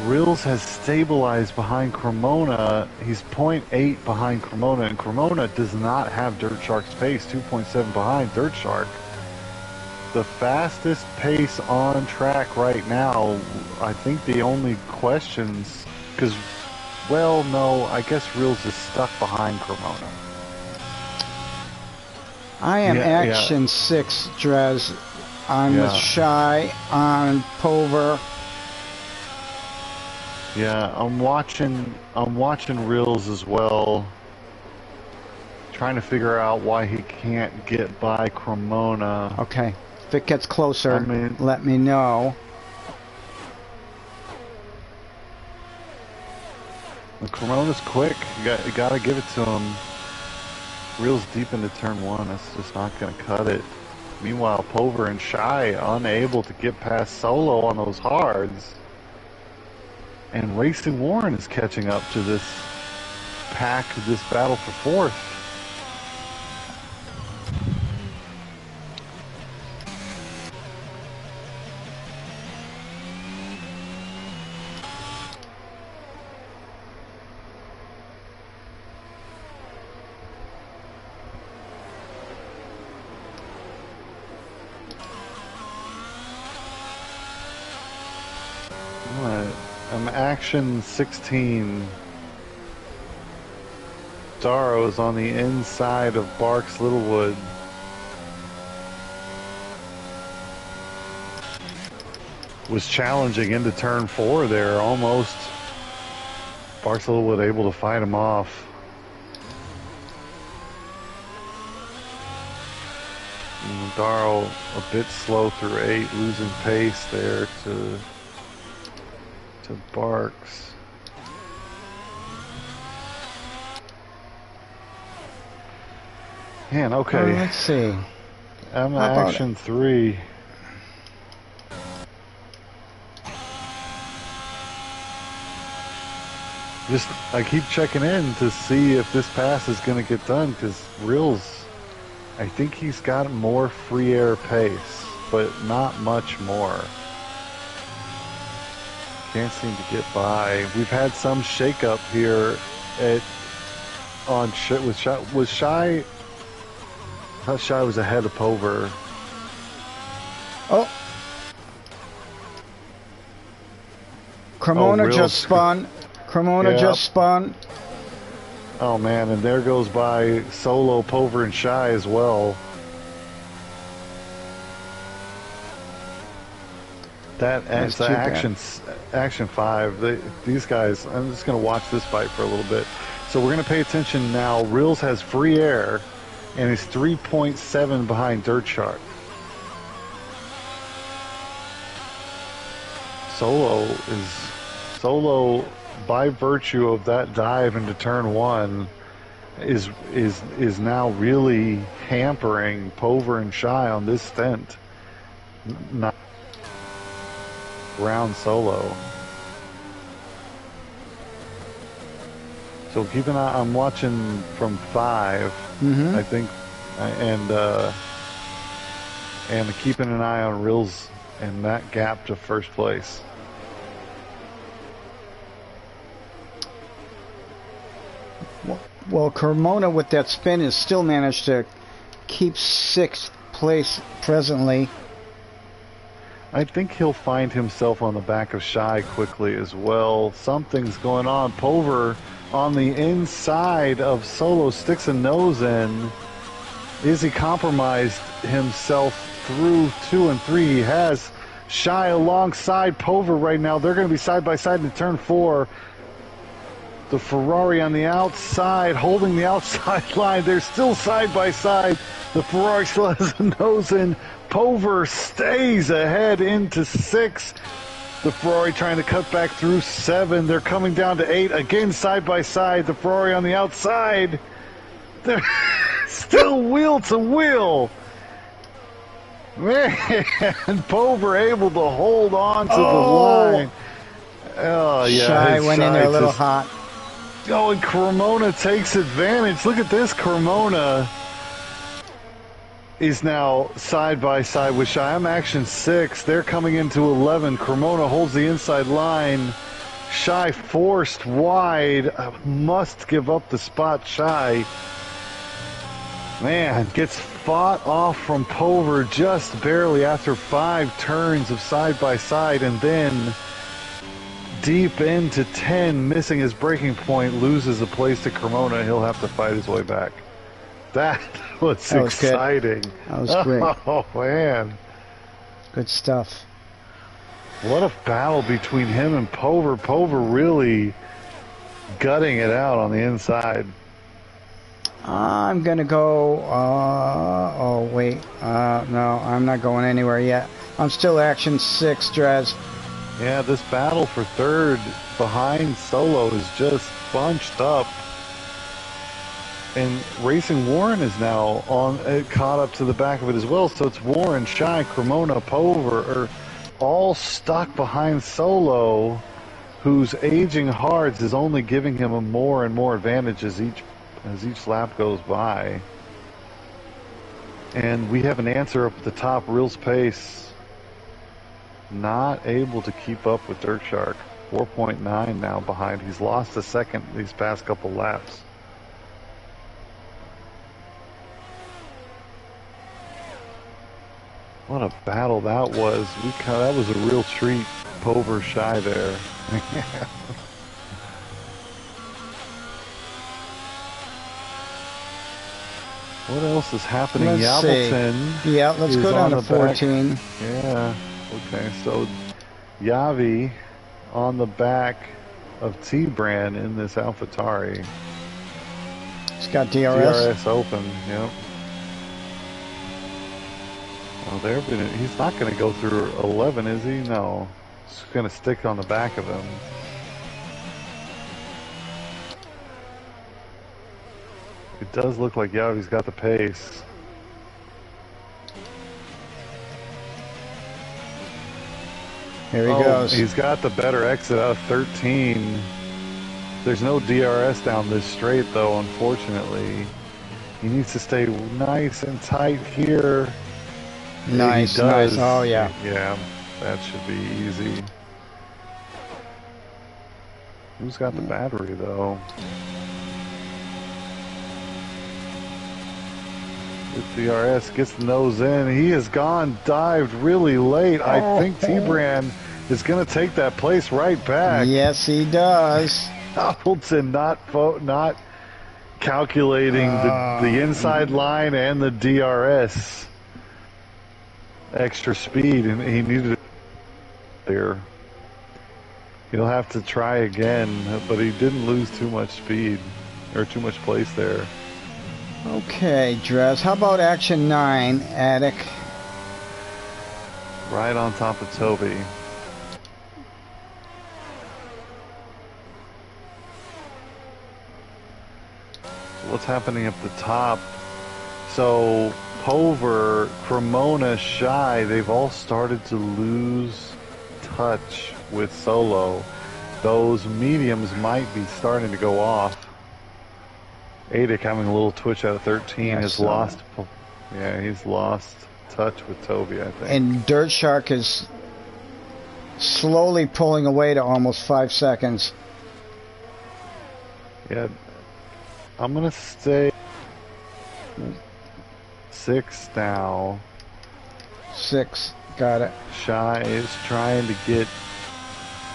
Speaker 2: Rills has stabilized behind Cremona. He's 0.8 behind Cremona, and Cremona does not have Dirt Shark's pace, 2.7 behind Dirt Shark. The fastest pace on track right now. I think the only questions, because, well, no, I guess Rills is stuck behind Cremona.
Speaker 1: I am action 6, Drez. I'm with Shy on Pover.
Speaker 2: Yeah, I'm watching Rills as well. Trying to figure out why he can't get by Cremona.
Speaker 1: Okay. If it gets closer,
Speaker 2: I mean,
Speaker 1: let me know.
Speaker 2: Cremona's quick. You gotta give it to him. Rills deep into turn 1. That's just not gonna cut it. Meanwhile, Pover and Shy unable to get past Solo on those hards. And Racing Warren is catching up to this pack, this battle for 4th. Action 16. Darrow is on the inside of Barks Littlewood. Was challenging into turn 4 there, almost. Barks Littlewood able to fight him off. And Darrow a bit slow through 8, losing pace there to Barks. Man, okay.
Speaker 1: Let's see.
Speaker 2: I'm action 3. I keep checking in to see if this pass is going to get done, because Rills, I think he's got more free air pace, but not much more. Can't seem to get by. We've had some shakeup here was Shy. I thought Shy was ahead of Pover.
Speaker 1: Oh, Cremona just spun. Cremona just spun.
Speaker 2: Oh man, and there goes by Solo, Pover, and Shy as well. That's action 5. These guys, I'm just going to watch this fight for a little bit. So we're going to pay attention now. Rills has free air, and is 3.7 behind Dirt Shark. Solo, by virtue of that dive into turn 1, is now really hampering Pover and Shy on this stint. Not round Solo. So keep an eye. I'm watching from 5, I think, and keeping an eye on Rills and that gap to first place.
Speaker 1: Well, Cremona with that spin has still managed to keep 6th place presently.
Speaker 2: I think he'll find himself on the back of Shy quickly as well. Something's going on. Pover on the inside of Solo sticks a nose in. Is he compromised himself through 2 and 3? He has Shy alongside Pover right now. They're going to be side by side in turn 4. The Ferrari on the outside, holding the outside line. They're still side by side. The Ferrari still has a nose in. Pover stays ahead into 6. The Ferrari trying to cut back through 7. They're coming down to 8. Again, side by side. The Ferrari on the outside. They're still wheel to wheel. Man, Pover able to hold on to the line. Oh, yeah.
Speaker 1: Shy went in there a little hot.
Speaker 2: Oh, and Cremona takes advantage. Look at this. Cremona is now side by side with Shy. I'm action 6. They're coming into 11. Cremona holds the inside line. Shy forced wide. Must give up the spot. Shy, man, gets fought off from Pover just barely after 5 turns of side by side, and then deep into 10, missing his breaking point, loses a place to Cremona. He'll have to fight his way back. That was exciting.
Speaker 1: Good. That was great.
Speaker 2: Oh, man.
Speaker 1: Good stuff.
Speaker 2: What a battle between him and Pover. Pover really gutting it out on the inside.
Speaker 1: I'm going to go... oh, wait. No, I'm not going anywhere yet. I'm still action 6, Drez.
Speaker 2: Yeah, this battle for 3rd behind Solo is just bunched up. And Racing Warren is now caught up to the back of it as well. So it's Warren, Shy, Cremona, Pover are all stuck behind Solo, whose aging hards is only giving him a more and more advantage as each lap goes by. And we have an answer up at the top. Real Pace not able to keep up with Dirt Shark. 4.9 now behind. He's lost a second these past couple laps. What a battle that was. That was a real treat. Pover Shy there. What else is happening? Yavelton.
Speaker 1: Yeah, let's go down to 14.
Speaker 2: Back. Yeah. Okay, so Yavi on the back of T-Brand in this AlphaTauri.
Speaker 1: He's got DRS.
Speaker 2: DRS open, yep. Well, he's not going to go through 11, is he? No. He's going to stick on the back of him. It does look like Yavi's got the pace.
Speaker 1: Here he goes.
Speaker 2: He's got the better exit out of 13. There's no DRS down this straight, though, unfortunately. He needs to stay nice and tight here.
Speaker 1: Nice, nice. Oh, yeah.
Speaker 2: Yeah, that should be easy. Who's got the battery, though? DRS gets the nose in. He has dived really late. I think T-Brand is going to take that place right back.
Speaker 1: Yes, he does.
Speaker 2: Hamilton not calculating the inside line and the DRS extra speed, and he needed it there. He'll have to try again, but he didn't lose too much speed or too much place there.
Speaker 1: Okay, Drez. How about action 9, Attic?
Speaker 2: Right on top of Toby. So what's happening up the top? So Pover, Cremona, Shy, they've all started to lose touch with Solo. Those mediums might be starting to go off. Adic having a little twitch out of 13
Speaker 1: Yeah,
Speaker 2: has lost. Yeah, he's lost touch with Toby, I think.
Speaker 1: And Dirt Shark is slowly pulling away to almost 5 seconds.
Speaker 2: Yeah, I'm gonna stay 6 now.
Speaker 1: 6, got it.
Speaker 2: Shy is trying to get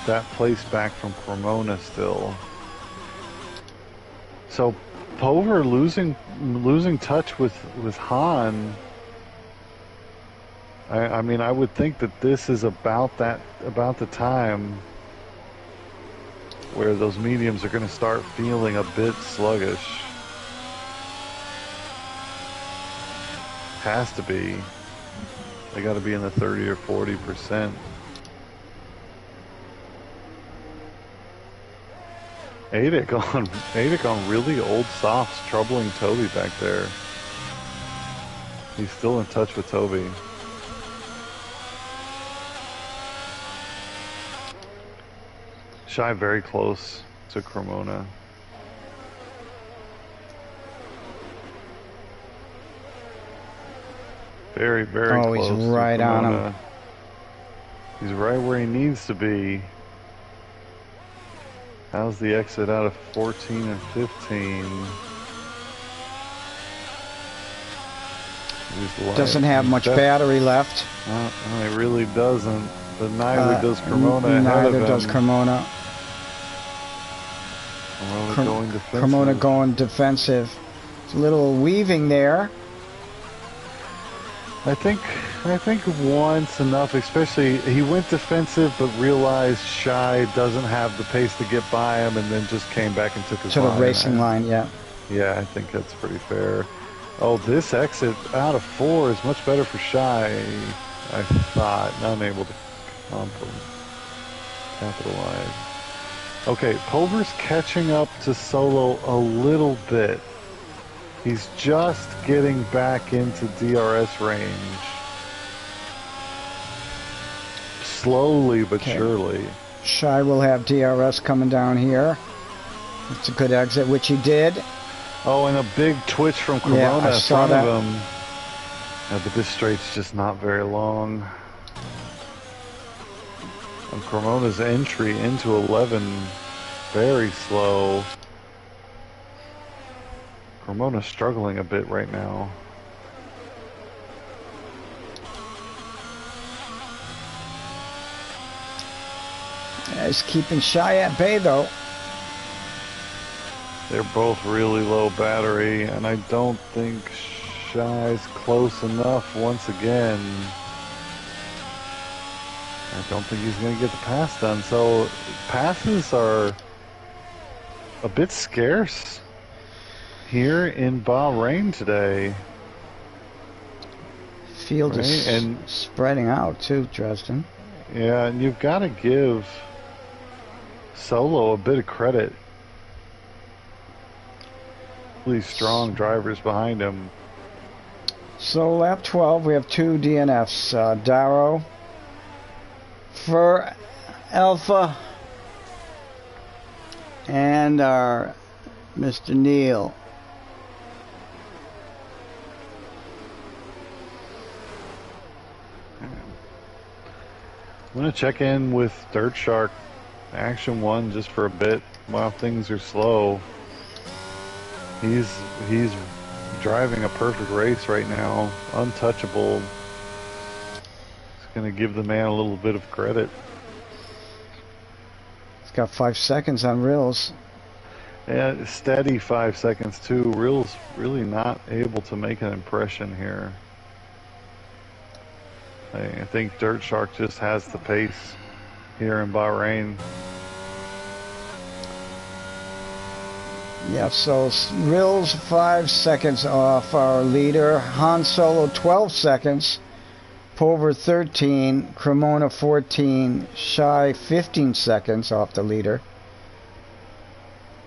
Speaker 2: that place back from Cremona still. So Pover losing touch with Han. I mean, I would think that this is about the time where those mediums are going to start feeling a bit sluggish. Has to be. They got to be in the 30 or 40%. Adic on really old softs, troubling Toby back there. He's still in touch with Toby. Shy very close to Cremona. Very, very close.
Speaker 1: Oh, he's right on him.
Speaker 2: He's right where he needs to be. How's the exit out of 14 and 15?
Speaker 1: Doesn't have much battery left.
Speaker 2: It really doesn't. But neither does Cremona ahead of him.
Speaker 1: Neither does Cremona.
Speaker 2: Going defensive.
Speaker 1: Cremona going defensive. It's a little weaving there.
Speaker 2: I think once enough, especially he went defensive but realized Shy doesn't have the pace to get by him and then just came back and took his line.
Speaker 1: To the racing line, yeah.
Speaker 2: Yeah, I think that's pretty fair. Oh, this exit out of 4 is much better for Shy, I thought. Unable to capitalize. Okay, Pulver's catching up to Solo a little bit. He's just getting back into DRS range. Slowly but surely.
Speaker 1: Shy will have DRS coming down here. It's a good exit, which he did.
Speaker 2: Oh, and a big twitch from Cremona in front of him. Yeah, but this straight's just not very long. And Cremona's entry into 11, very slow. Cremona's struggling a bit right now.
Speaker 1: Yeah, he's keeping Shy at bay, though.
Speaker 2: They're both really low battery, and I don't think Shy's close enough once again. I don't think he's going to get the pass done. So passes are a bit scarce here in Bahrain today.
Speaker 1: Field is and spreading out too, Dresden.
Speaker 2: Yeah, and you've got to give Solo a bit of credit. Really strong drivers behind him.
Speaker 1: So lap 12, we have 2 DNFs. Darrow for Alpha and our Mr. Neil.
Speaker 2: I'm going to check in with Dirt Shark Action 1 just for a bit while things are slow. He's driving a perfect race right now, untouchable. It's going to give the man a little bit of credit.
Speaker 1: He's got 5 seconds on Rills.
Speaker 2: Yeah, steady 5 seconds too. Rills really not able to make an impression here. I think Dirt Shark just has the pace here in Bahrain.
Speaker 1: Yeah, so Rills 5 seconds off our leader. Han Solo 12 seconds. Pulver 13. Cremona 14. Shy 15 seconds off the leader.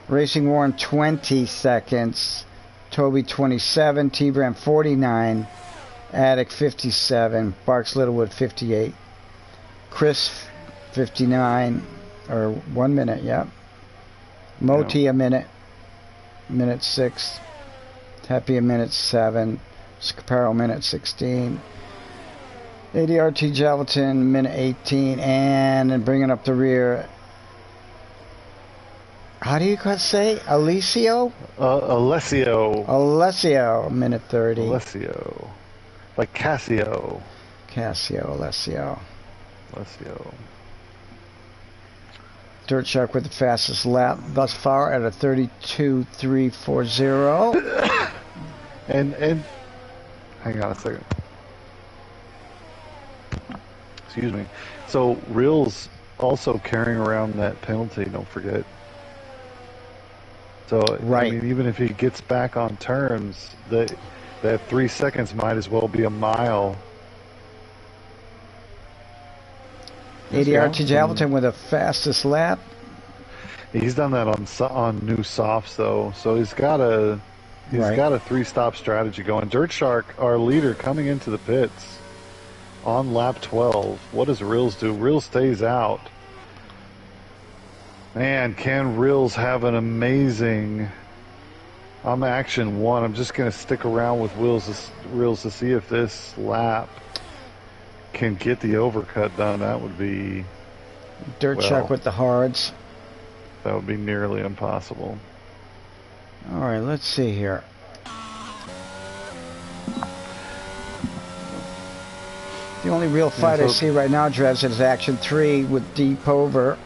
Speaker 1: Racing Warren 20 seconds. Toby 27. T-Bram 49. Attic 57. Barks Littlewood 58. Chris 59. Or 1 minute, yeah. Moti a minute. minute 6. Tapia minute 7. Scaparo minute 16. ADRT Javelton minute 18. And then bringing up the rear. How do you say? Alessio? Alessio, minute 30.
Speaker 2: Alessio. Like Casio.
Speaker 1: Alessio.
Speaker 2: Alessio.
Speaker 1: Dirt Shark with the fastest lap thus far at a 32.340.
Speaker 2: and hang on a second. Excuse me. So Reel's also carrying around that penalty, don't forget. So
Speaker 1: right.
Speaker 2: I mean, even if he gets back on terms, that 3 seconds might as well be a mile.
Speaker 1: ADRT Javelton with the fastest lap.
Speaker 2: He's done that on new softs though, so he's got a 3-stop strategy going. Dirt Shark, our leader, coming into the pits on lap 12. What does Reels do? Reels stays out. Man, can Reels have an amazing... I'm action 1. I'm just going to stick around with Reels to see if this lap can get the overcut done. That would be...
Speaker 1: Dirt Shark with the hards.
Speaker 2: That would be nearly impossible.
Speaker 1: All right, let's see here. The only real fight I see right now, Dres, is action 3 with D. Pover.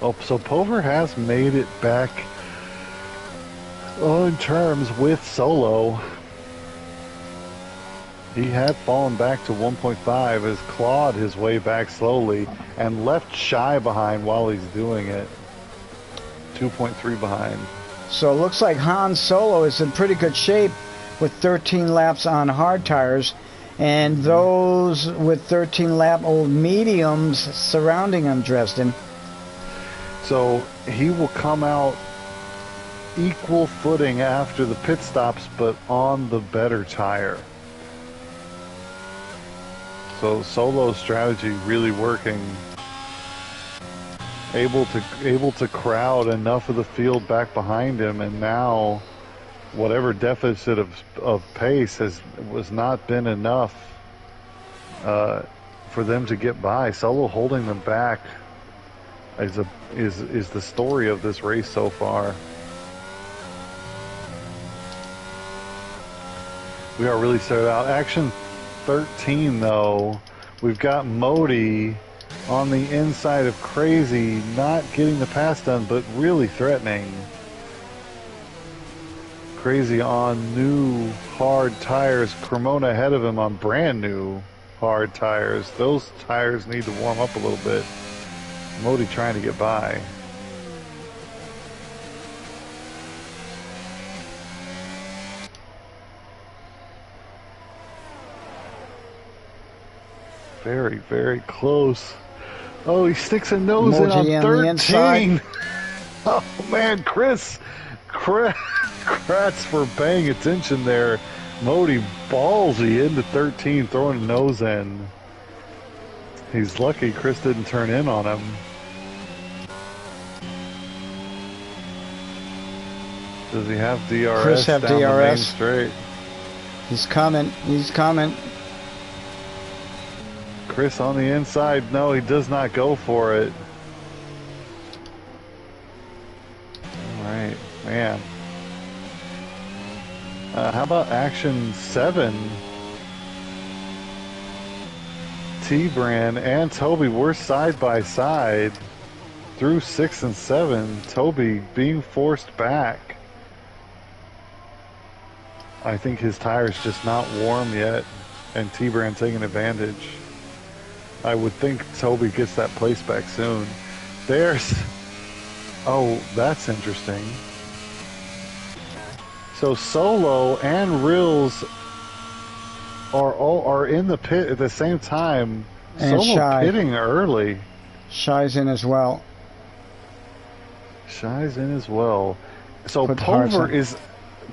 Speaker 2: Oh, so Pover has made it back on terms with Solo. He had fallen back to 1.5, has clawed his way back slowly, and left Shy behind while he's doing it. 2.3 behind.
Speaker 1: So it looks like Han Solo is in pretty good shape with 13 laps on hard tires, and those with 13-lap old mediums surrounding him, Dresden.
Speaker 2: So he will come out equal footing after the pit stops, but on the better tire. So Solo's strategy really working. Able to crowd enough of the field back behind him, and now whatever deficit of pace was not been enough for them to get by. Solo holding them back is the story of this race so far. We are really started out. Action 13 though, we've got Modi on the inside of Crazy, not getting the pass done, but really threatening. Crazy on new hard tires, Cremona ahead of him on brand new hard tires. Those tires need to warm up a little bit. Modi trying to get by. Very, very close. Oh, he sticks a nose in on 13. Oh, man, Chris Kratz for paying attention there. Modi ballsy into 13, throwing a nose in. He's lucky Chris didn't turn in on him. Does he have DRS?
Speaker 1: Chris have
Speaker 2: down
Speaker 1: DRS.
Speaker 2: The main straight?
Speaker 1: He's coming. He's coming.
Speaker 2: Chris on the inside. No, he does not go for it. All right, man. How about action 7? T-Brand and Toby were side by side through 6 and 7. Toby being forced back. I think his tire's just not warm yet, and T-Brand taking advantage. I would think Toby gets that place back soon. Oh, that's interesting. So Solo and Reels are in the pit at the same time.
Speaker 1: And
Speaker 2: Solo
Speaker 1: Shy.
Speaker 2: pitting early.
Speaker 1: Shy's in as well.
Speaker 2: Shy's in as well. So
Speaker 1: Put the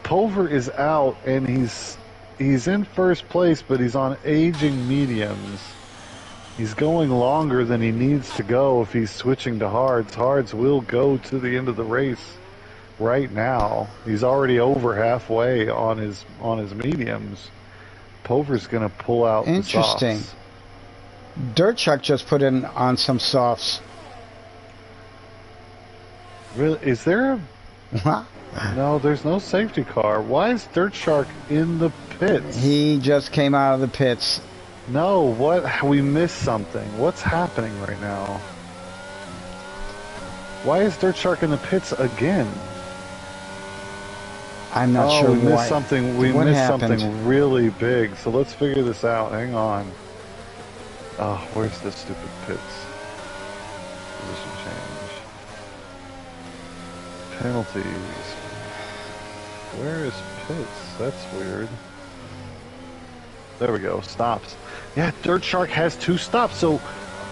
Speaker 2: Pulver is out, and he's in first place, but he's on aging mediums. He's going longer than he needs to go if he's switching to hards. Hards will go to the end of the race right now. He's already over halfway on his mediums. Pover's going to pull out
Speaker 1: Interesting.
Speaker 2: the softs.
Speaker 1: Dirt Shark just put in on some softs.
Speaker 2: Really? Is there a... No, there's no safety car. Why is Dirt Shark in the pits?
Speaker 1: He just came out of the pits.
Speaker 2: No, what? We missed something. What's happening right now? Why is Dirt Shark in the pits again?
Speaker 1: I'm not sure
Speaker 2: we missed
Speaker 1: why.
Speaker 2: something. We
Speaker 1: What
Speaker 2: missed
Speaker 1: happened?
Speaker 2: something really big. So let's figure this out. Hang on. Oh, where's the stupid pits? Position change. Penalties. Where is pits? That's weird. There we go. Stops. Yeah, Dirt Shark has 2 stops, so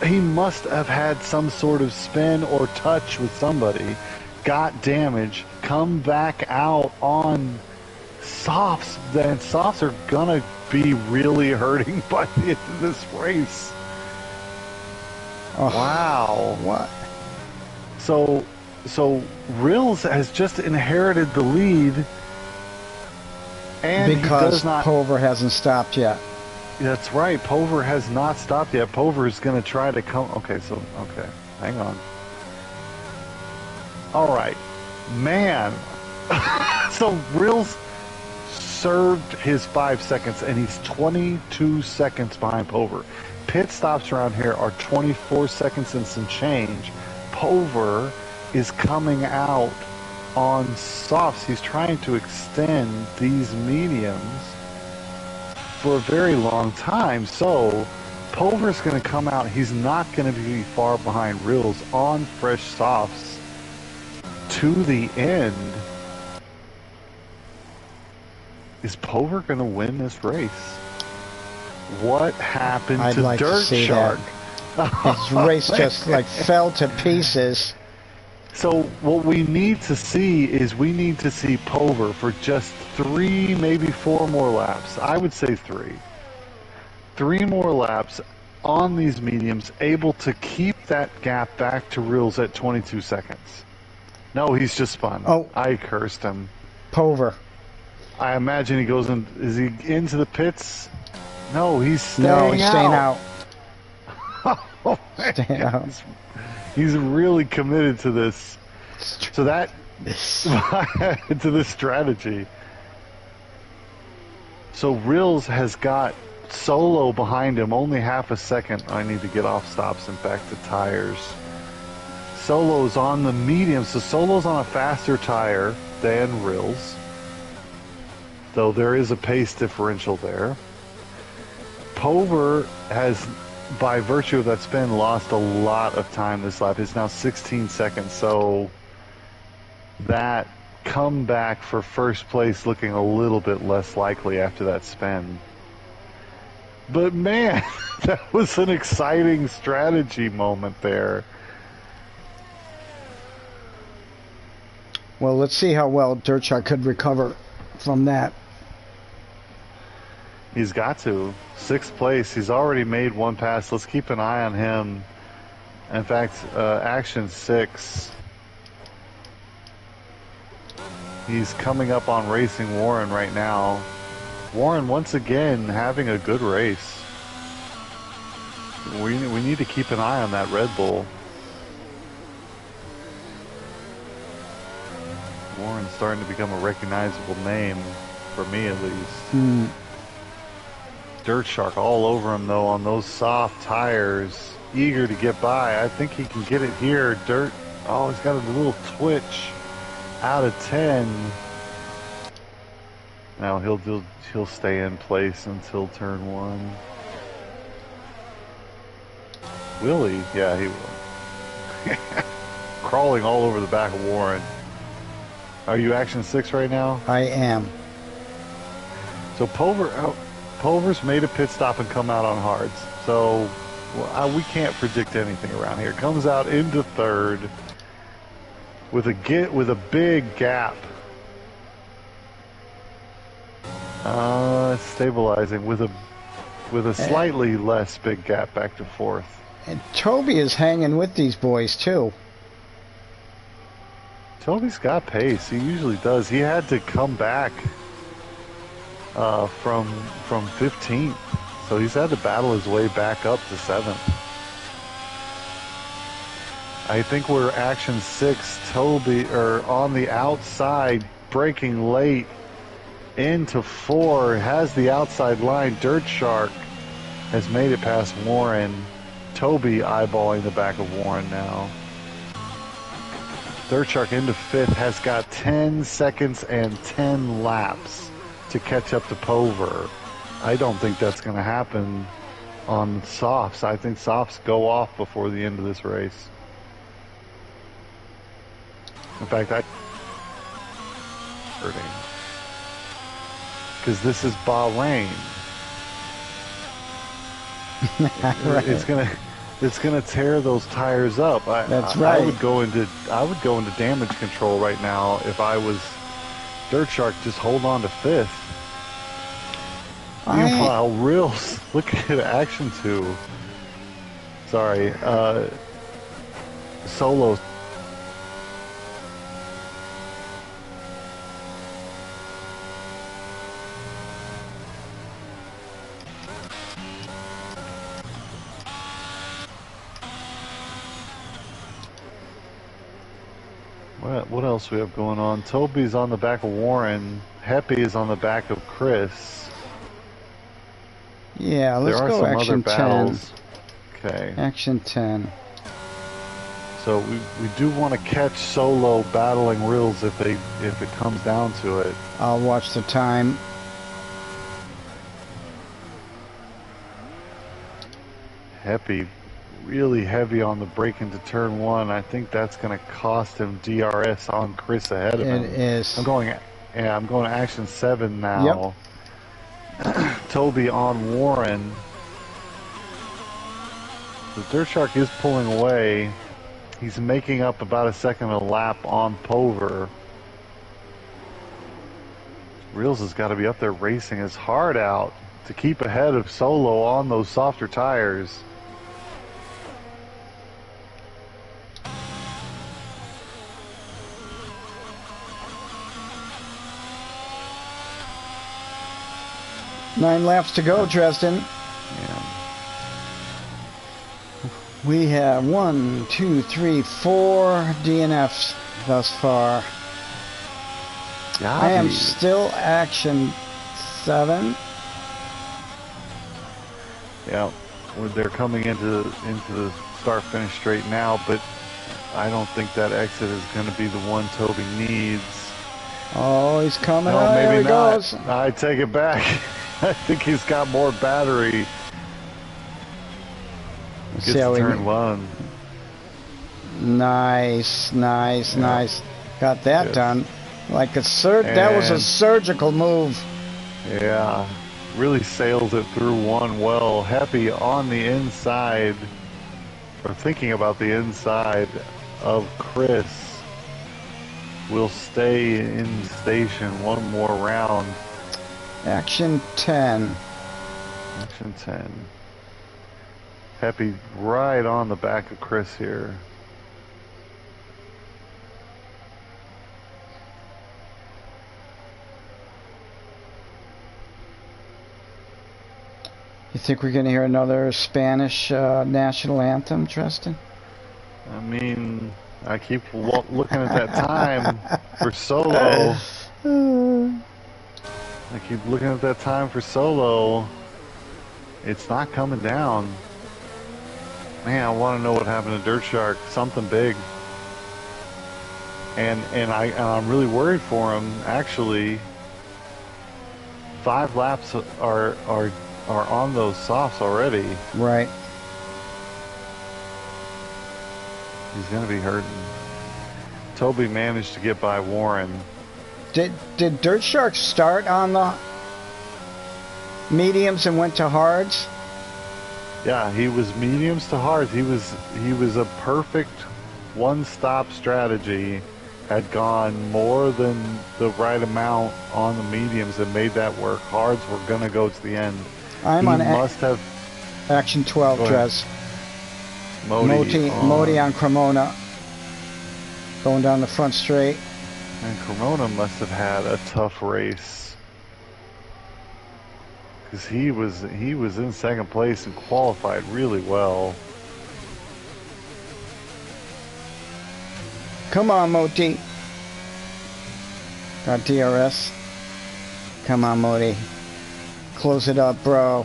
Speaker 2: he must have had some sort of spin or touch with somebody, got damage, come back out on softs. Then softs are gonna be really hurting by the end of this race.
Speaker 1: Oh,
Speaker 2: wow.
Speaker 1: What?
Speaker 2: So Rills has just inherited the lead, and
Speaker 1: because
Speaker 2: he does not.
Speaker 1: Pover hasn't stopped yet.
Speaker 2: That's right. Pover has not stopped yet. Pover is going to try to come. Okay, hang on. All right, man. So Rills served his 5 seconds, and he's 22 seconds behind Pover. Pit stops around here are 24 seconds and some change. Pover is coming out on softs. He's trying to extend these mediums for a very long time. So Pover's going to come out. He's not going to be far behind Rills on fresh softs to the end. Is Pover going to win this race? What happened
Speaker 1: I'd
Speaker 2: to
Speaker 1: like
Speaker 2: Dirt
Speaker 1: to see
Speaker 2: Shark?
Speaker 1: His race just like fell to pieces.
Speaker 2: So what we need to see is Pover for just 3, maybe 4 more laps. I would say 3. 3 more laps on these mediums, able to keep that gap back to Rills at 22 seconds. No, he's just spun.
Speaker 1: Oh.
Speaker 2: I cursed him.
Speaker 1: Pover.
Speaker 2: I imagine he goes in. Is he into the pits? No, he's staying
Speaker 1: out. No, he's staying out.
Speaker 2: Oh,
Speaker 1: staying out.
Speaker 2: He's really committed to this. So that to this strategy. So Rills has got Solo behind him, only half a second. I need to get off stops and back to tires. Solo's on the medium, so Solo's on a faster tire than Rills, though there is a pace differential there. Pover has, by virtue of that spin, lost a lot of time this lap. It's now 16 seconds, so that comeback for first place looking a little bit less likely after that spin. But man, that was an exciting strategy moment there.
Speaker 1: Well, let's see how well Dirt Shark could recover from that.
Speaker 2: He's got to. 6th place. He's already made 1 pass. Let's keep an eye on him. In fact, Action 6. He's coming up on Racing Warren right now. Warren, once again, having a good race. We need to keep an eye on that Red Bull. Warren's starting to become a recognizable name, for me at least. Dirt Shark all over him, though, on those soft tires. Eager to get by. I think he can get it here. Dirt, oh, he's got a little twitch. Out of 10. Now he'll stay in place until turn 1. Will he? Yeah, he will. Crawling all over the back of Warren. Are you Action 6 right now?
Speaker 1: I am.
Speaker 2: So Pover's made a pit stop and come out on hards. So we can't predict anything around here. Comes out into 3rd with a big gap. Stabilizing with a slightly less big gap back to 4th.
Speaker 1: And Toby is hanging with these boys too.
Speaker 2: Toby's got pace. He usually does. He had to come back from 15th, so he's had to battle his way back up to 7th. I think we're action 6. Toby on the outside, breaking late into 4, has the outside line. Dirt Shark has made it past Warren. Toby eyeballing the back of Warren now. Dirt Shark into 5th, has got 10 seconds and 10 laps to catch up to Pover. I don't think that's going to happen on softs. I think softs go off before the end of this race. In fact, because this is Bahrain.
Speaker 1: Right.
Speaker 2: It's gonna tear those tires up.
Speaker 1: That's right.
Speaker 2: I would go into damage control right now if I was Dirt Shark. Just hold on to 5th. Meanwhile, Reels, look at action 2. Sorry, Solo. What else we have going on? Toby's on the back of Warren. Heppy is on the back of Chris.
Speaker 1: Yeah, let's go action 10.
Speaker 2: Okay.
Speaker 1: Action 10.
Speaker 2: So we do want to catch Solo battling Reels if it comes down to it.
Speaker 1: I'll watch the time.
Speaker 2: Heppy really heavy on the brake into turn 1. I think that's going to cost him DRS on Chris ahead of him.
Speaker 1: It is.
Speaker 2: I'm going action 7 now. Yep. Toby on Warren. The Dirt Shark is pulling away. He's making up about a second a lap on Pover. Reels has got to be up there racing his heart out to keep ahead of Solo on those softer tires.
Speaker 1: Nine laps to go, Dresden.
Speaker 2: Yeah.
Speaker 1: We have 1, 2, 3, 4 DNFs thus far. I am still action 7.
Speaker 2: Yeah, they're coming into the start-finish straight now, but I don't think that exit is going to be the one Toby needs.
Speaker 1: Oh, he's coming.
Speaker 2: No, maybe
Speaker 1: there he
Speaker 2: not.
Speaker 1: goes.
Speaker 2: I take it back. I think he's got more battery. Gets to turn 1.
Speaker 1: Nice. Got that done. Like that was a surgical move.
Speaker 2: Yeah, really sails it through 1 well. Heppy on the inside, or thinking about the inside of Chris. Will stay in station 1 more round.
Speaker 1: Action 10.
Speaker 2: Action 10. Heppy right on the back of Chris here.
Speaker 1: You think we're going to hear another Spanish national anthem, Tristan?
Speaker 2: I mean, I keep looking at that time for Solo. I keep looking at that time for Solo. It's not coming down. Man, I want to know what happened to Dirt Shark. Something big. And I'm really worried for him. Actually, 5 laps are on those softs already.
Speaker 1: Right.
Speaker 2: He's gonna be hurting. Toby managed to get by Warren.
Speaker 1: Did Dirt Shark start on the mediums and went to hards?
Speaker 2: Yeah, he was mediums to hards. He was a perfect one-stop strategy. Had gone more than the right amount on the mediums and made that work. Hards were gonna go to the end.
Speaker 1: I'm on
Speaker 2: must have
Speaker 1: action 12, Dres. Moti on Cremona. Going down the front straight.
Speaker 2: And Cremona must have had a tough race. Because he was in second place and qualified really well.
Speaker 1: Come on, Moti. Got DRS. Come on, Moti. Close it up, bro.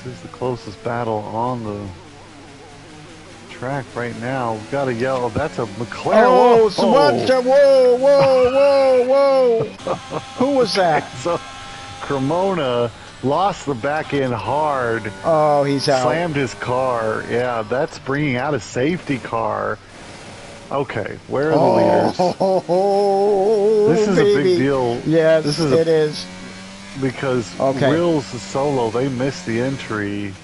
Speaker 2: This is the closest battle on the track right now. We've got to yell. That's a McLaren.
Speaker 1: Oh, so what? Whoa, whoa, whoa, whoa. Who was that?
Speaker 2: So Cremona lost the back end hard.
Speaker 1: Oh, he's out.
Speaker 2: Slammed his car. Yeah, that's bringing out a safety car. Okay, where are the leaders? This is
Speaker 1: baby.
Speaker 2: a big deal.
Speaker 1: Yes, it is.
Speaker 2: Because Rills Solo, they missed the entry.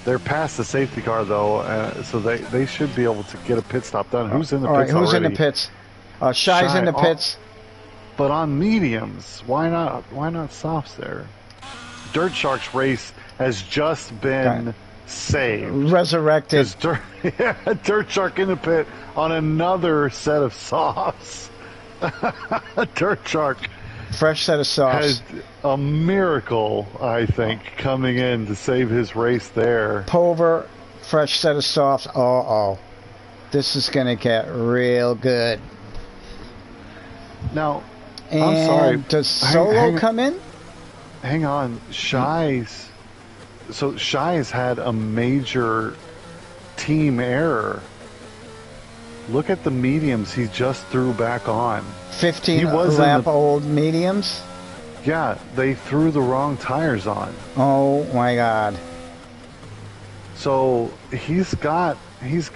Speaker 2: They're past the safety car though, so they should be able to get a pit stop done. Who's in the pits
Speaker 1: who's
Speaker 2: already?
Speaker 1: in the pits? Shy's in the pits.
Speaker 2: But on mediums, why not softs there? Dirt Shark's race has just been saved.
Speaker 1: Resurrected.
Speaker 2: Dirt Shark in the pit on another set of softs. Dirt Shark.
Speaker 1: Fresh set of softs.
Speaker 2: Has a miracle, I think, coming in to save his race there.
Speaker 1: Pover, fresh set of softs. Uh-oh. This is going to get real good.
Speaker 2: Now,
Speaker 1: and
Speaker 2: I'm sorry.
Speaker 1: Does Solo come in?
Speaker 2: Hang on. Shy's had a major team error. Look at the mediums he just threw back on.
Speaker 1: 15 lap old mediums?
Speaker 2: Yeah, they threw the wrong tires on.
Speaker 1: Oh my god.
Speaker 2: So he's got his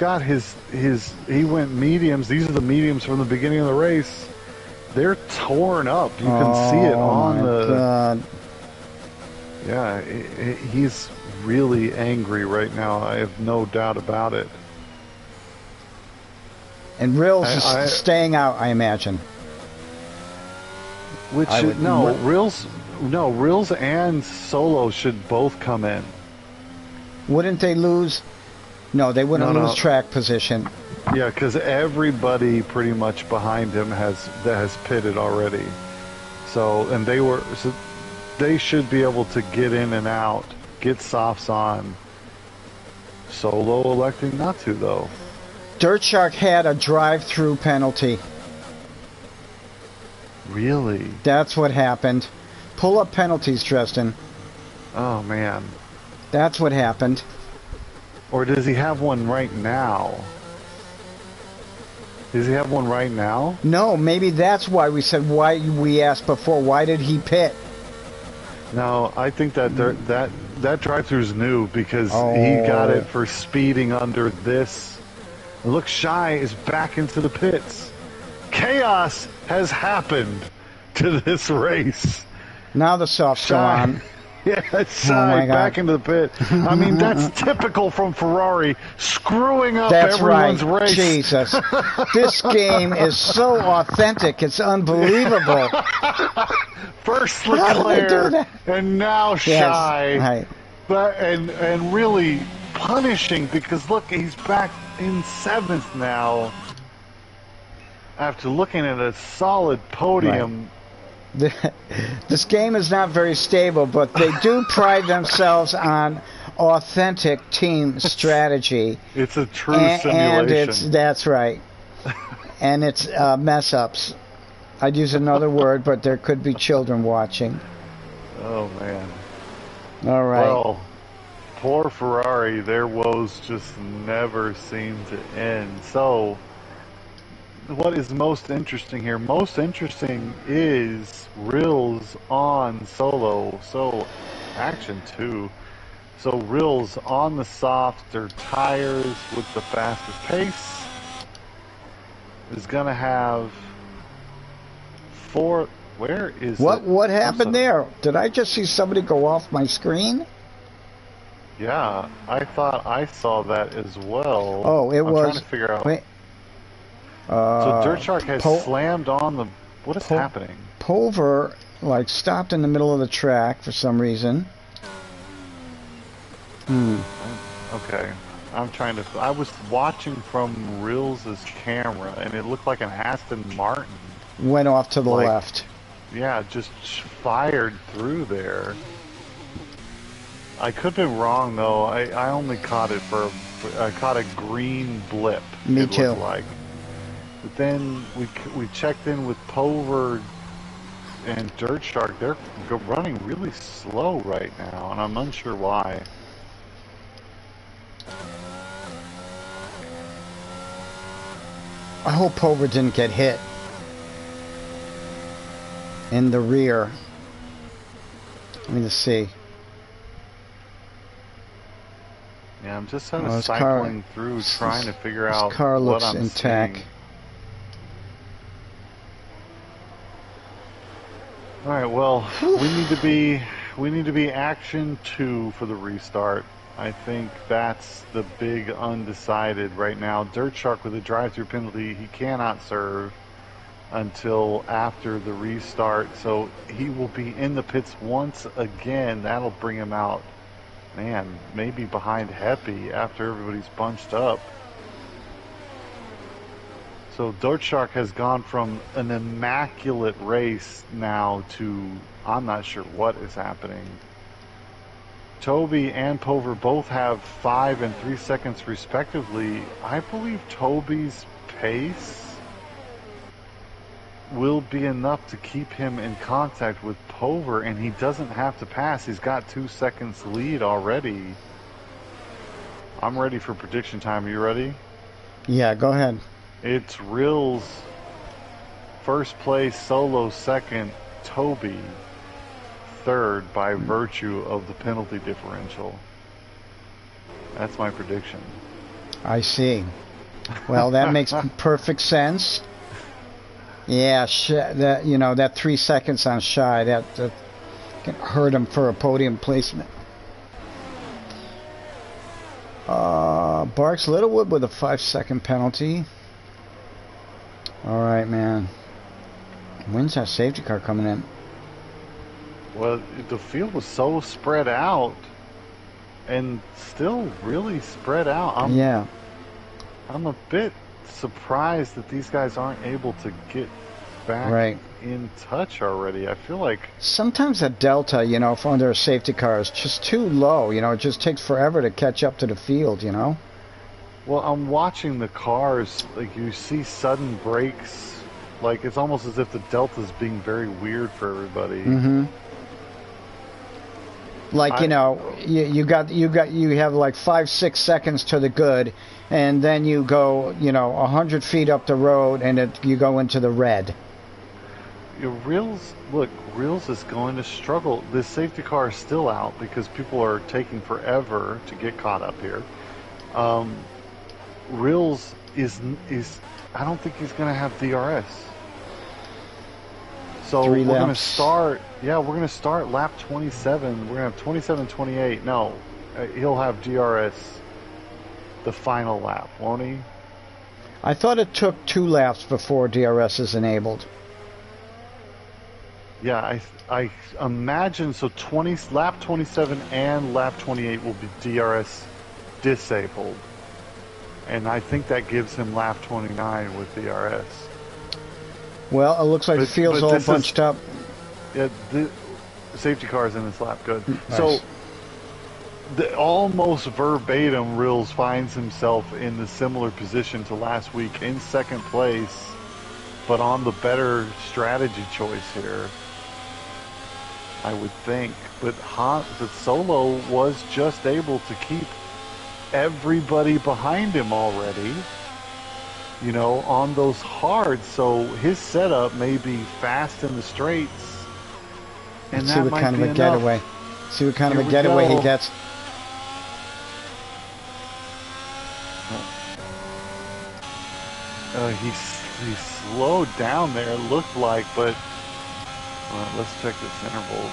Speaker 2: he went mediums. These are the mediums from the beginning of the race. They're torn up. You can see it on the
Speaker 1: god.
Speaker 2: Yeah, he's really angry right now. I have no doubt about it.
Speaker 1: And Rills is staying out, I imagine.
Speaker 2: Rills and Solo should both come in.
Speaker 1: Wouldn't they lose? No, they wouldn't lose track position.
Speaker 2: Yeah, because everybody pretty much behind him has pitted already. So they should be able to get in and out, get softs on. Solo electing not to though.
Speaker 1: Dirt Shark had a drive-through penalty.
Speaker 2: Really?
Speaker 1: That's what happened. Pull up penalties, Tristan.
Speaker 2: Oh, man.
Speaker 1: That's what happened.
Speaker 2: Or does he have one right now? Does he have one right now?
Speaker 1: No, maybe that's why we said we asked before, why did he pit?
Speaker 2: No, I think that drive-through's new because he got it for speeding under this. Look, Shy is back into the pits. Chaos has happened to this race.
Speaker 1: Now the softs go on.
Speaker 2: Yeah, Shy back into the pit. I mean, that's typical from Ferrari, screwing up everyone's race.
Speaker 1: Jesus. This game is so authentic, it's unbelievable.
Speaker 2: First Leclerc, and now Shy.
Speaker 1: Yes. Right.
Speaker 2: But, and really punishing, because look, he's back in 7th now after looking at a solid podium.
Speaker 1: Right. This game is not very stable, but they do pride themselves on authentic team strategy.
Speaker 2: It's a true simulation.
Speaker 1: And that's right. And it's mess ups. I'd use another word, but there could be children watching.
Speaker 2: Oh man.
Speaker 1: All right.
Speaker 2: Well, poor Ferrari, their woes just never seem to end. So, what is most interesting here? Most interesting is Rills on Solo. So, action 2. So, Rills on the softer tires with the fastest pace is going to have 4. Where is
Speaker 1: what happened there? Did I just see somebody go off my screen?
Speaker 2: Yeah, I thought I saw that as well.
Speaker 1: Oh, I'm
Speaker 2: trying to figure out.
Speaker 1: Wait.
Speaker 2: So Dirt Shark has slammed on the What is happening?
Speaker 1: Pulver, like, stopped in the middle of the track for some reason.
Speaker 2: Okay. I'm trying to... I was watching from Reels' camera, and it looked like an Aston Martin.
Speaker 1: Went off to the left.
Speaker 2: Yeah, just fired through there. I could have been wrong, though. I only caught it for... I caught a green blip.
Speaker 1: Me too.
Speaker 2: Like. But then we checked in with Pover and Dirt Shark. They're running really slow right now, and I'm unsure why.
Speaker 1: I hope Pover didn't get hit in the rear. Let me just see.
Speaker 2: Yeah, I'm just kind of cycling through, trying to figure out
Speaker 1: what I'm seeing. This car looks intact.
Speaker 2: All right, well, we need to be action 2 for the restart. I think that's the big undecided right now. Dirt Shark with a drive-through penalty, he cannot serve until after the restart, so he will be in the pits once again. That'll bring him out, man, maybe behind Heppy after everybody's bunched up. So Dirt Shark has gone from an immaculate race now to I'm not sure what is happening. Toby and Pover both have 5 and 3 seconds respectively. I believe Toby's pace will be enough to keep him in contact with Pover, and he doesn't have to pass. He's got 2 seconds lead already. I'm ready for prediction time. Are you ready?
Speaker 1: Yeah, go ahead.
Speaker 2: It's Reels first place, Solo second, Toby third by virtue of the penalty differential. That's my prediction.
Speaker 1: I see. Well, that makes perfect sense. Yeah, that, you know, that 3 seconds on Shy, that can hurt him for a podium placement. Barks Littlewood with a 5-second penalty. All right, man. When's that safety car coming in?
Speaker 2: Well, the field was so spread out, and still really spread out. I'm a bit surprised that these guys aren't able to get back in touch already. I feel like
Speaker 1: sometimes that delta, you know, under a safety car is just too low. You know, it just takes forever to catch up to the field, you know?
Speaker 2: Well, I'm watching the cars, like you see sudden breaks, like it's almost as if the delta's being very weird for everybody.
Speaker 1: Mm-hmm. Like, you know, you have like 5-6 seconds to the good, and then you go, you know, 100 feet up the road, and you go into the red.
Speaker 2: Reels is going to struggle. This safety car is still out because people are taking forever to get caught up here. Reels is I don't think he's going to have DRS. So we're going to start. Yeah, we're going to start lap 27. We're going to have 27, 28. No, he'll have DRS the final lap, won't he?
Speaker 1: I thought it took 2 laps before DRS is enabled.
Speaker 2: Yeah, I imagine so. Lap 27 and lap 28 will be DRS disabled, and I think that gives him lap 29 with DRS.
Speaker 1: Well, it looks like the field's all bunched up.
Speaker 2: Yeah, the safety car's in this lap. Good.
Speaker 1: Nice.
Speaker 2: So, almost verbatim, Reels finds himself in the similar position to last week, in second place, but on the better strategy choice here, I would think. But Solo was just able to keep everybody behind him already, you know, on those hards. So his setup may be fast in the straights, and
Speaker 1: see what kind of a getaway. See what kind of a getaway he gets.
Speaker 2: He slowed down there, it looked like, but let's check this intervals.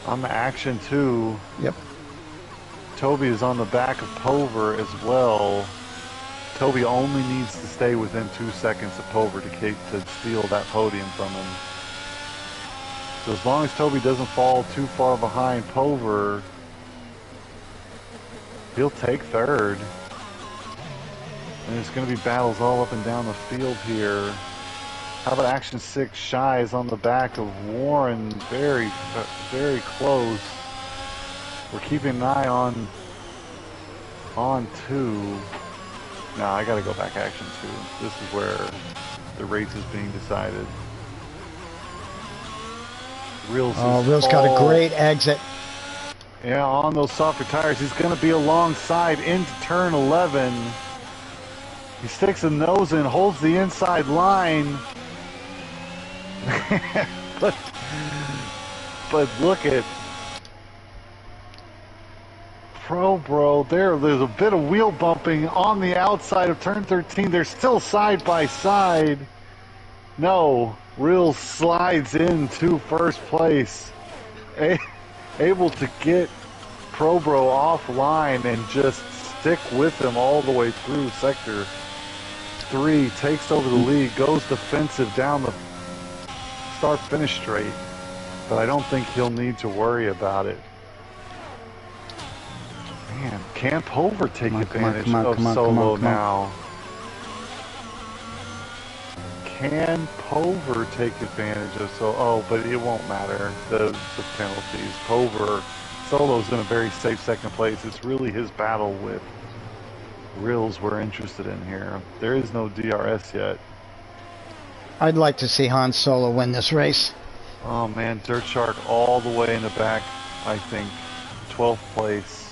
Speaker 2: On the action 2.
Speaker 1: Yep.
Speaker 2: Toby is on the back of Pover as well. Toby only needs to stay within 2 seconds of Pover to steal that podium from him. So as long as Toby doesn't fall too far behind Pover, he'll take third. And there's going to be battles all up and down the field here. How about Action 6? Shy is on the back of Warren. Very, very close. We're keeping an eye on 2. No, I got to go back Action 2. This is where the race is being decided. Reels
Speaker 1: got a great exit.
Speaker 2: Yeah, on those softer tires. He's going to be alongside into turn 11. He sticks a nose in, holds the inside line. but look at Bro, there's a bit of wheel bumping on the outside of turn 13. They're still side by side. No, Reels slides into first place. Able to get Bro offline and just stick with him all the way through sector 3. Takes over the lead, goes defensive down the start-finish straight. But I don't think he'll need to worry about it. Man, can Pover take advantage of Solo now? Can Pover take advantage of Solo? Oh, but it won't matter, the penalties. Solo's in a very safe second place. It's really his battle with Reels we're interested in here. There is no DRS yet.
Speaker 1: I'd like to see Han Solo win this race.
Speaker 2: Oh man, Dirt Shark all the way in the back, I think. 12th place.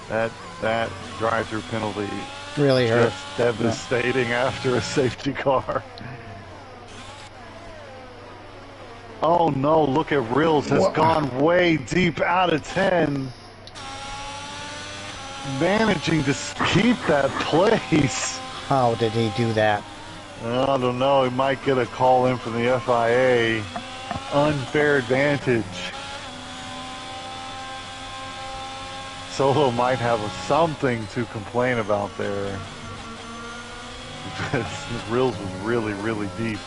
Speaker 2: That drive-through penalty
Speaker 1: really hurt.
Speaker 2: Just devastating after a safety car. Oh no, look at Reels has gone way deep out of 10. Managing to keep that place.
Speaker 1: How did he do that?
Speaker 2: I don't know, he might get a call in from the FIA. Unfair advantage. Solo might have something to complain about there. Reels was really, really deep.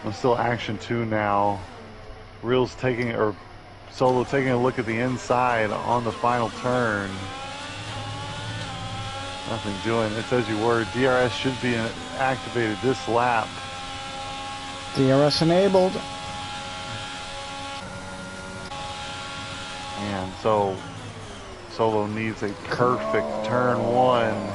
Speaker 2: I'm still Action 2 now. Reels Solo taking a look at the inside on the final turn. Nothing doing. It says you were. DRS should be activated this lap.
Speaker 1: DRS enabled.
Speaker 2: And so Solo needs a perfect turn 1.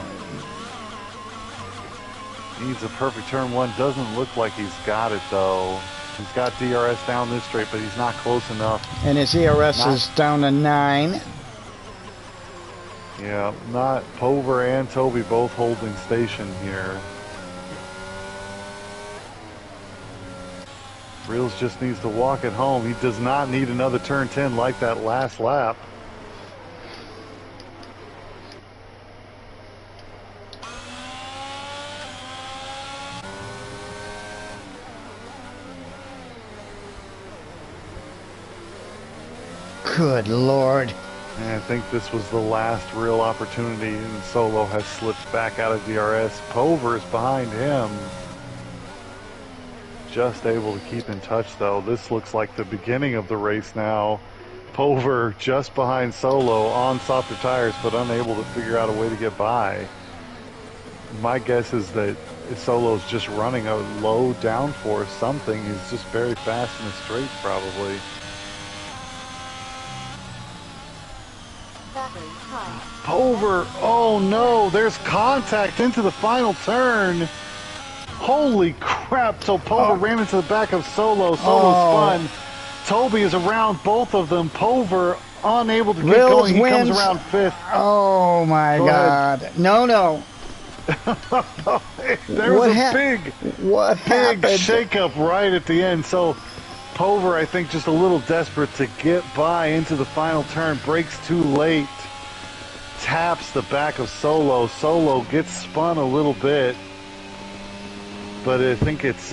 Speaker 2: Needs a perfect turn 1. Doesn't look like he's got it though. He's got DRS down this straight, but he's not close enough.
Speaker 1: And his ERS is down to 9.
Speaker 2: Yeah, not Pover and Toby both holding station here. Reels just needs to walk it home. He does not need another turn 10 like that last lap.
Speaker 1: Good Lord.
Speaker 2: And I think this was the last real opportunity, and Solo has slipped back out of DRS. Pover is behind him. Just able to keep in touch though. This looks like the beginning of the race now. Pover just behind Solo on softer tires, but unable to figure out a way to get by. My guess is that Solo's just running a low downforce something. He's just very fast in the straights probably. Pover, oh no, there's contact into the final turn. Holy crap, so Pover ran into the back of Solo. Solo spun. Toby is around both of them. Pover unable to get going. He comes around 5th.
Speaker 1: Oh my God. No.
Speaker 2: There was a big shakeup right at the end. So Pover, I think, just a little desperate to get by into the final turn. Brakes too late. Taps the back of Solo. Solo gets spun a little bit. But I think it's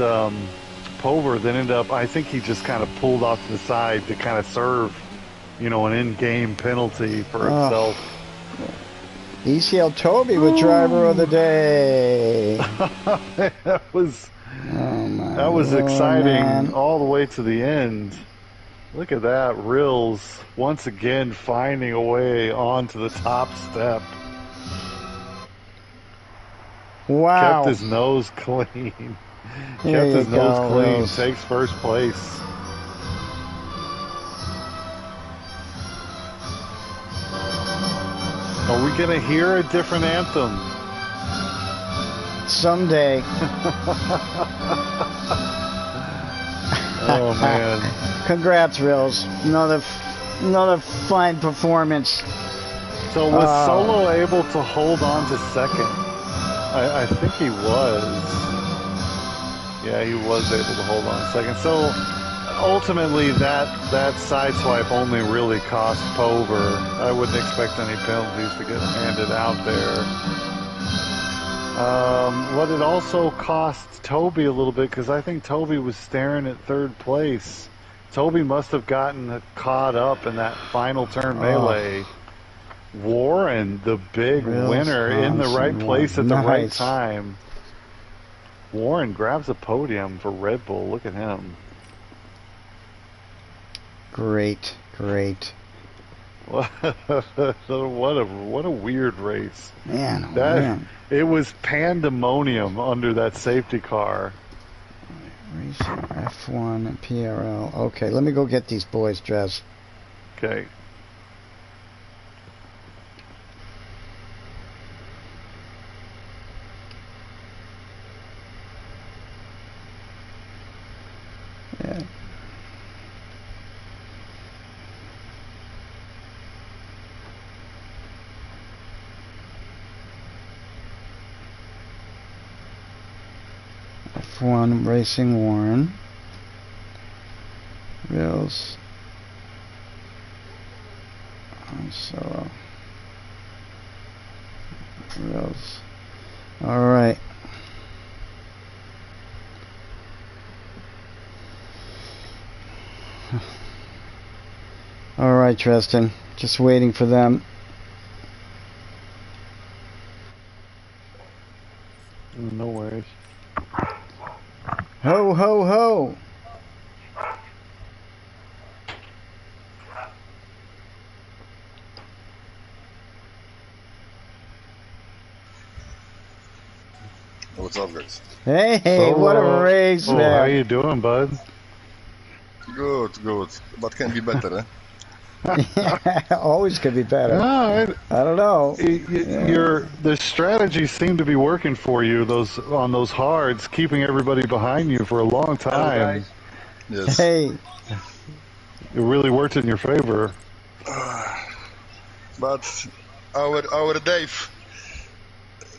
Speaker 2: Pover that ended up, I think he just kind of pulled off to the side to kind of serve an in-game penalty for himself.
Speaker 1: ECL Toby with driver of the day.
Speaker 2: that was exciting
Speaker 1: man.
Speaker 2: all the way to the end. Look at that, Rills once again finding a way onto the top step.
Speaker 1: Wow.
Speaker 2: Kept his nose clean.
Speaker 1: There
Speaker 2: Kept his
Speaker 1: you
Speaker 2: nose
Speaker 1: go,
Speaker 2: clean.
Speaker 1: Rills.
Speaker 2: Takes first place. Are we going to hear a different anthem?
Speaker 1: Someday.
Speaker 2: Oh, man.
Speaker 1: Congrats, Rills. Another fine performance.
Speaker 2: So was Solo able to hold on to second? I think he was. Yeah, he was able to hold on to second. So ultimately, that sideswipe only really cost Pover. I wouldn't expect any penalties to get handed out there. What it also cost Toby a little bit, because I think Toby was staring at third place. Toby must have gotten caught up in that final turn melee. Warren, the big winner, in the right place at the right time. Warren grabs a podium for Red Bull. Look at him.
Speaker 1: Great.
Speaker 2: What a weird race.
Speaker 1: Man,
Speaker 2: It was pandemonium under that safety car.
Speaker 1: Racing F1 and PRL. Okay, let me go get these boys dressed.
Speaker 2: Okay.
Speaker 1: Yeah. F1 Racing Warren. Rills. Solo. Rills. All right. All right, Tristan. Just waiting for them.
Speaker 2: No worries.
Speaker 1: Ho, ho, ho.
Speaker 3: What's up, guys?
Speaker 1: Hey, what a race, man.
Speaker 2: How you doing, bud?
Speaker 3: Good. But can be better, eh?
Speaker 1: Always could be better.
Speaker 2: No,
Speaker 1: I don't know.
Speaker 2: The strategy seemed to be working for you on those hards, keeping everybody behind you for a long time.
Speaker 3: Yes.
Speaker 1: Hey.
Speaker 2: It really worked in your favor.
Speaker 3: But our Dave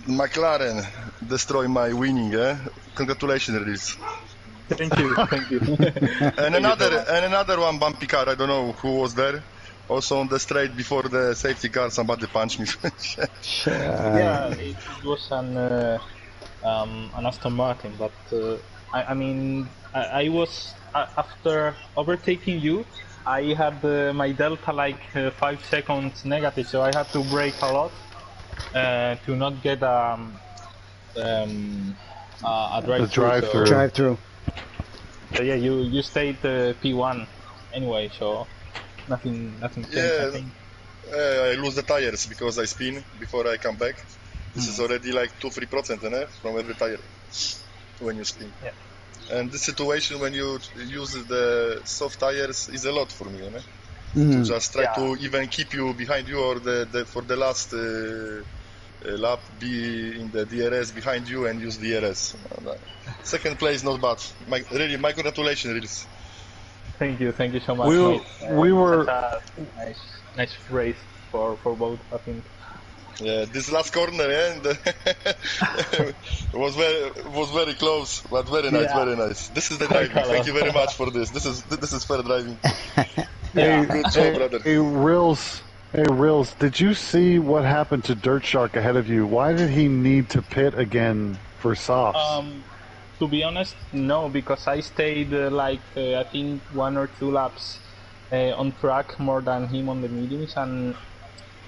Speaker 3: McLaren destroyed my winning, eh? Congratulations, Riz.
Speaker 4: Thank you.
Speaker 3: And another one bumpy car. I don't know who was there. Also on the straight before the safety car, somebody punched me.
Speaker 4: Yeah, it was an Aston Martin, but I was after overtaking you. I had my delta like 5 seconds negative, so I had to brake a lot to not get a drive-through.
Speaker 1: Drive-through.
Speaker 4: So yeah, you stayed P1 anyway, so nothing changed.
Speaker 3: Yeah,
Speaker 4: I think.
Speaker 3: I lose the tires because I spin before I come back. This is already like 2-3% from every tire when you spin.
Speaker 4: Yeah.
Speaker 3: And this situation when you use the soft tires is a lot for me, to just try to even keep you behind you or for the last lap be in the DRS behind you and use DRS. Second place, not bad. My congratulations, Riz.
Speaker 4: Thank you so much.
Speaker 2: We were
Speaker 4: nice race for both, I think.
Speaker 3: Yeah, this last corner, was very close, but very nice. This is the driving. Thank you very much for this. This is fair driving. Good job, brother.
Speaker 2: Hey, Rills, did you see what happened to Dirt Shark ahead of you? Why did he need to pit again for softs?
Speaker 4: To be honest, no, because I stayed I think 1 or 2 laps on track more than him on the mediums, and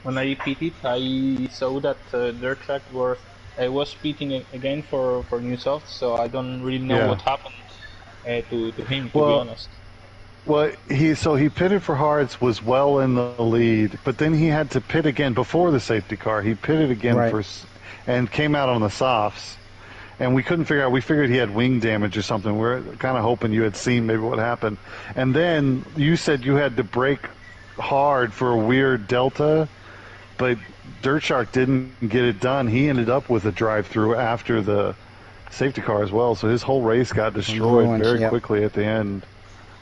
Speaker 4: when I pitted, I saw that their track was pitting again for new softs, so I don't really know what happened to him, to be honest.
Speaker 2: Well, he pitted for hards, was well in the lead, but then he had to pit again before the safety car. He pitted again and came out on the softs, and we couldn't figure out. We figured he had wing damage or something. We're kind of hoping you had seen maybe what happened. And then you said you had to brake hard for a weird delta, but Dirt Shark didn't get it done. He ended up with a drive-through after the safety car as well, so his whole race got destroyed very quickly at the end.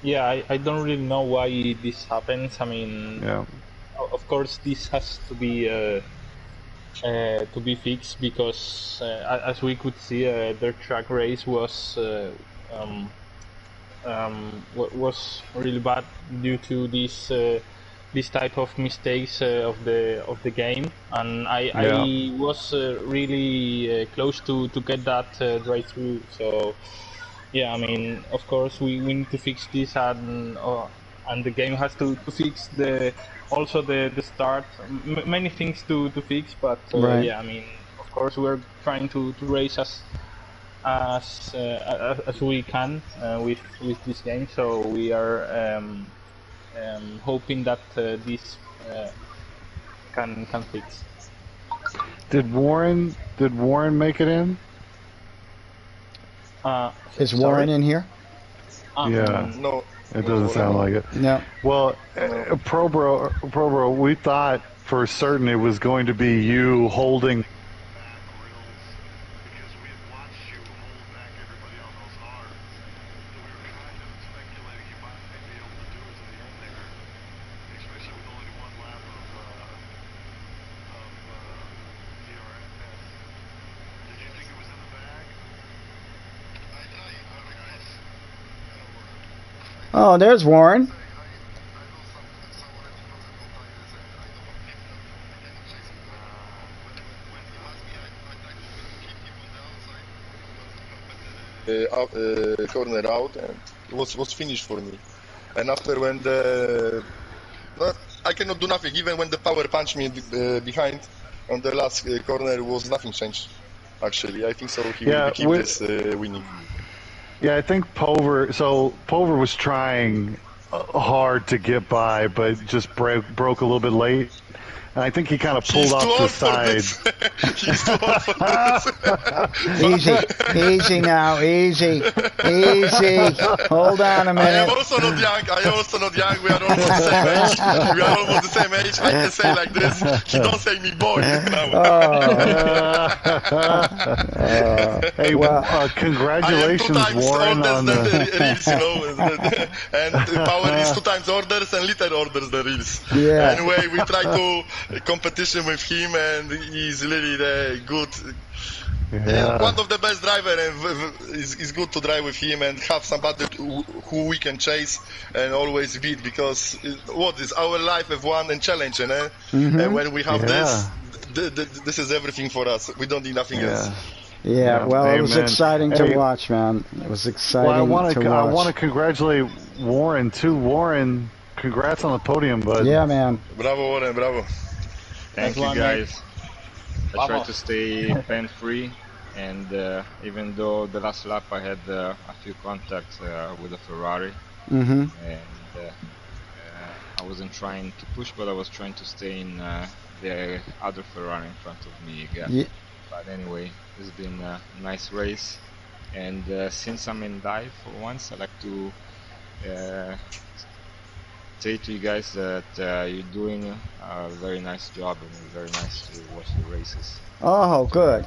Speaker 4: Yeah, I don't really know why this happens. I mean, of course, this has to be fixed because, as we could see, their track race was really bad due to this type of mistakes of the game, and I was really close to get that right through. So. Yeah, I mean, of course, we need to fix this, and the game has to fix also the start. Many things to fix, but yeah, I mean, of course, we're trying to race as we can with this game. So we are hoping that this can fix.
Speaker 2: Did Warren make it in?
Speaker 1: Is Warren in here?
Speaker 3: No.
Speaker 2: It doesn't sound like it.
Speaker 1: No.
Speaker 2: Well, Probro, we thought for certain it was going to be you holding.
Speaker 1: Oh, there's Warren.
Speaker 3: Corner out, and it was finished for me. And after when I cannot do nothing. Even when the power punched me behind on the last corner, was nothing changed. Actually, I think so. He will keep this winning.
Speaker 2: Yeah, I think Pover was trying hard to get by, but just broke a little bit late. And I think he kind of pulled off to the side.
Speaker 3: He's too old for this.
Speaker 1: Easy now, easy. Hold on a minute.
Speaker 3: I am also not young. We are almost the same age. I can say like this. He don't say me boy now.
Speaker 2: Hey, congratulations, Warren, on
Speaker 3: the reels, you know. And Power is 2 times orders and little orders the reels.
Speaker 1: Yeah.
Speaker 3: Anyway, we try to competition with him, and he's really good.
Speaker 2: Yeah.
Speaker 3: One of the best driver, and it's good to drive with him and have somebody who we can chase and always beat, because what is our life F1 and challenge, you know? And when we have this is everything for us. We don't need nothing else.
Speaker 1: Yeah, well, it was exciting to watch, man. It was exciting to watch.
Speaker 2: I want to congratulate Warren too. Warren, congrats on the podium, bud.
Speaker 1: Yeah, man.
Speaker 3: Bravo, Warren, bravo.
Speaker 5: Thank you, guys. I tried to stay pain-free, and even though the last lap I had a few contacts with a Ferrari, and I wasn't trying to push, but I was trying to stay in the other Ferrari in front of me again. Yeah. But anyway, it's been a nice race, and since I'm in dive for once, I'd like to say to you guys that you're doing a very nice job, and it's very nice to watch the races.
Speaker 1: Oh, good.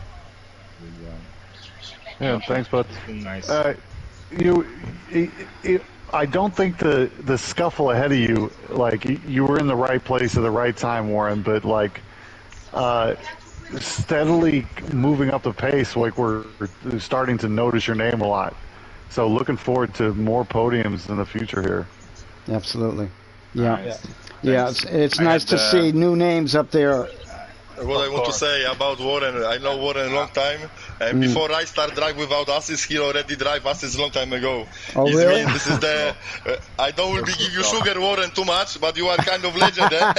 Speaker 2: Yeah, thanks, bud.
Speaker 5: It's been nice.
Speaker 2: I don't think the scuffle ahead of you, like, you were in the right place at the right time, Warren, but like steadily moving up the pace, like we're starting to notice your name a lot. So looking forward to more podiums in the future here.
Speaker 1: Absolutely. Yeah. Yeah, it's nice to see new names up there.
Speaker 3: What I want to say about Warren, I know Warren a long time, And before I start drive without assist, he already drive assist long time ago.
Speaker 1: Oh,
Speaker 3: He's
Speaker 1: really?
Speaker 3: This is the. I don't will be give you sugar, Warren, too much, but you are kind of legend, eh?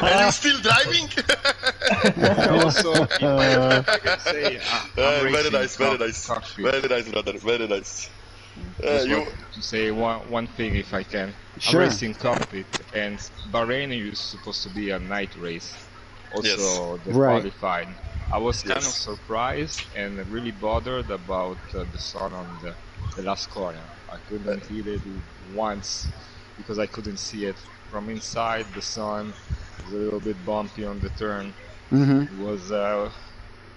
Speaker 3: And you still driving?
Speaker 5: Also, if I can say, I'm
Speaker 3: very nice, very
Speaker 5: racing
Speaker 3: nice,
Speaker 5: cockpit.
Speaker 3: very nice, brother, very nice.
Speaker 5: Just
Speaker 3: You.
Speaker 5: want to say one thing, if I can.
Speaker 1: Sure.
Speaker 5: I'm racing cockpit, and Bahrain is supposed to be a night race. Also, the
Speaker 1: Right.
Speaker 5: qualified. I was kind of
Speaker 3: Yes.
Speaker 5: surprised and really bothered about the sun on the last corner. I couldn't hit it once because I couldn't see it from inside. The sun was a little bit bumpy on the turn.
Speaker 1: Mm-hmm.
Speaker 5: It was.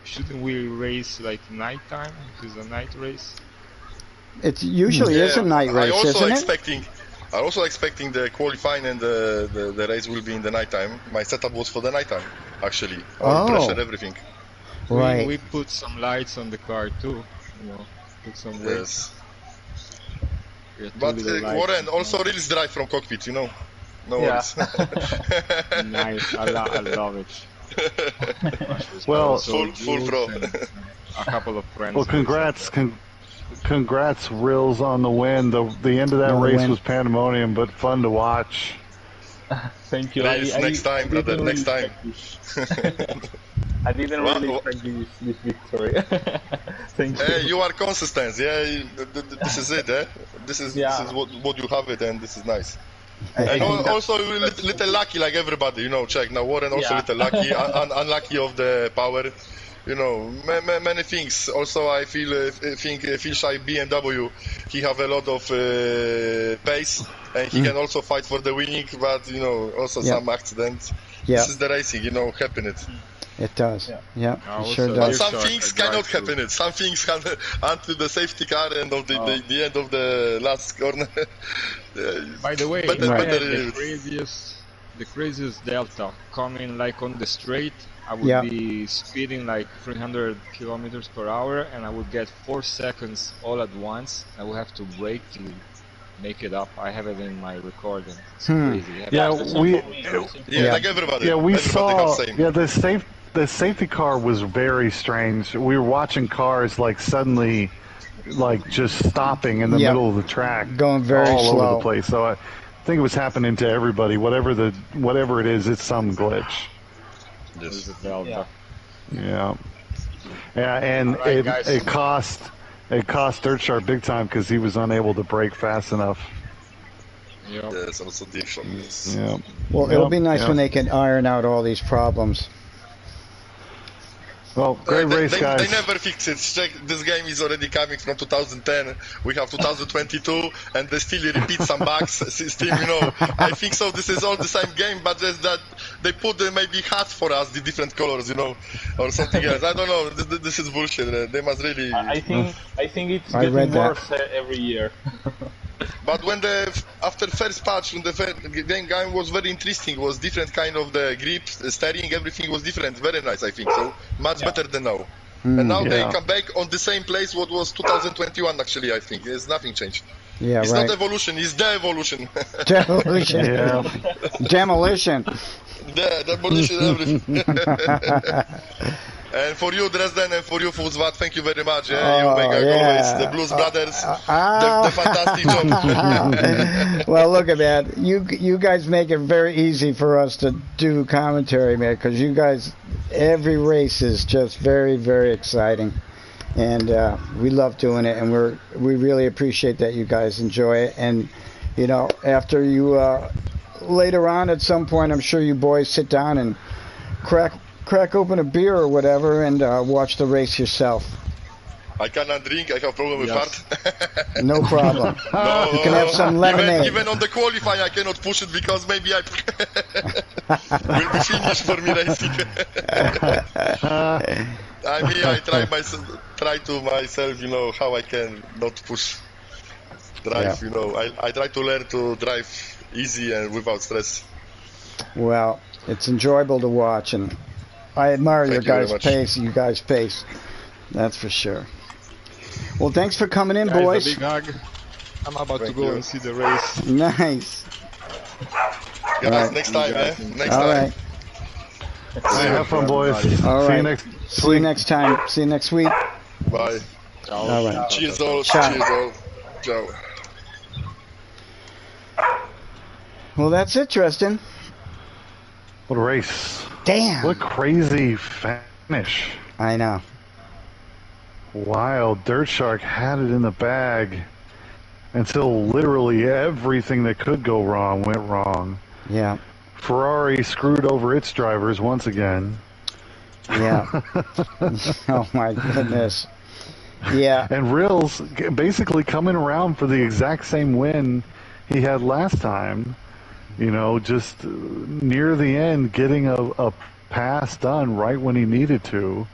Speaker 5: Shouldn't we race like nighttime? If it's a night race.
Speaker 1: It usually is a night race, isn't it?
Speaker 3: I'm also expecting the qualifying and the race will be in the nighttime. My setup was for the nighttime, actually. All pressure, everything.
Speaker 1: Right.
Speaker 5: We put some lights on the car too, put some weight.
Speaker 3: Yes.
Speaker 5: But
Speaker 3: Warren also really drive from cockpit, No worries.
Speaker 5: Nice, I love it.
Speaker 2: Well,
Speaker 3: full pro.
Speaker 5: A couple of friends.
Speaker 2: Well, congrats, Rills, on the win. The end of that race was pandemonium, but fun to watch.
Speaker 4: Thank you.
Speaker 3: Next time, brother. Next time.
Speaker 4: I didn't really expect this victory. Thank you.
Speaker 3: Hey, you are consistent. Yeah, this is it. This is what you have it, and this is nice. And also a little lucky, like everybody. Check now. Warren also little lucky, unlucky of the power. Many things. Also, I think Shy BMW, he have a lot of pace, and he can also fight for the winning. But also some accidents. This is the racing. Happen it.
Speaker 1: It does. Yeah, it sure does.
Speaker 3: But some things cannot happen. Some things happen until the safety car and of the end of the last corner.
Speaker 5: By the way,
Speaker 3: the
Speaker 5: craziest delta coming like on the straight. I would be speeding like 300 kilometers per hour, and I would get 4 seconds all at once. I would have to brake to make it up. I have it in my recording. It's crazy.
Speaker 3: Like everybody.
Speaker 2: Yeah, we saw.
Speaker 3: Same.
Speaker 2: Yeah, the safety car was very strange. We were watching cars like suddenly, like just stopping in the middle of the track,
Speaker 1: going very
Speaker 2: all
Speaker 1: slow
Speaker 2: over the place. So I think it was happening to everybody. Whatever it is, it's some glitch. Yeah, and it cost Dirt Sharp big time because he was unable to brake fast enough.
Speaker 3: Yeah, it's also different.
Speaker 2: Yeah.
Speaker 1: Well, it'll be nice when they can iron out all these problems.
Speaker 2: Well, great race, guys.
Speaker 3: They never fix it. Check, this game is already coming from 2010. We have 2022, and they still repeat some bugs. Still, I think so. This is all the same game, but just that they put maybe hats for us, the different colors, or something else. I don't know. This is bullshit. They must really.
Speaker 4: I think it's getting worse every year.
Speaker 3: But when after first patch, when the game was very interesting, was different kind of the grip, the steering, everything was different. Very nice, I think. So much better than now. And now they come back on the same place what was 2021. Actually, I think there's nothing changed.
Speaker 1: Yeah,
Speaker 3: it's not evolution. It's de-evolution.
Speaker 1: Demolition. Demolition.
Speaker 3: Demolition. Everything. And for you, Dresden, and for you, Fuzvat, thank you very much. You make always the Blues Brothers, the fantastic job.
Speaker 1: Well, look at that. You guys make it very easy for us to do commentary, man, because you guys, every race is just very, very exciting. And we love doing it, and we really appreciate that you guys enjoy it. And, after you, later on at some point, I'm sure you boys sit down and crack open a beer or whatever and watch the race yourself.
Speaker 3: I cannot drink. I have problem with heart.
Speaker 1: No problem. No, you can have some lemonade.
Speaker 3: Even on the qualifying, I cannot push it because maybe I will be finished for me racing. I try to myself, how I can not push drive. I try to learn to drive easy and without stress.
Speaker 1: Well, it's enjoyable to watch, and I admire your guys' pace. You guys' pace, that's for sure. Well, thanks for coming in, boys.
Speaker 5: A big hug. I'm about to go and see the race.
Speaker 1: Nice.
Speaker 3: Guys, next time, Next time.
Speaker 1: All right.
Speaker 2: Have fun, boys.
Speaker 1: All
Speaker 2: See
Speaker 1: right.
Speaker 2: you next
Speaker 1: See you
Speaker 2: week.
Speaker 1: next time. See you next week.
Speaker 3: Bye.
Speaker 1: All right.
Speaker 3: Cheers all.
Speaker 1: Ciao.
Speaker 3: Cheers all. Ciao.
Speaker 1: Well, that's it, Tristan.
Speaker 2: What a race.
Speaker 1: Damn.
Speaker 2: What a crazy finish.
Speaker 1: I know.
Speaker 2: Wild. Dirt Shark had it in the bag until literally everything that could go wrong went wrong.
Speaker 1: Yeah.
Speaker 2: Ferrari screwed over its drivers once again.
Speaker 1: Yeah. Oh, my goodness. Yeah.
Speaker 2: And Rills basically coming around for the exact same win he had last time. You know, just near the end, getting a pass done right when he needed to.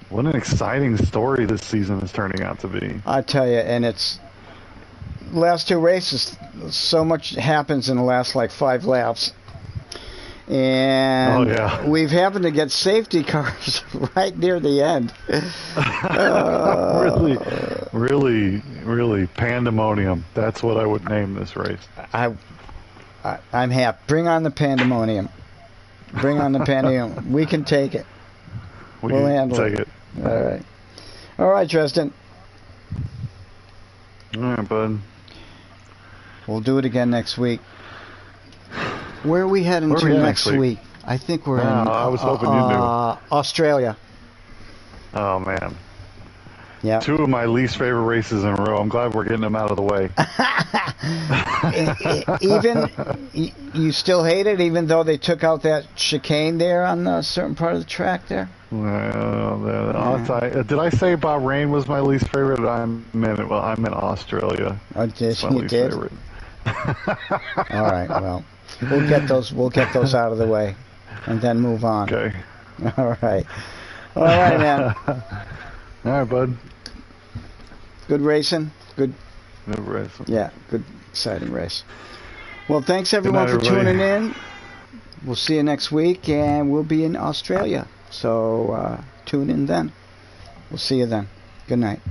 Speaker 2: What an exciting story this season is turning out to be.
Speaker 1: I tell you, and it's last two races, so much happens in the last like 5 laps. And we've happened to get safety cars right near the end.
Speaker 2: Really pandemonium. That's what I would name this race.
Speaker 1: I'm happy. Bring on the pandemonium. Bring on the pandemonium. We can take it. We'll handle it. All right. All right, Tristan.
Speaker 2: All right, bud.
Speaker 1: We'll do it again next week. Where are we heading to next week? I think we're in
Speaker 2: I was hoping you knew.
Speaker 1: Australia.
Speaker 2: Oh, man.
Speaker 1: Yeah.
Speaker 2: 2 of my least favorite races in a row. I'm glad we're getting them out of the way.
Speaker 1: Even you still hate it, even though they took out that chicane there on a certain part of the track there?
Speaker 2: Well, did I say Bahrain was my least favorite? I meant Australia.
Speaker 1: Oh, you did?
Speaker 2: Favorite.
Speaker 1: All right, well. We'll get those out of the way, and then move on.
Speaker 2: Okay.
Speaker 1: All right, man.
Speaker 2: All right, bud.
Speaker 1: Good racing. Good
Speaker 2: racing.
Speaker 1: Yeah, good, exciting race. Well, thanks everyone for tuning in. We'll see you next week, and we'll be in Australia. So tune in then. We'll see you then. Good night.